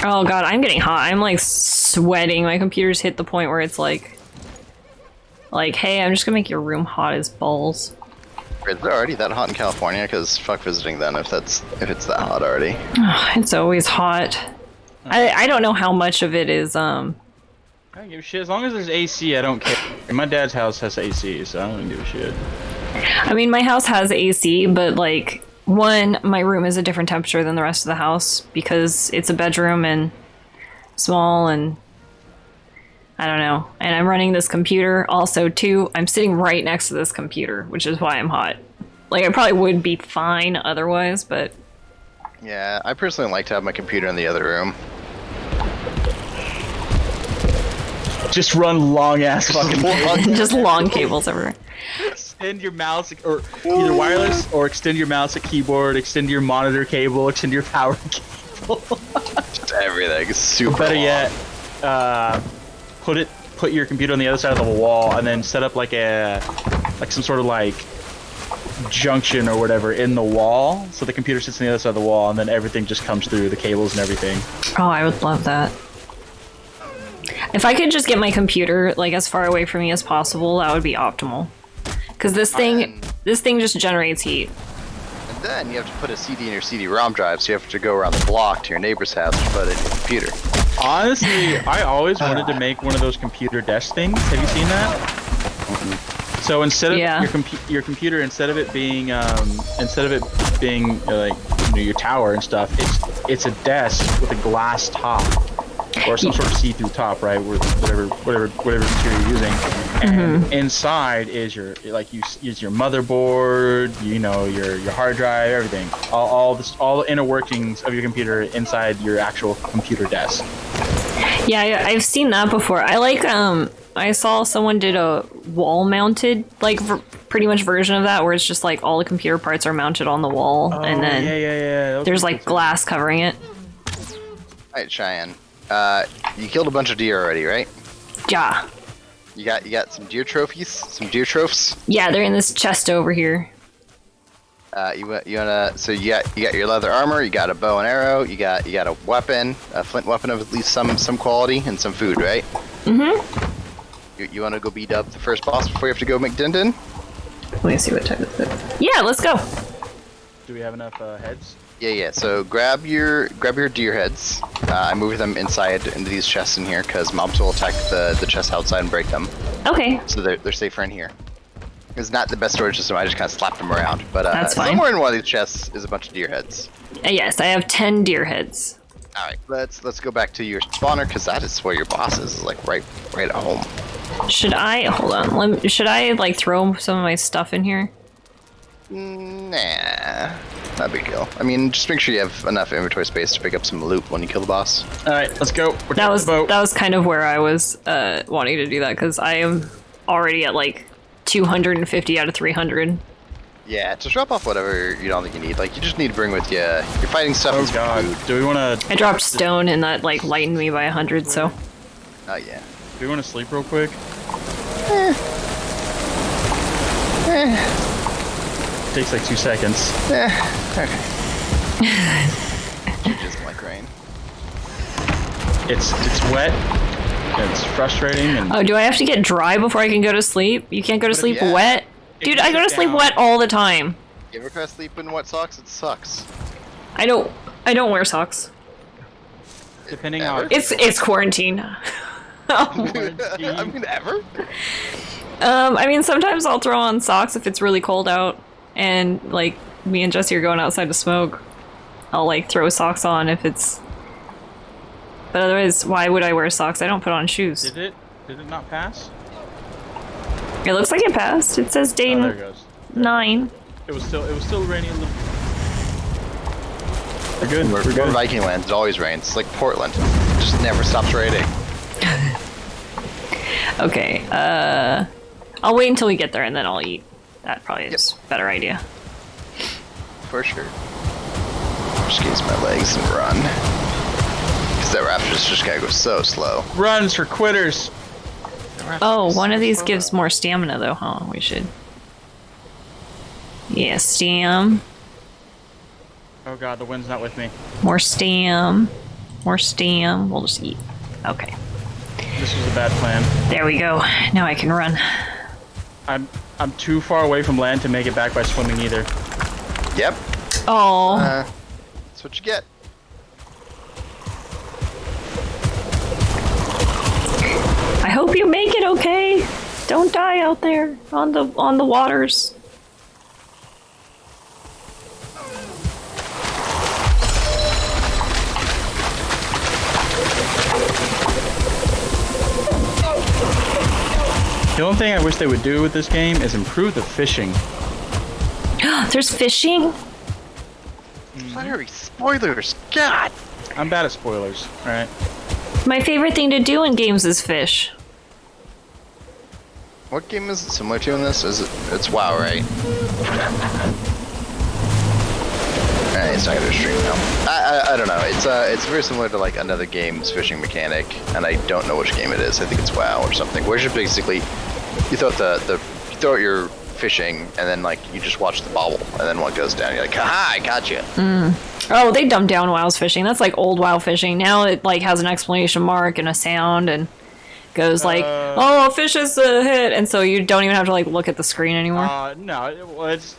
Oh god, I'm getting hot. I'm like sweating. My computer's hit the point where it's like, hey, I'm just gonna make your room hot as balls. Is it already that hot in California? Because fuck visiting then if it's that hot already. It's always hot. I don't know how much of it is I don't give a shit. As long as there's AC, I don't care. And my dad's house has AC, so I don't give a shit. I mean, my house has AC, but like, one, my room is a different temperature than the rest of the house because it's a bedroom and small, and I don't know. And I'm running this computer. Also, two, I'm sitting right next to this computer, which is why I'm hot. Like, I probably would be fine otherwise, but... Yeah, I personally like to have my computer in the other room. Just run long ass fucking just long cables everywhere. Extend your mouse, or either wireless, or extend your mouse and keyboard, extend your monitor cable, extend your power cable. Just everything. Super Better long. yet, put your computer on the other side of the wall, and then set up like some sort of like junction or whatever in the wall, so the computer sits on the other side of the wall, and then everything just comes through the cables and everything. Oh, I would love that. If I could just get my computer like as far away from me as possible, that would be optimal. Because this thing just generates heat. And then you have to put a CD in your CD-ROM drive, so you have to go around the block to your neighbor's house to put it in your computer. Honestly, I always wanted to make one of those computer desk things. Have you seen that? Mm-hmm. So instead of Yeah. your computer, instead of it being like, you know, your tower and stuff, it's a desk with a glass top. Or some sort of see-through top, right? With whatever material you're using, and inside is your motherboard, you know, your hard drive, everything, all the inner workings of your computer inside your actual computer desk. Yeah, I've seen that before. I like I saw someone did a wall-mounted like pretty much version of that, where it's just like all the computer parts are mounted on the wall, and then yeah. there's like glass covering it. Alright, Cheyenne. You killed a bunch of deer already, right? Yeah. You got some deer trophies, some deer tropes. Yeah, they're in this chest over here. You wanna, so you got your leather armor, you got a bow and arrow, you got a weapon, a flint weapon of at least some quality, and some food, right? Mm-hmm. You wanna go beat up the first boss before you have to go make Din? Let me see what type of it. Yeah, let's go. Do we have enough heads? Yeah. So grab your deer heads. I move them inside into these chests in here because mobs will attack the chests outside and break them. Okay. So they're safer in here. It's not the best storage system. I just kind of slap them around. But That's fine. somewhere in one of these chests is a bunch of deer heads. Yes, I have 10 deer heads. All right, let's go back to your spawner because that is where your boss is, like right at home. Should I hold on? Should I like throw some of my stuff in here? Nah, not a big deal. I mean, just make sure you have enough inventory space to pick up some loot when you kill the boss. All right, let's go. That was kind of where I was wanting to do that, because I am already at like 250 out of 300. Yeah, just drop off whatever you don't think you need. Like, you just need to bring with you your fighting stuff and Oh some god, food. do we want to? I dropped stone and that like lightened me by 100, so. Oh yeah. Do we want to sleep real quick? Takes like 2 seconds. Okay. Just like rain. It's wet. It's frustrating and. Oh, do I have to get dry before I can go to sleep? You can't go to sleep yeah. wet? Dude, I go to sleep wet all the time. You ever try to sleep in wet socks? It sucks. I don't wear socks. Depending Ever? on. It's quarantine. I mean, ever? I mean, sometimes I'll throw on socks if it's really cold out, and like me and Jesse are going outside to smoke, I'll like throw socks on if it's. But otherwise, why would I wear socks? I don't put on shoes. Did it? Did it not pass? It looks like it passed. It says day Oh, there it goes. 9. It was still raining a little. We're good. We're good. Viking land. It always rains. It's like Portland. It just never stops raining. Okay, I'll wait until we get there and then I'll eat. That probably is a better idea. For sure. Just use my legs and run. Because that raptor's just gotta go so slow. Runs for quitters. Oh, one of these gives more stamina though, huh? We should. Yeah, stam. Oh god, the wind's not with me. More stam. More stam. We'll just eat. Okay. This was a bad plan. There we go. Now I can run. I'm too far away from land to make it back by swimming either. Yep. Oh. That's what you get. I hope you make it okay. Don't die out there on the waters. The only thing I wish they would do with this game is improve the fishing. There's fishing? Fiery spoilers. God. I'm bad at spoilers, alright? My favorite thing to do in games is fish. What game is it similar to in this? Is it? It's WoW, right? It's not gonna stream now. I don't know. It's very similar to like another game's fishing mechanic, and I don't know which game it is. I think it's WoW or something. Where you basically you throw out you throw out your fishing, and then like you just watch the bobble, and then one goes down. You're like, haha, I got you. Oh, they dumbed down WoW's fishing. That's like old WoW fishing. Now it like has an exclamation mark and a sound and goes like, "Oh, fish is a hit," and so you don't even have to like look at the screen anymore. No, it's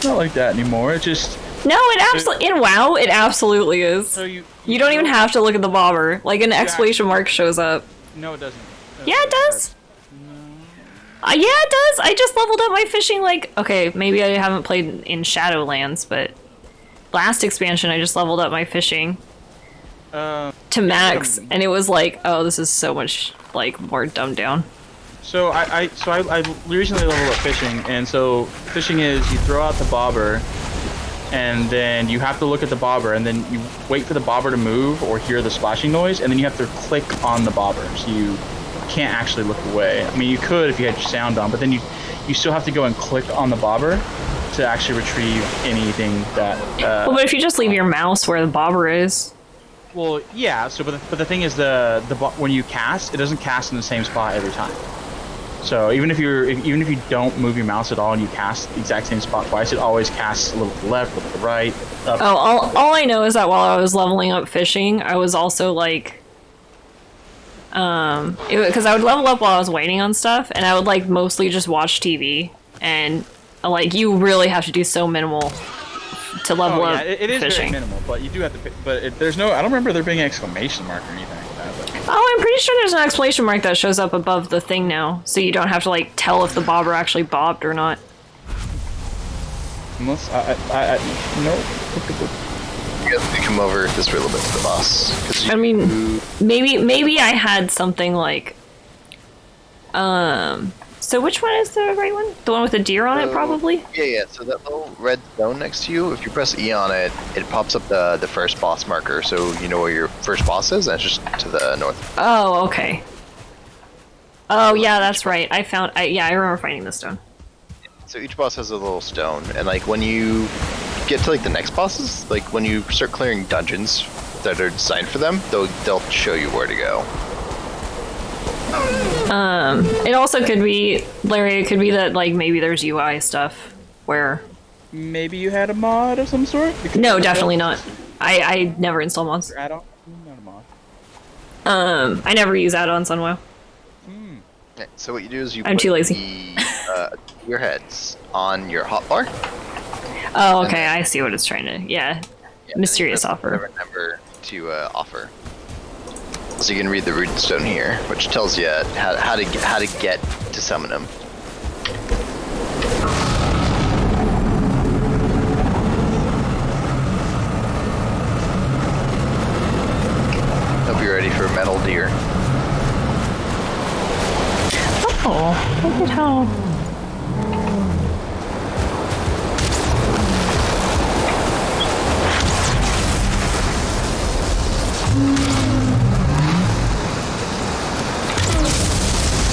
not like that anymore. It just No, it absolutely in WoW it absolutely is. so You don't even have to look at the bobber. Like an exclamation mark shows up. No, it doesn't. Yeah, it does. Yeah, it does. I just leveled up my fishing. Like, okay, maybe I haven't played in Shadowlands, but last expansion I just leveled up my fishing to max, and it was like, oh, this is so much like more dumbed down. So I recently leveled up fishing, and so fishing is you throw out the bobber, and then you have to look at the bobber, and then you wait for the bobber to move or hear the splashing noise, and then you have to click on the bobber, so you can't actually look away. I mean, you could if you had your sound on, but then you still have to go and click on the bobber to actually retrieve anything that. Well, but if you just leave your mouse where the bobber is. Well, yeah. So, but the thing is, when you cast, it doesn't cast in the same spot every time. So even if you don't move your mouse at all and you cast the exact same spot twice, it always casts a little to the left, a little to the right. Up. Oh, all I know is that while I was leveling up fishing, I was also like, because I would level up while I was waiting on stuff, and I would like mostly just watch TV, and like you really have to do so minimal to level up it is fishing. very minimal, but you do have to. But there's no. I don't remember there being an exclamation mark or anything like that. But. Oh, I'm pretty sure there's an exclamation mark that shows up above the thing now, so you don't have to like tell if the bobber actually bobbed or not. Unless no. You have to come over this way a little bit to the boss. 'Cause I mean, maybe I had something like, so which one is the right one? The one with the deer on it, probably? Yeah. So that little red stone next to you, if you press E on it, it pops up the first boss marker, so you know where your first boss is, and it's just to the north. Oh, okay. Oh, yeah, that's right. I remember finding the stone. So each boss has a little stone, and like when you get to like the next bosses, like when you start clearing dungeons that are designed for them, they'll show you where to go. It also could be, Larry, it could be that like maybe there's UI stuff where... Maybe you had a mod of some sort? No, definitely not. I never install mods. Add-on? Not a mod. I never use add-ons on WoW. Okay, so what you do is you I'm put too lazy. your heads on your hotbar. Oh, okay, I see what it's trying to... Yeah, mysterious and offer. Remember to offer. So you can read the rune stone here, which tells you how to get to summon him. metal deer. Oh, look at how.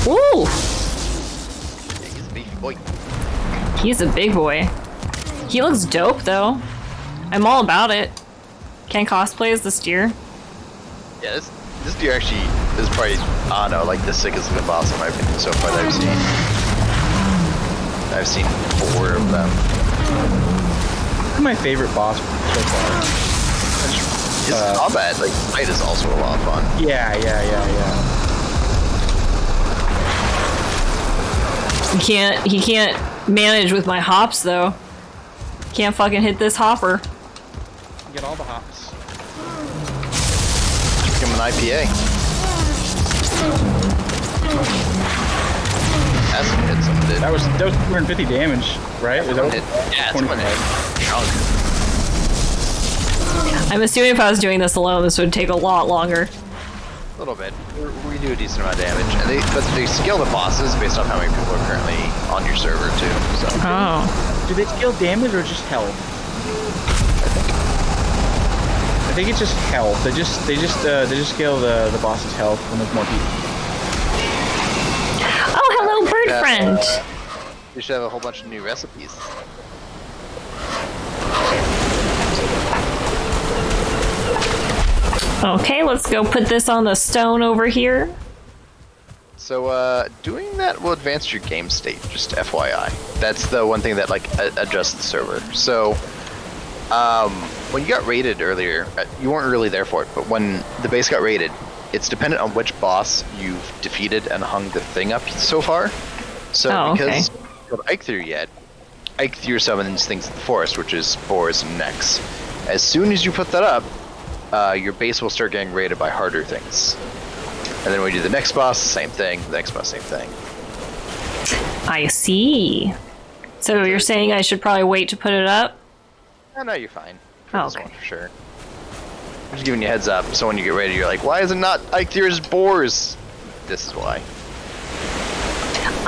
Ooh! Yeah, he's a beefy boy. He's a big boy. He looks dope, though. I'm all about it. Can cosplay as this deer? Yeah, this deer actually is probably, I don't know, like the sickest looking boss in my opinion so far that I've seen. I've seen 4 of them. My favorite boss so far. His combat, like, fight is also a lot of fun. Yeah. He can't manage with my hops, though. Can't fucking hit this hopper. Get all the hops. Give him an IPA. That's some hit some did. That was 250 damage, right? Was that Yeah, 25? someone hit. Chunk. I'm assuming if I was doing this alone, this would take a lot longer. A little bit. We do a decent amount of damage, and but they scale the bosses based on how many people are currently on your server too. So. Oh. Do they scale damage or just health? I think it's just health. They just scale the boss's health when there's more people. Oh, hello, bird friend. You should have a whole bunch of new recipes. Okay, let's go put this on the stone over here. So, doing that will advance your game state, just FYI. That's the one thing that, like, adjusts the server. So, when you got raided earlier, you weren't really there for it, but when the base got raided, it's dependent on which boss you've defeated and hung the thing up so far. So, because you don't have Eikthyr yet, Eikthyr summons things in the forest, which is spores and necks. As soon as you put that up, your base will start getting raided by harder things. And then when we do the next boss, same thing. The next boss, same thing. I see. So you're saying I should probably wait to put it up? No, you're fine. Oh, This okay. one for sure. I'm just giving you a heads up, so when you get ready, you're like, why is it not Eiktyr's boars? This is why.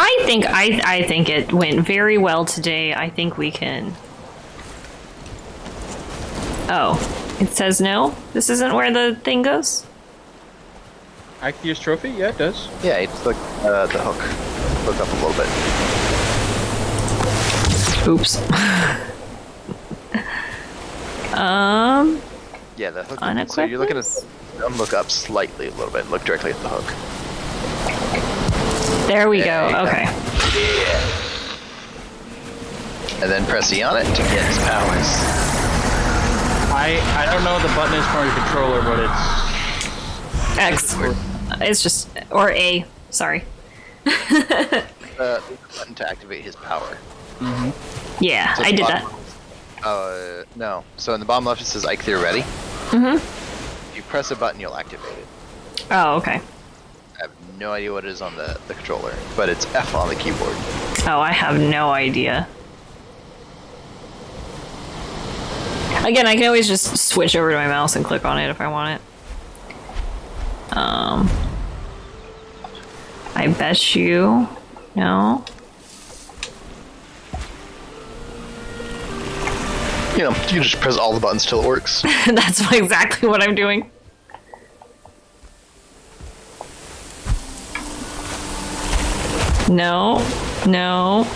I think it went very well today. I think we can. Oh, it says no. This isn't where the thing goes. Eiktyr's trophy? Yeah, it does. Yeah, it's like the hook. Hook up a little bit. Oops. Yeah, the hook. Unequip So you're looking at. this? Look up slightly a little bit. Look directly at the hook. There we There you go. go. Okay. And then press E on it to get his powers. I don't know what the button is for your controller, but it's X. It's just or A. Sorry. The button to activate his power. Yeah, So I the did bottom- that. No. So in the bottom left it says Eikthyr ready. If you press a button, you'll activate it. Oh, okay. I have no idea what it is on the controller, but it's F on the keyboard. Oh, I have no idea. Again, I can always just switch over to my mouse and click on it if I want it. I bet you. No. You know, you can just press all the buttons till it works. That's exactly what I'm doing. No. No.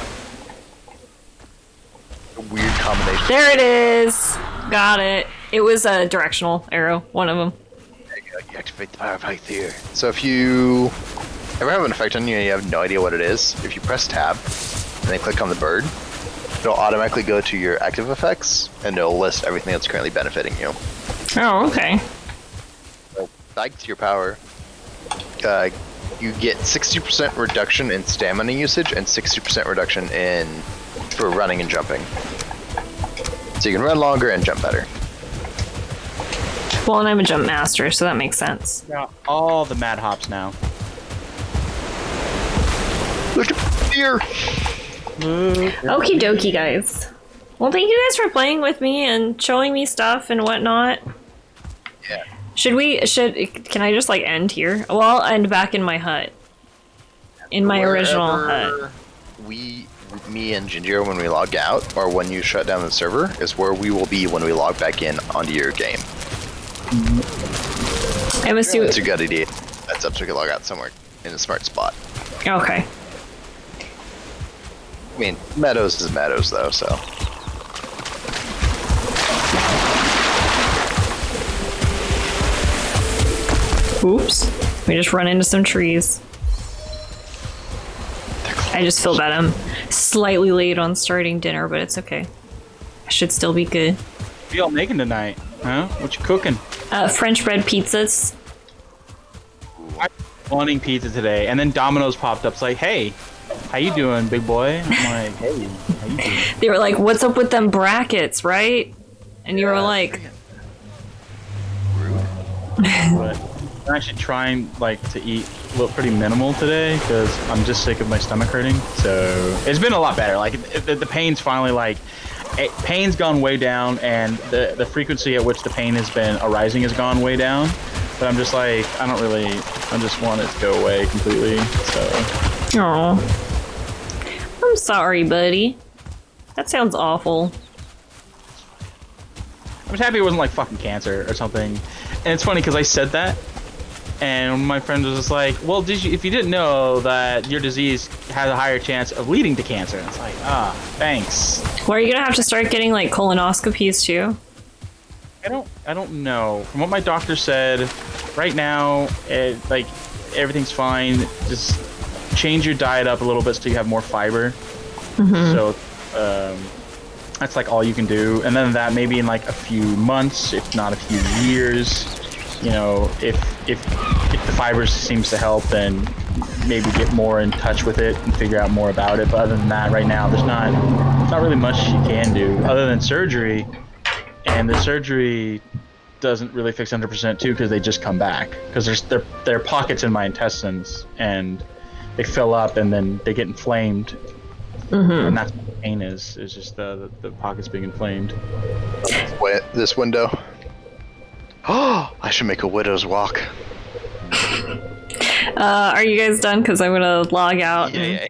A weird combination. There it is. Got it. It was a directional arrow, one of them. There you go, you activate the power of Eikthyr. So if you ever have an effect on you and you have no idea what it is, if you press tab and then click on the bird, it'll automatically go to your active effects and it'll list everything that's currently benefiting you. Oh, okay. So back to your power, you get 60% reduction in stamina usage and 60% reduction for running and jumping. So you can run longer and jump better. Well, and I'm a jump master, so that makes sense. got all the mad hops now. Look at here. Okie dokie, guys. Well, thank you guys for playing with me and showing me stuff and whatnot. Yeah. Can I just like end here? Well, I'll end back in my hut. In my original hut. Me and Ginger, when we log out, or when you shut down the server, is where we will be when we log back in onto your game. I'm assuming It's a good idea. That's up so we can log out somewhere in a smart spot. Okay. I mean, Meadows is Meadows, though, so. Oops. We just run into some trees. I just feel bad. I'm slightly late on starting dinner, but it's okay. I should still be good. What y'all making tonight? Huh? What you cooking? French bread pizzas. I'm wanting pizza today, and then Domino's popped up. It's like, hey, how you doing, big boy? I'm like, hey, how you doing? They were like, what's up with them brackets, right? And you were like... But I'm actually trying to eat pretty minimal today because I'm just sick of my stomach hurting. So it's been a lot better. Like the pain's finally pain's gone way down, and the frequency at which the pain has been arising has gone way down. But I'm just like, I just want it to go away completely. So. Oh, I'm sorry, buddy. That sounds awful. I was happy it wasn't like fucking cancer or something. And it's funny because I said that, and my friend was just like, well, if you didn't know that your disease has a higher chance of leading to cancer. And it's like, thanks. Well, are you gonna have to start getting like colonoscopies too? I don't know. From what my doctor said, right now, everything's fine. Just change your diet up a little bit so you have more fiber. Mm-hmm. So, that's like all you can do. And then that maybe in like a few months, if not a few years, you know, if the fiber seems to help, then maybe get more in touch with it and figure out more about it. But other than that, right now, there's not really much you can do other than surgery. And the surgery doesn't really fix 100% too, because they just come back. Because there are pockets in my intestines, and they fill up, and then they get inflamed. Mm-hmm. And that's what the pain is just the pockets being inflamed. This window. Oh, I should make a widow's walk. Are you guys done? Because I'm gonna log out. Yeah,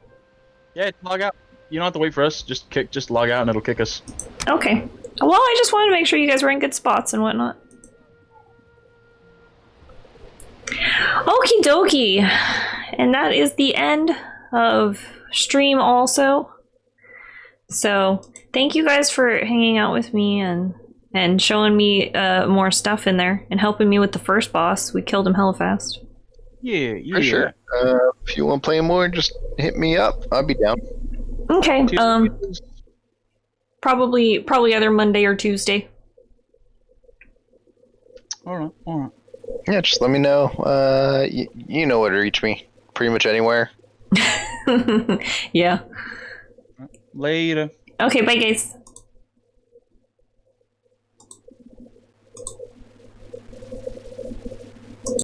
log out. You don't have to wait for us. Just log out and it'll kick us. Okay. Well, I just wanted to make sure you guys were in good spots and whatnot. Okie dokie. And that is the end of stream also. So thank you guys for hanging out with me and showing me more stuff in there and helping me with the first boss. We killed him hella fast. Yeah. For sure. If you want to play more, just hit me up. I'll be down. Okay. Probably either Monday or Tuesday. All right. Yeah, just let me know. You know where to reach me. Pretty much anywhere. Yeah. Later. Okay, bye guys.